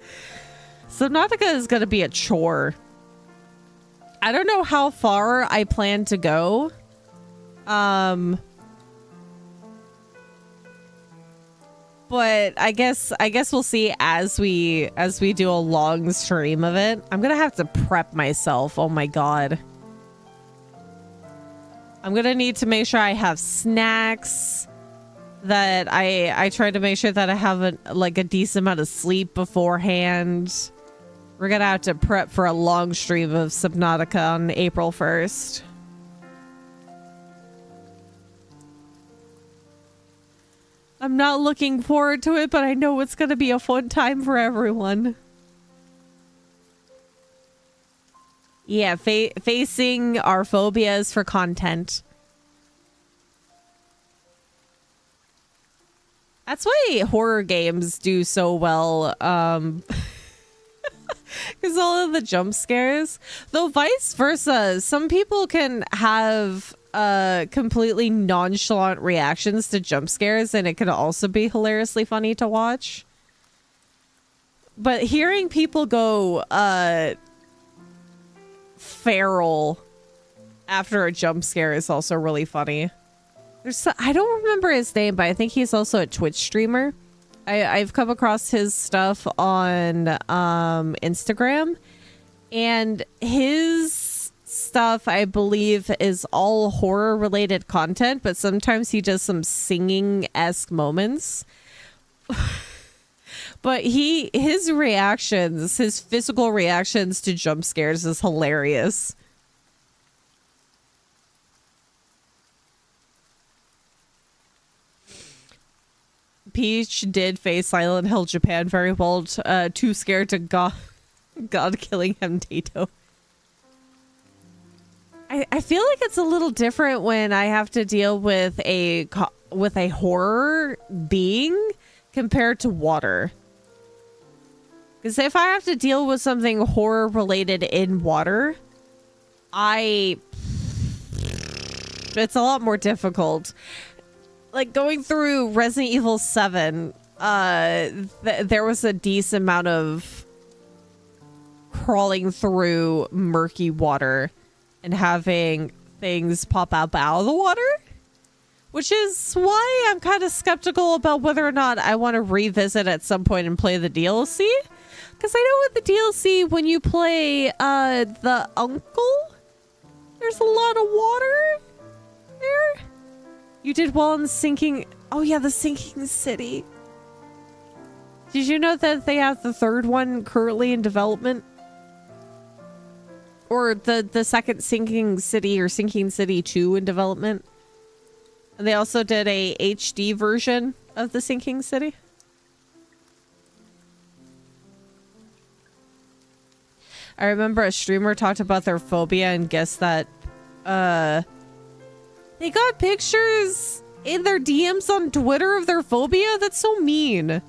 Subnautica is going to be a chore. I don't know how far I plan to go. But I guess we'll see as we do a long stream of it. I'm going to have to prep myself. Oh my god. I'm going to need to make sure I have snacks, that I try to make sure that I have a decent amount of sleep beforehand. We're going to have to prep for a long stream of Subnautica on April 1st. I'm not looking forward to it, but I know it's going to be a fun time for everyone. Yeah, facing our phobias for content. That's why horror games do so well. Because all of the jump scares. Though vice versa, some people can have completely nonchalant reactions to jump scares, and it can also be hilariously funny to watch. But hearing people go feral after a jump scare is also really funny. I don't remember his name, but I think he's also a Twitch streamer. I've come across his stuff on Instagram, and his stuff, I believe, is all horror related content, but sometimes he does some singing-esque moments. But his reactions, his physical reactions to jump scares is hilarious. Peach did face Silent Hill Japan very well, too scared to God killing him, Tato. I feel like it's a little different when I have to deal with a horror being compared to water. Because if I have to deal with something horror related in water, it's a lot more difficult. Like going through Resident Evil 7, there was a decent amount of crawling through murky water and having things pop up out of the water, which is why I'm kind of skeptical about whether or not I want to revisit at some point and play the DLC. Because I know with the DLC, when you play the uncle, there's a lot of water there. You did well in the sinking... Oh yeah, the sinking city. Did you know that they have the third one currently in development? Or the second sinking city, or sinking city 2 in development? And they also did a HD version of the sinking city. I remember a streamer talked about their phobia and guessed that they got pictures in their DMs on Twitter of their phobia. That's so mean.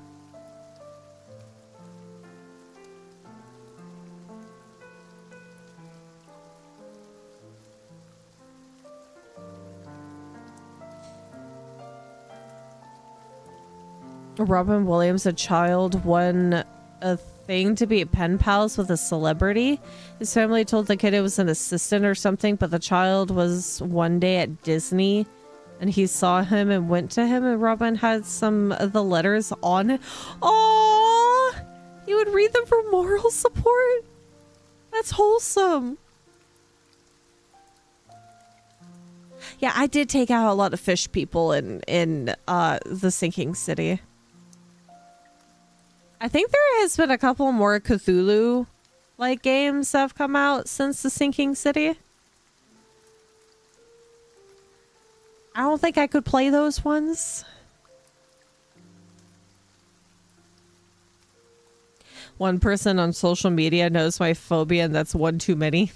Robin Williams, a child, won a thing to be pen pals with a celebrity. His family told the kid it was an assistant or something, but the child was one day at Disney and he saw him and went to him, and Robin had some of the letters on it. Aww! He would read them for moral support? That's wholesome. Yeah, I did take out a lot of fish people in the sinking city. I think there has been a couple more Cthulhu like games that have come out since the sinking city. I don't think I could play those ones. One person on social media knows my phobia, and that's one too many.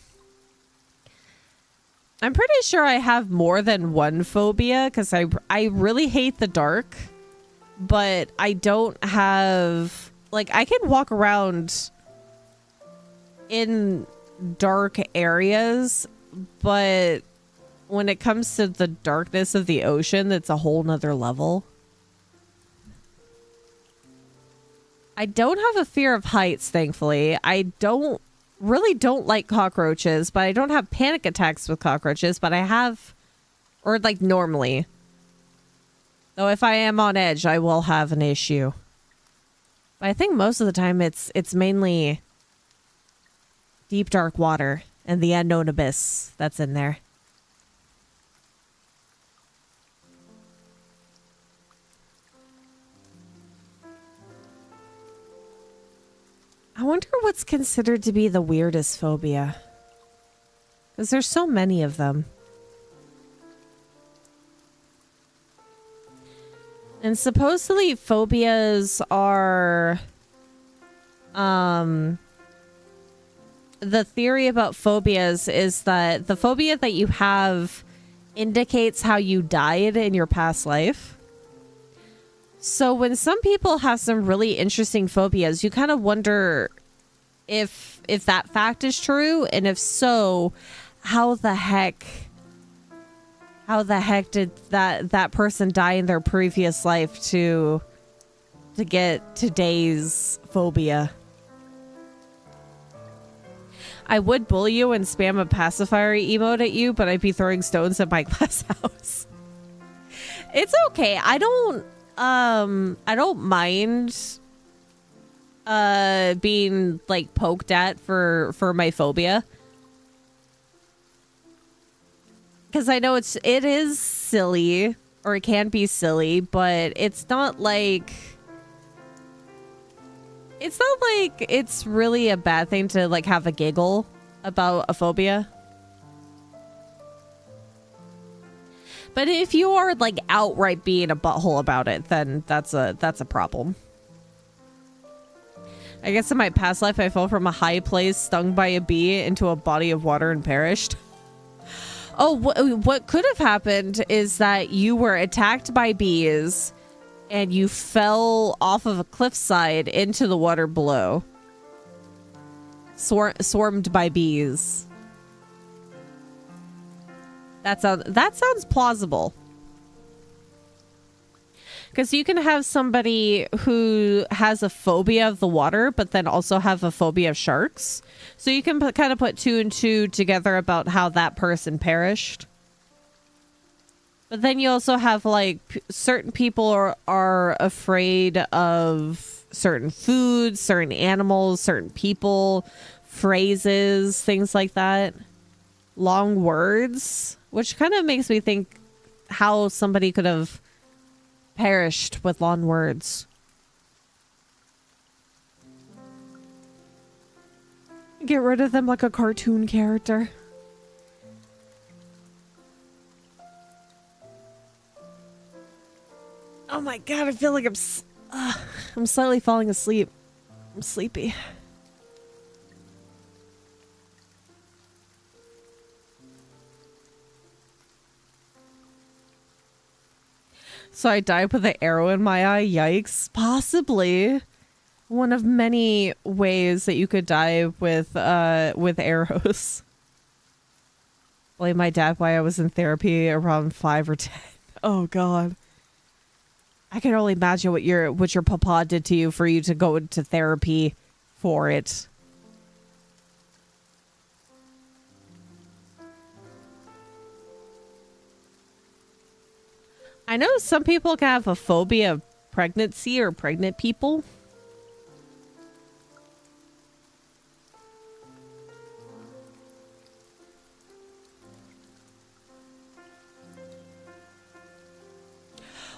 I'm pretty sure I have more than one phobia because I really hate the dark, but I don't have, like, I can walk around in dark areas, but when it comes to the darkness of the ocean, that's a whole nother level. I don't have a fear of heights, thankfully. I really don't like cockroaches, but I don't have panic attacks with cockroaches, but I have, or like normally. Though if I am on edge, I will have an issue. But I think most of the time it's mainly deep dark water and the unknown abyss that's in there. I wonder what's considered to be the weirdest phobia. Because there's so many of them. And supposedly phobias are... the theory about phobias is that the phobia that you have indicates how you died in your past life. So when some people have some really interesting phobias, you kind of wonder if that fact is true, and if so, how the heck did that person die in their previous life to get today's phobia? I would bully you and spam a pacifier emote at you, but I'd be throwing stones at my glass house. It's okay. I don't mind being like poked at for my phobia, because I know it is silly, or it can be silly, but it's not like it's really a bad thing to like have a giggle about a phobia. But if you are like outright being a butthole about it, then that's a problem. I guess in my past life, I fell from a high place, stung by a bee into a body of water, and perished. Oh, what could have happened is that you were attacked by bees and you fell off of a cliffside into the water below. Swarmed by bees. That sounds plausible. Because you can have somebody who has a phobia of the water, but then also have a phobia of sharks. So you can kind of put two and two together about how that person perished. But then you also have like certain people are afraid of certain foods, certain animals, certain people, phrases, things like that. Long words, which kind of makes me think how somebody could have perished with long words. Get rid of them like a cartoon character. Oh my god, I feel like I'm slightly falling asleep. I'm sleepy. So I died with an arrow in my eye. Yikes. Possibly one of many ways that you could die with arrows. Blame my dad why I was in therapy around 5 or 10. Oh god. I can only imagine what your papa did to you for you to go into therapy for it. I know some people can have a phobia of pregnancy or pregnant people.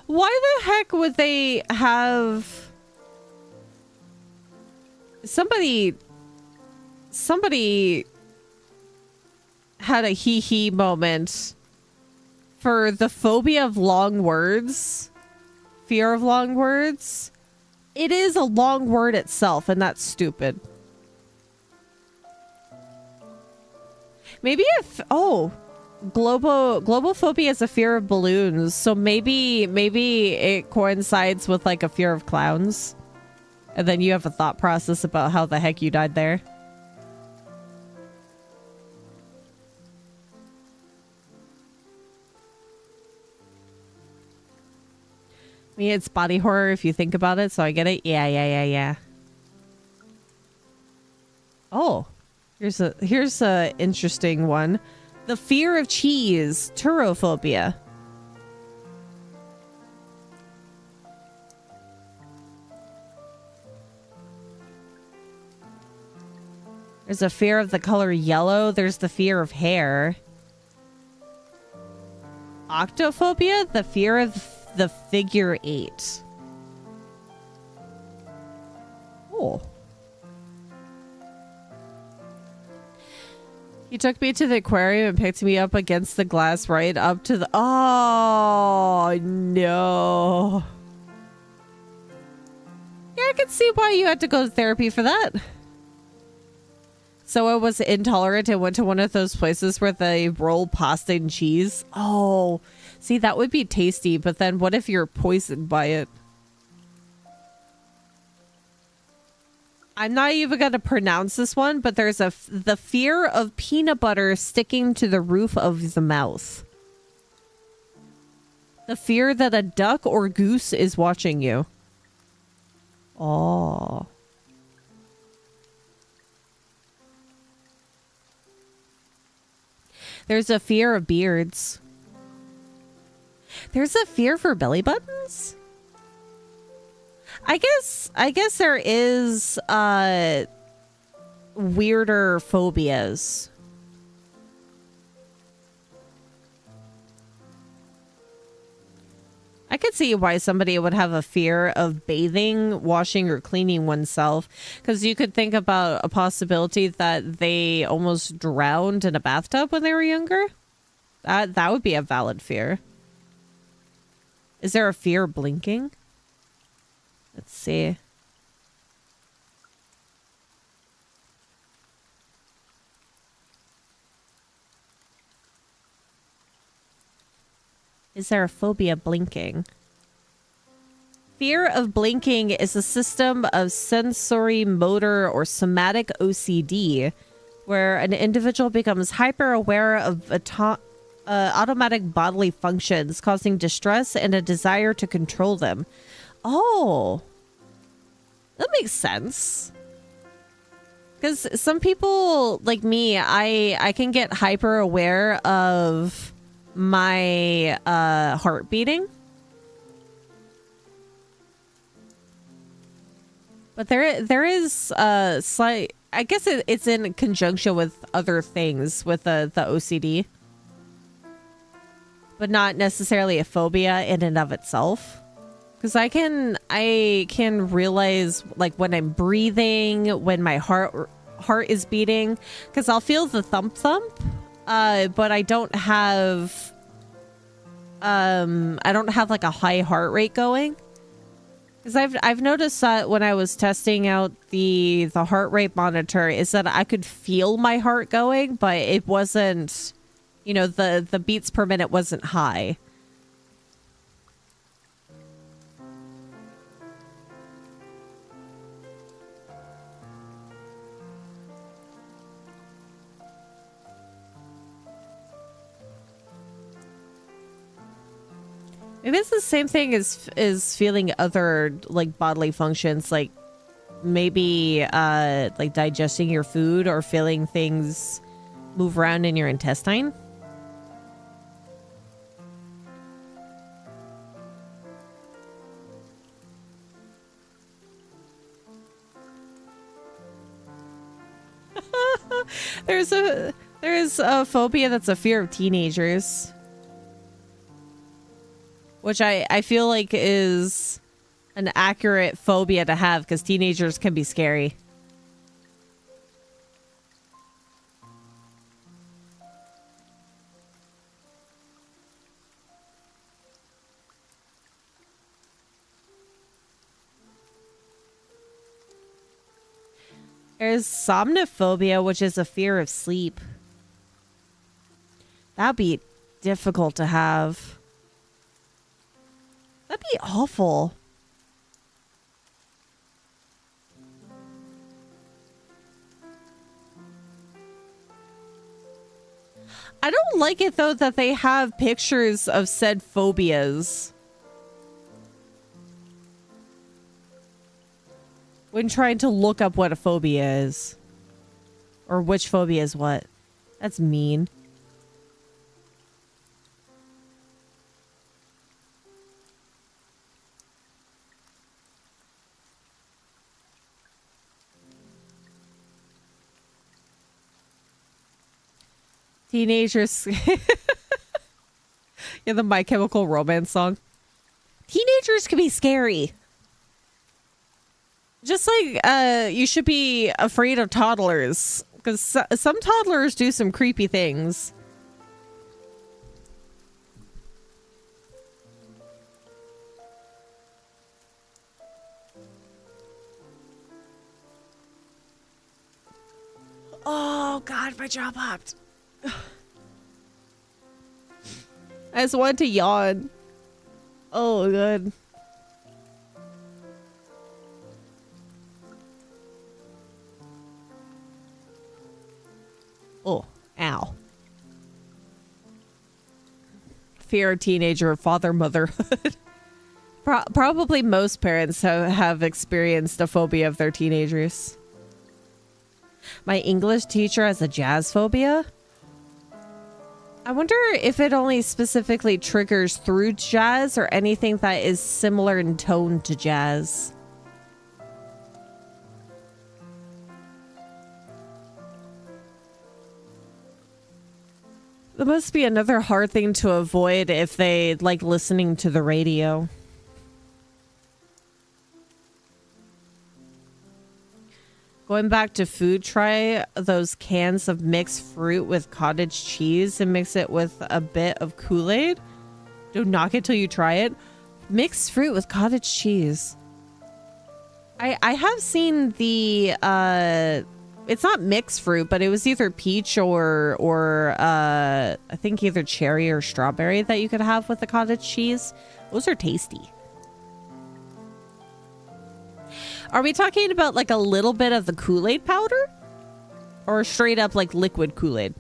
Why the heck would they have... Somebody had a hee-hee moment for the phobia of long words. Fear of long words. It is a long word itself, and that's stupid. Maybe if... Oh... Globophobia is a fear of balloons, so maybe it coincides with like a fear of clowns, and then you have a thought process about how the heck you died there. I mean, it's body horror if you think about it, so I get it. Yeah. Oh, here's a interesting one. The fear of cheese, turophobia. There's a fear of the color yellow. There's the fear of hair. Octophobia, the fear of the figure 8. Oh. He took me to the aquarium and picked me up against the glass right up to the... Oh, no. Yeah, I can see why you had to go to therapy for that. So I was intolerant and went to one of those places where they roll pasta and cheese. Oh, see, that would be tasty, but then what if you're poisoned by it? I'm not even going to pronounce this one, but there's the fear of peanut butter sticking to the roof of the mouth. The fear that a duck or goose is watching you. Oh. There's a fear of beards. There's a fear for belly buttons? I guess there is weirder phobias. I could see why somebody would have a fear of bathing, washing, or cleaning oneself, because you could think about a possibility that they almost drowned in a bathtub when they were younger. That would be a valid fear. Is there a fear of blinking? Let's see. Is there a phobia of blinking? Fear of blinking is a system of sensory, motor, or somatic OCD, where an individual becomes hyper-aware of automatic bodily functions, causing distress and a desire to control them. Oh, that makes sense. Because some people, like me, I can get hyper aware of my heart beating. But there is slight, I guess it's in conjunction with other things with the OCD. But not necessarily a phobia in and of itself. Because I can realize, like, when I'm breathing, when my heart is beating, because I'll feel the thump, but I don't have like a high heart rate going. Because I've noticed that when I was testing out the heart rate monitor, is that I could feel my heart going, but it wasn't, you know, the beats per minute wasn't high. Maybe it's the same thing as feeling other, like, bodily functions, like maybe like digesting your food or feeling things move around in your intestine. There is a phobia that's a fear of teenagers. which I feel like is an accurate phobia to have because teenagers can be scary. There's somnophobia, which is a fear of sleep. That'd be difficult to have. That'd be awful. I don't like it, though, that they have pictures of said phobias when trying to look up what a phobia is. Or which phobia is what. That's mean. Teenagers. Yeah, the My Chemical Romance song. Teenagers can be scary. Just like you should be afraid of toddlers, because some toddlers do some creepy things. Oh God, my jaw popped. I just wanted to yawn. Oh, good. Oh, ow. Fear of teenager, father, motherhood. Probably most parents have experienced a phobia of their teenagers. My English teacher has a jazz phobia. I wonder if it only specifically triggers through jazz or anything that is similar in tone to jazz. That must be another hard thing to avoid if they like listening to the radio. Going back to food, try those cans of mixed fruit with cottage cheese and mix it with a bit of Kool-Aid. Don't knock it till you try it. Mixed fruit with cottage cheese. I have seen the it's not mixed fruit, but it was either peach or I think either cherry or strawberry that you could have with the cottage cheese. Those are tasty. Are we talking about like a little bit of the Kool-Aid powder? Or straight up like liquid Kool-Aid?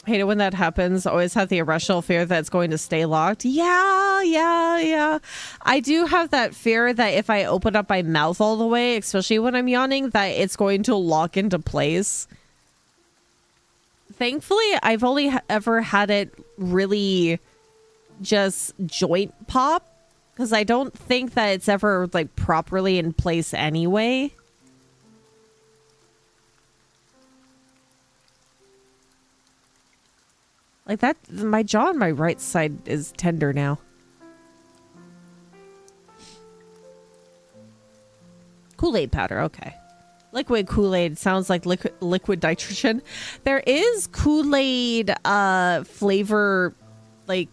Hate it when that happens. Always have the irrational fear that it's going to stay locked. Yeah. I do have that fear that if I open up my mouth all the way, especially when I'm yawning, that it's going to lock into place. Thankfully, I've only ever had it really just joint pop, because I don't think that it's ever like properly in place anyway. Like that, my jaw on my right side is tender now. Kool-Aid powder, okay. Liquid Kool-Aid sounds like liquid nitrogen. There is Kool-Aid flavor, like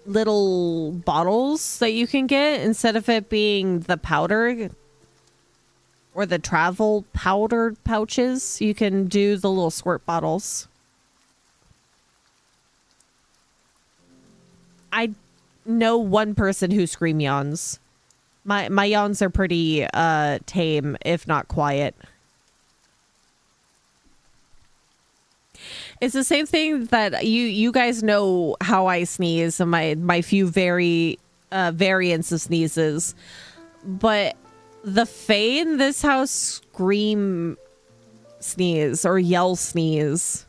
little bottles that you can get instead of it being the powder or the travel powder pouches. You can do the little squirt bottles. I know one person who scream yawns. My yawns are pretty tame, if not quiet. It's the same thing that you guys know how I sneeze and my few variants of sneezes. But the Fae in this house scream sneeze or yell sneeze.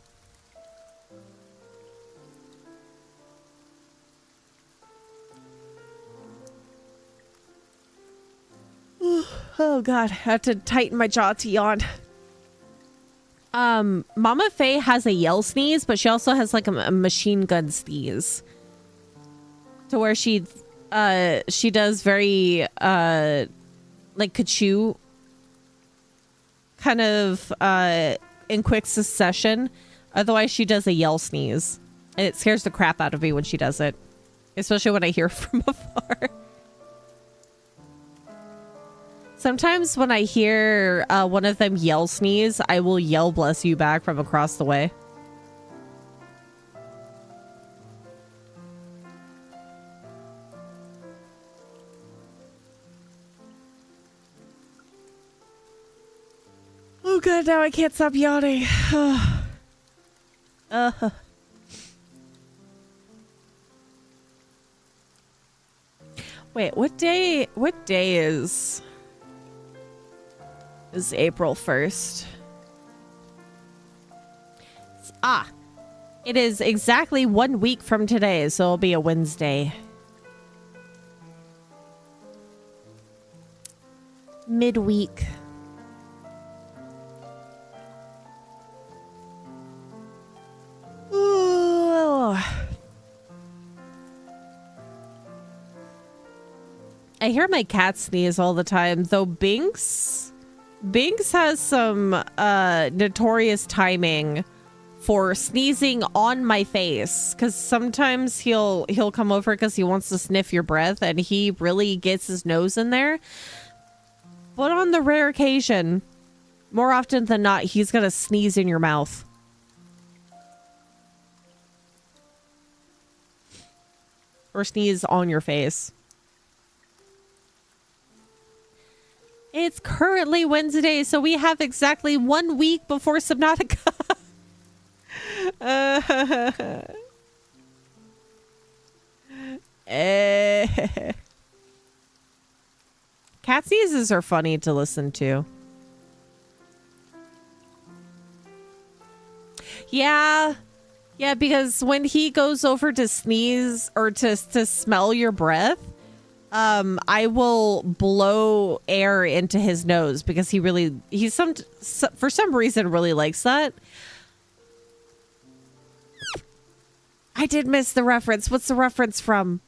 Oh god, I have to tighten my jaw to yawn. Mama Faye has a yell sneeze, but she also has like a machine gun sneeze. To where she does very like Kachu kind of in quick succession. Otherwise she does a yell sneeze. And it scares the crap out of me when she does it. Especially when I hear from afar. Sometimes when I hear one of them yell sneeze, I will yell bless you back from across the way. Oh god, now I can't stop yawning. Wait, what day is April 1st? It is exactly 1 week from today, so it'll be a Wednesday. Midweek. Ooh. I hear my cat sneeze all the time, though Binks has some notorious timing for sneezing on my face, because sometimes he'll come over because he wants to sniff your breath and he really gets his nose in there. But on the rare occasion, more often than not, he's gonna sneeze in your mouth. Or sneeze on your face. It's currently Wednesday, so we have exactly 1 week before Subnautica. Cat sneezes are funny to listen to. Yeah, because when he goes over to sneeze or to smell your breath, I will blow air into his nose because he's for some reason really likes that. I did miss the reference. What's the reference from?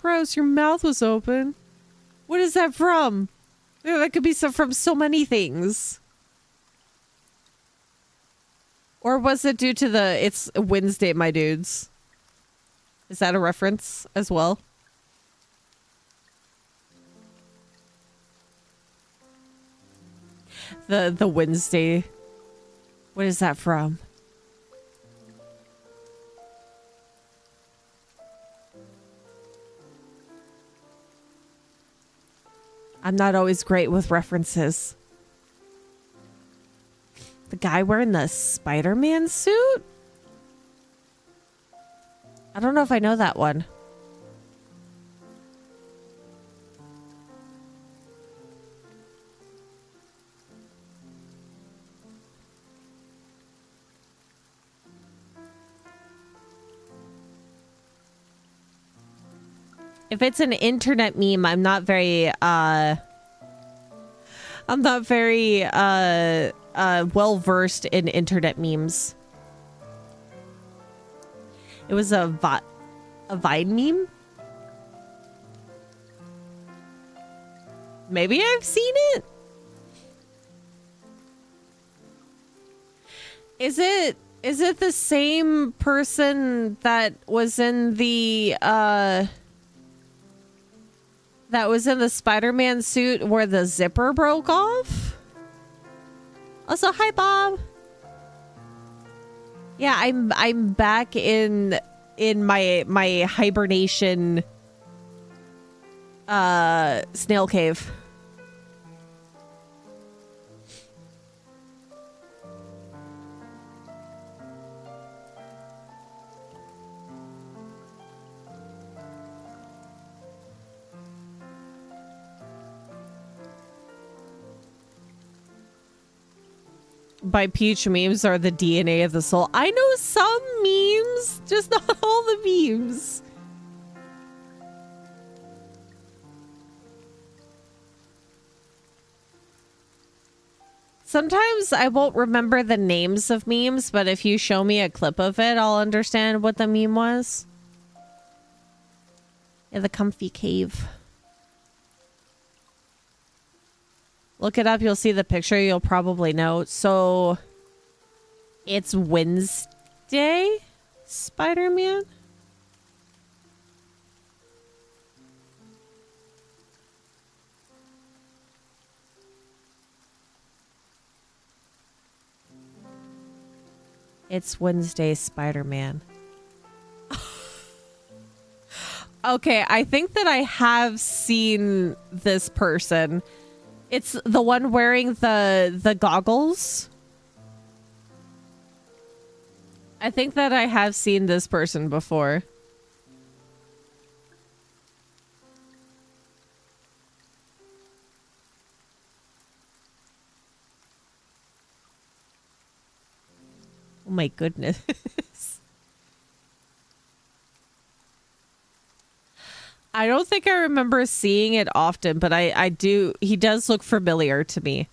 Gross, your mouth was open. What is that from? That could be from so many things. Or was it due to it's Wednesday, my dudes? Is that a reference as well? The Wednesday. What is that from? I'm not always great with references. The guy wearing the Spider-Man suit? I don't know if I know that one. If it's an internet meme, I'm not very well versed in internet memes. It was a Vine meme? Maybe I've seen it? Is it the same person that was in the Spider-Man suit where the zipper broke off? Also, hi Bob. Yeah, I'm back in my hibernation snail cave. By Peach, memes are the DNA of the soul. I know some memes, just not all the memes. Sometimes I won't remember the names of memes, but if you show me a clip of it, I'll understand what the meme was. Yeah, the comfy cave. Look it up, you'll see the picture, you'll probably know. So, it's Wednesday, Spider-Man? It's Wednesday, Spider-Man. Okay, I think that I have seen this person. It's the one wearing the goggles. I think that I have seen this person before. Oh my goodness. I don't think I remember seeing it often, but I do. He does look familiar to me.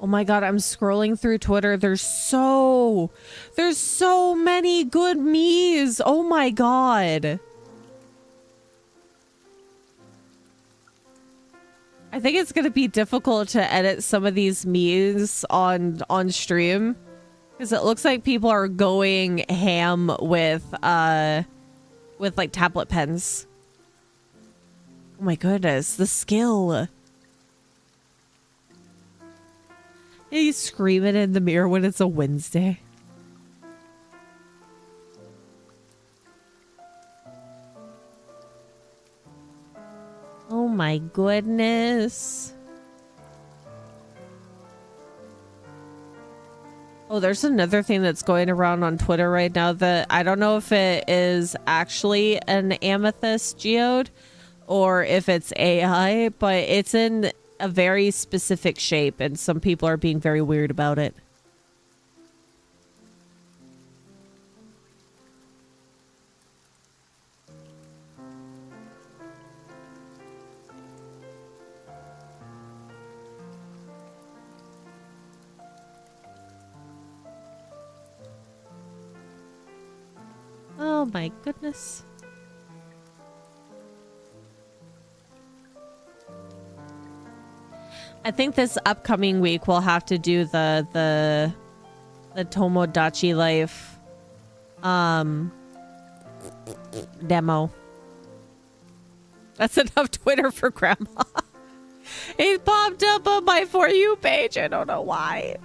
Oh my god, I'm scrolling through Twitter. There's so many good memes. Oh my god. I think it's gonna be difficult to edit some of these memes on stream, because it looks like people are going ham with like tablet pens. Oh my goodness, the skill. He's screaming in the mirror when it's a Wednesday. Oh my goodness. Oh, there's another thing that's going around on Twitter right now that I don't know if it is actually an amethyst geode or if it's AI, but it's in a very specific shape and some people are being very weird about it. Oh my goodness. I think this upcoming week we'll have to do the Tomodachi Life demo. That's enough Twitter for grandma. It popped up on my For You page. I don't know why.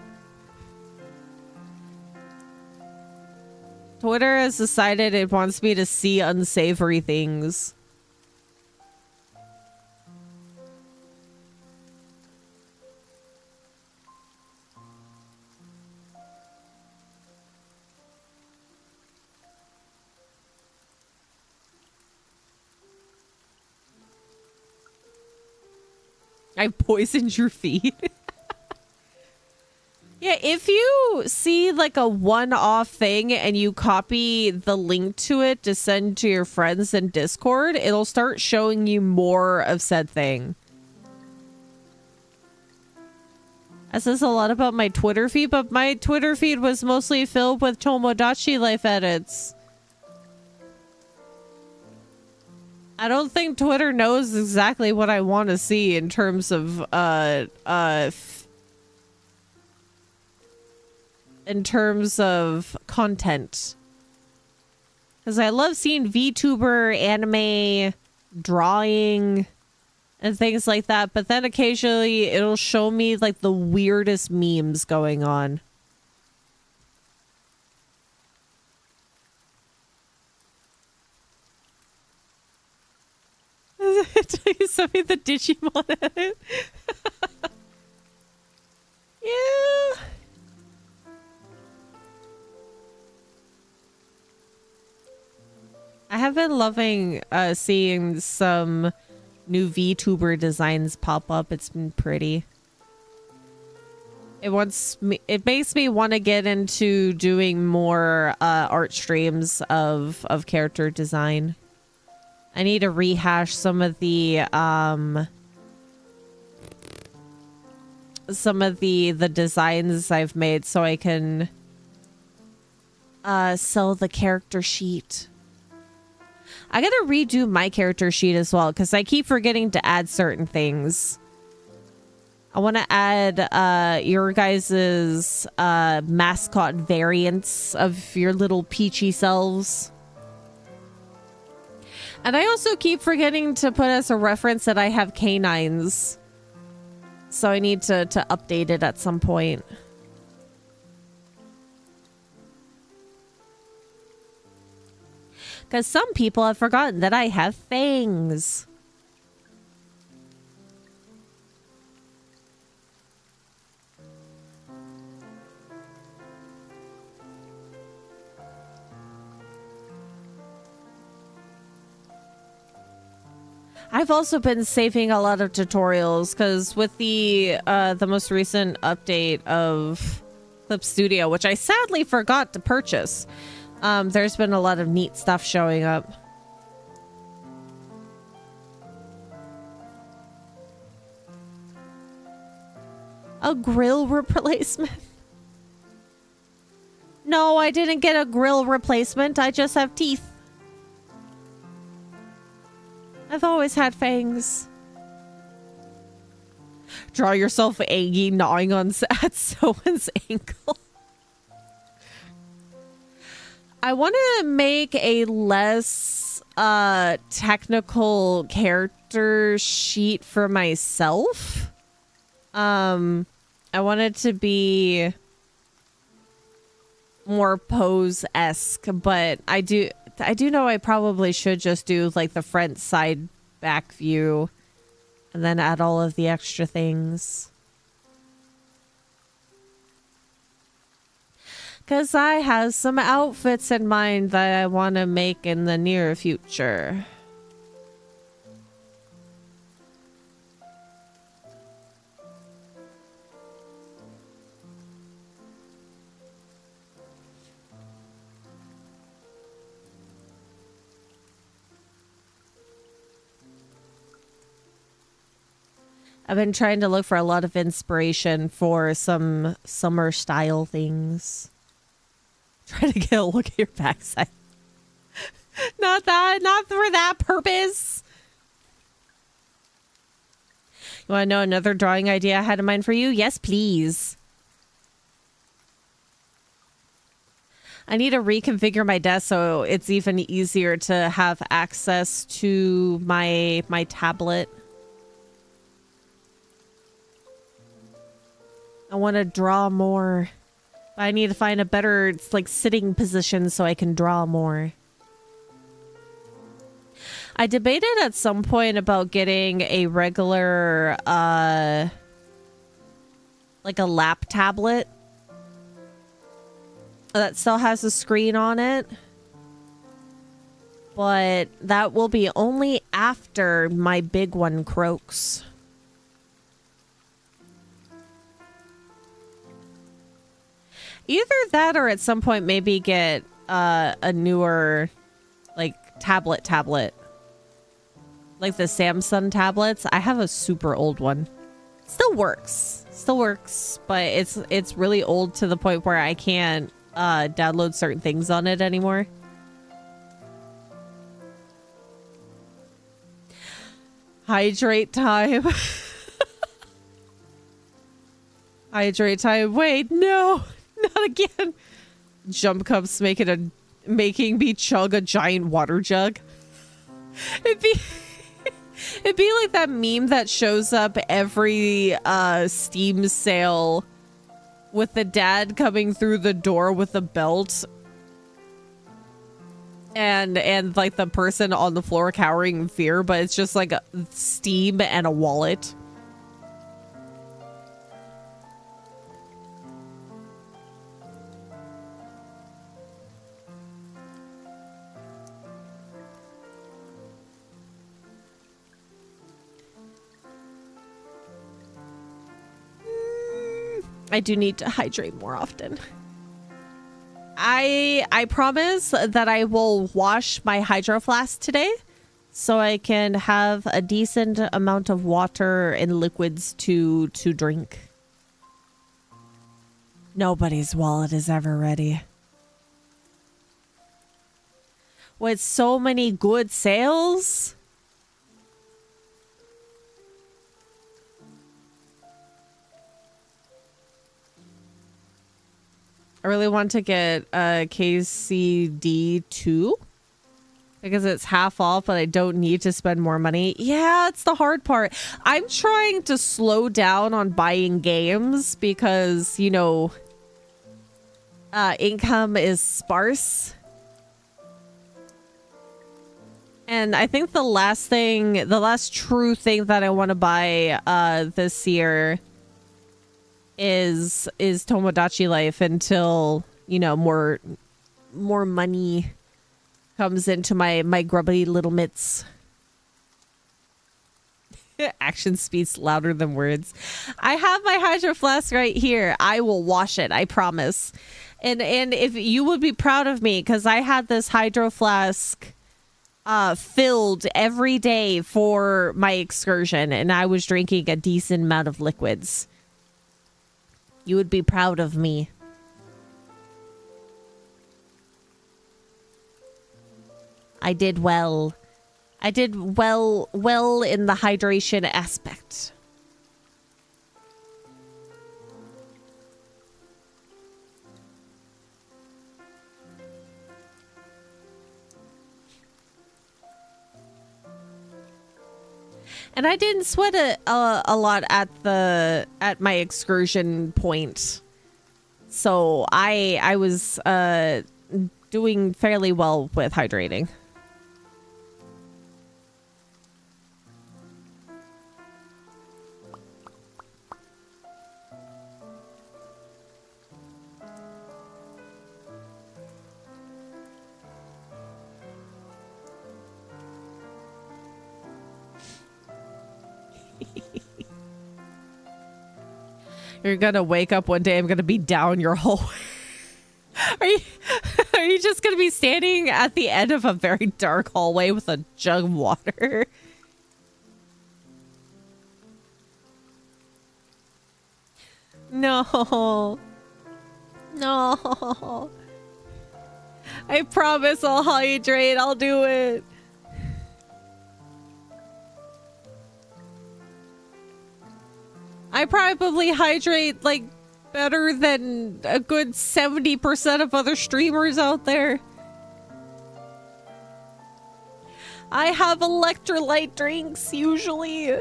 Twitter has decided it wants me to see unsavory things. I poisoned your feed. Yeah, if you see like a one-off thing and you copy the link to it to send to your friends in Discord, it'll start showing you more of said thing. That says a lot about my Twitter feed, but my Twitter feed was mostly filled with Tomodachi Life edits. I don't think Twitter knows exactly what I want to see in terms of content. Because I love seeing VTuber, anime, drawing, and things like that. But then occasionally it'll show me like the weirdest memes going on. You sent me the Digimon edit. Yeah. I have been loving seeing some new VTuber designs pop up. It's been pretty. It makes me want to get into doing more art streams of character design. I need to rehash some of the designs I've made so I can sell the character sheet. I gotta redo my character sheet as well because I keep forgetting to add certain things. I want to add your guys's mascot variants of your little peachy selves. And I also keep forgetting to put as a reference that I have canines. So I need to update it at some point. Because some people have forgotten that I have fangs. I've also been saving a lot of tutorials because with the most recent update of Clip Studio, which I sadly forgot to purchase, there's been a lot of neat stuff showing up. A grill replacement? No, I didn't get a grill replacement. I just have teeth. I've always had fangs. Draw yourself Aggie gnawing at someone's ankle. I want to make a less technical character sheet for myself. I want it to be more pose-esque, but I do know I probably should just do like the front, side, back view and then add all of the extra things. Because I have some outfits in mind that I want to make in the near future. I've been trying to look for a lot of inspiration for some summer style things. Trying to get a look at your backside. Not for that purpose. You want to know another drawing idea I had in mind for you? Yes, please. I need to reconfigure my desk so it's even easier to have access to my tablet. I want to draw more. I need to find a better like sitting position so I can draw more. I debated at some point about getting a regular like a lap tablet that still has a screen on it. But that will be only after my big one croaks. Either that or at some point maybe get a newer like tablet. Like the Samsung tablets. I have a super old one. Still works, but it's really old to the point where I can't download certain things on it anymore. Hydrate time. Hydrate time. Wait, no. Not again. Jump cups making me chug a giant water jug. It'd be like that meme that shows up every Steam sale with the dad coming through the door with a belt and like the person on the floor cowering in fear, but it's just like a Steam and a wallet. I do need to hydrate more often. I promise that I will wash my hydro flask today so I can have a decent amount of water and liquids to drink. Nobody's wallet is ever ready. With so many good sales. I really want to get a KCD2 because it's half off, but I don't need to spend more money. Yeah, it's the hard part. I'm trying to slow down on buying games because, you know, income is sparse. And I think the last true thing that I want to buy this year is Tomodachi Life until, you know, more money comes into my grubby little mitts. Action speaks louder than words. I have my hydro flask right here. I will wash it, I promise. And if you would be proud of me, because I had this hydro flask filled every day for my excursion, and I was drinking a decent amount of liquids. You would be proud of me. I did well. I did well in the hydration aspect. And I didn't sweat a lot at my excursion point. So I was doing fairly well with hydrating. You're gonna wake up one day, I'm gonna be down your hole. Are you just gonna be standing at the end of a very dark hallway with a jug of water? No. No. I promise I'll hydrate. I'll do it. I probably hydrate like better than a good 70% of other streamers out there. I have electrolyte drinks usually.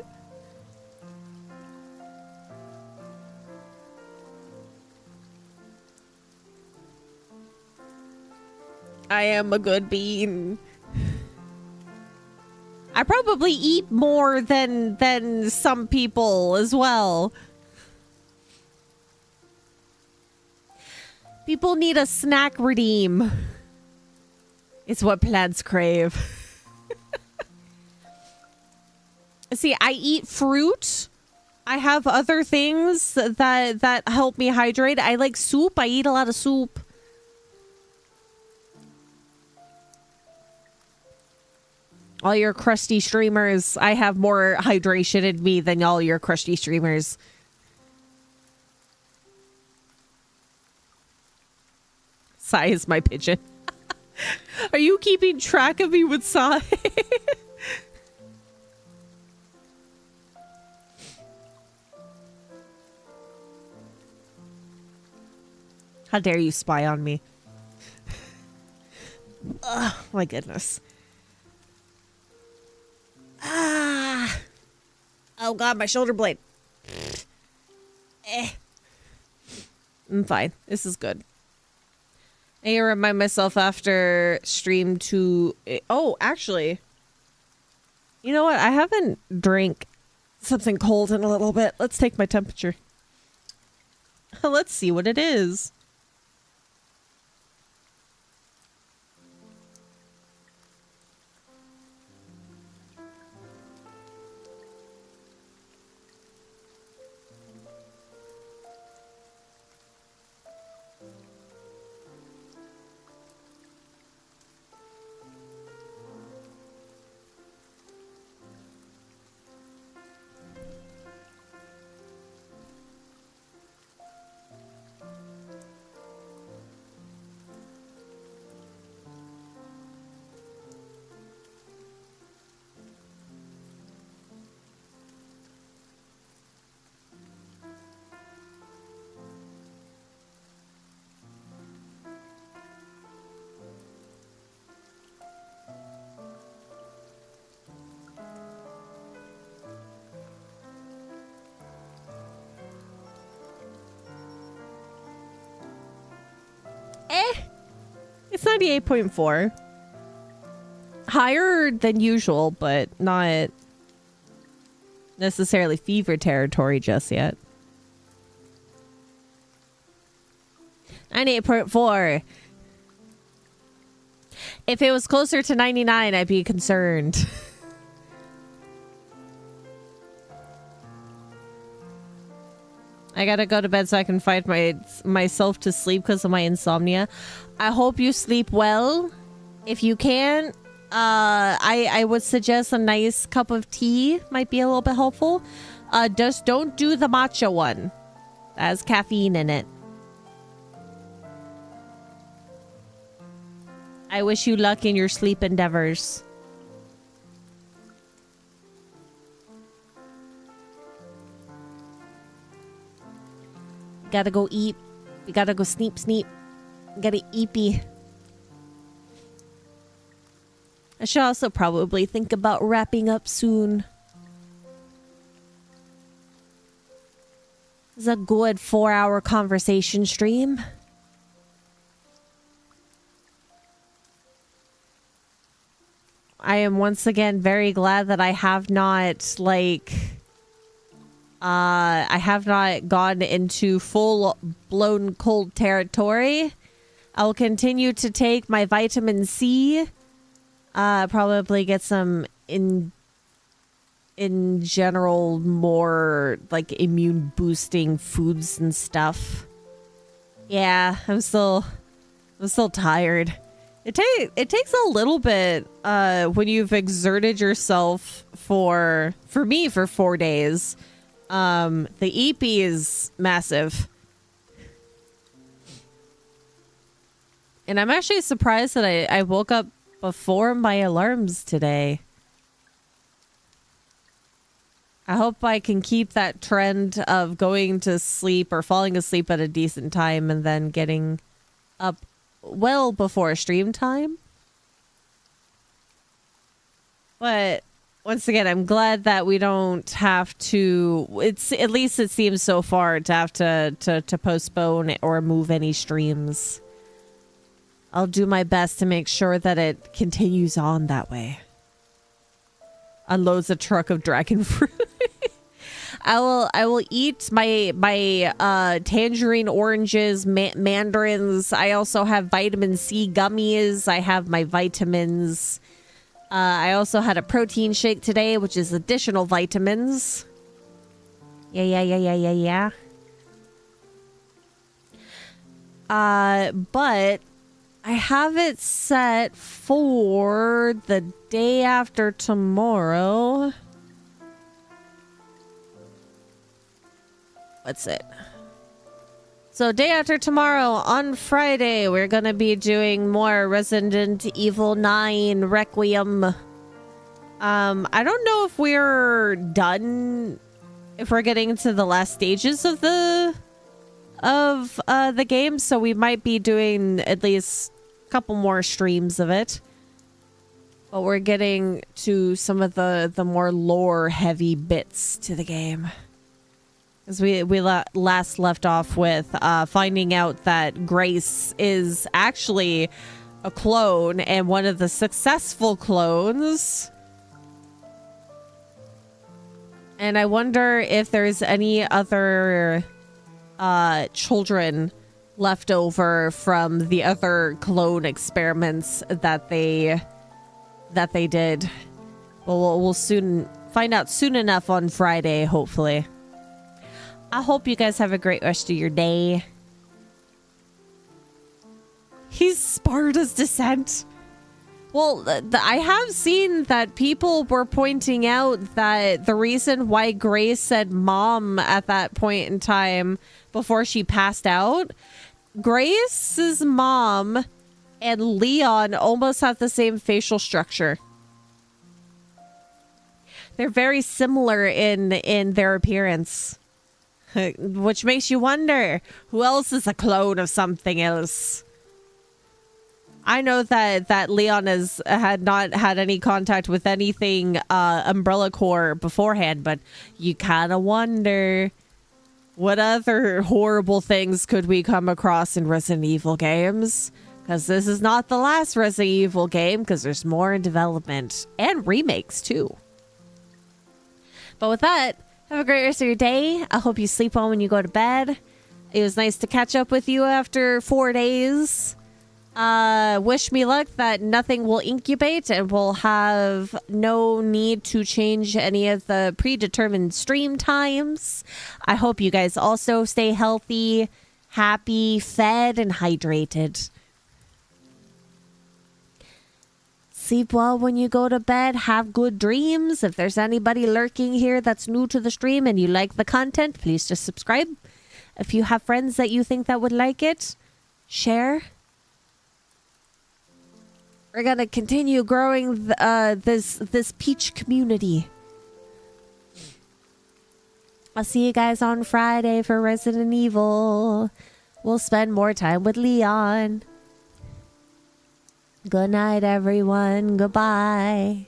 I am a good bean. I probably eat more than some people as well. People need a snack redeem. It's what plants crave. See, I eat fruit. I have other things that help me hydrate. I like soup. I eat a lot of soup. All your crusty streamers, I have more hydration in me than all your crusty streamers. Sai is my pigeon. Are you keeping track of me with Sai? How dare you spy on me? Oh, my goodness. Ah! Oh god, my shoulder blade. I'm fine. This is good. I need to remind myself after stream to... Oh, actually. You know what? I haven't drank something cold in a little bit. Let's take my temperature. Let's see what it is. 98.4. Higher than usual, but not necessarily fever territory just yet. 98.4. If it was closer to 99, I'd be concerned. I gotta go to bed so I can find myself to sleep because of my insomnia. I hope you sleep well. If you can, I would suggest a nice cup of tea might be a little bit helpful. Just don't do the matcha one. That has caffeine in it. I wish you luck in your sleep endeavors. Gotta go eat. We gotta go sneep. Gotta eepy. I should also probably think about wrapping up soon. This is a good 4-hour conversation stream. I am once again very glad that I have not, I have not gone into full-blown cold territory. I will continue to take my vitamin C. Probably get some in general more like immune boosting foods and stuff. Yeah, I'm still tired. It takes a little bit when you've exerted yourself for me for 4 days. The EP is massive. And I'm actually surprised that I woke up before my alarms today. I hope I can keep that trend of going to sleep or falling asleep at a decent time and then getting up well before stream time. But once again, I'm glad that we don't have to, at least it seems so far, to have to postpone or move any streams. I'll do my best to make sure that it continues on that way. Unloads a truck of dragon fruit. I will eat my tangerine oranges, mandarins. I also have vitamin C gummies. I have my vitamins. I also had a protein shake today, which is additional vitamins. Yeah. But I have it set for the day after tomorrow. What's it? So day after tomorrow, on Friday, we're going to be doing more Resident Evil 9 Requiem. I don't know if we're done, if we're getting to the last stages of the game, so we might be doing at least a couple more streams of it. But we're getting to some of the more lore heavy bits to the game. As we last left off with finding out that Grace is actually a clone and one of the successful clones. And I wonder if there's any other children left over from the other clone experiments that they did. Well, we'll soon find out soon enough on Friday, hopefully. I hope you guys have a great rest of your day. He's Sparta's descent. Well, I have seen that people were pointing out that the reason why Grace said mom at that point in time before she passed out, Grace's mom and Leon almost have the same facial structure. They're very similar in their appearance. Which makes you wonder, who else is a clone of something else? I know that Leon had not had any contact with anything Umbrella Corps beforehand, but you kind of wonder, what other horrible things could we come across in Resident Evil games? Because this is not the last Resident Evil game, because there's more in development. And remakes, too. But with that, have a great rest of your day. I hope you sleep well when you go to bed. It was nice to catch up with you after 4 days. Wish me luck that nothing will incubate and we'll have no need to change any of the predetermined stream times. I hope you guys also stay healthy, happy, fed, and hydrated. Sleep well when you go to bed. Have good dreams. If there's anybody lurking here that's new to the stream and you like the content, please just subscribe. If you have friends that you think that would like it, share. We're gonna continue growing this peach community. I'll see you guys on Friday for Resident Evil. We'll spend more time with Leon. Good night, everyone. Goodbye.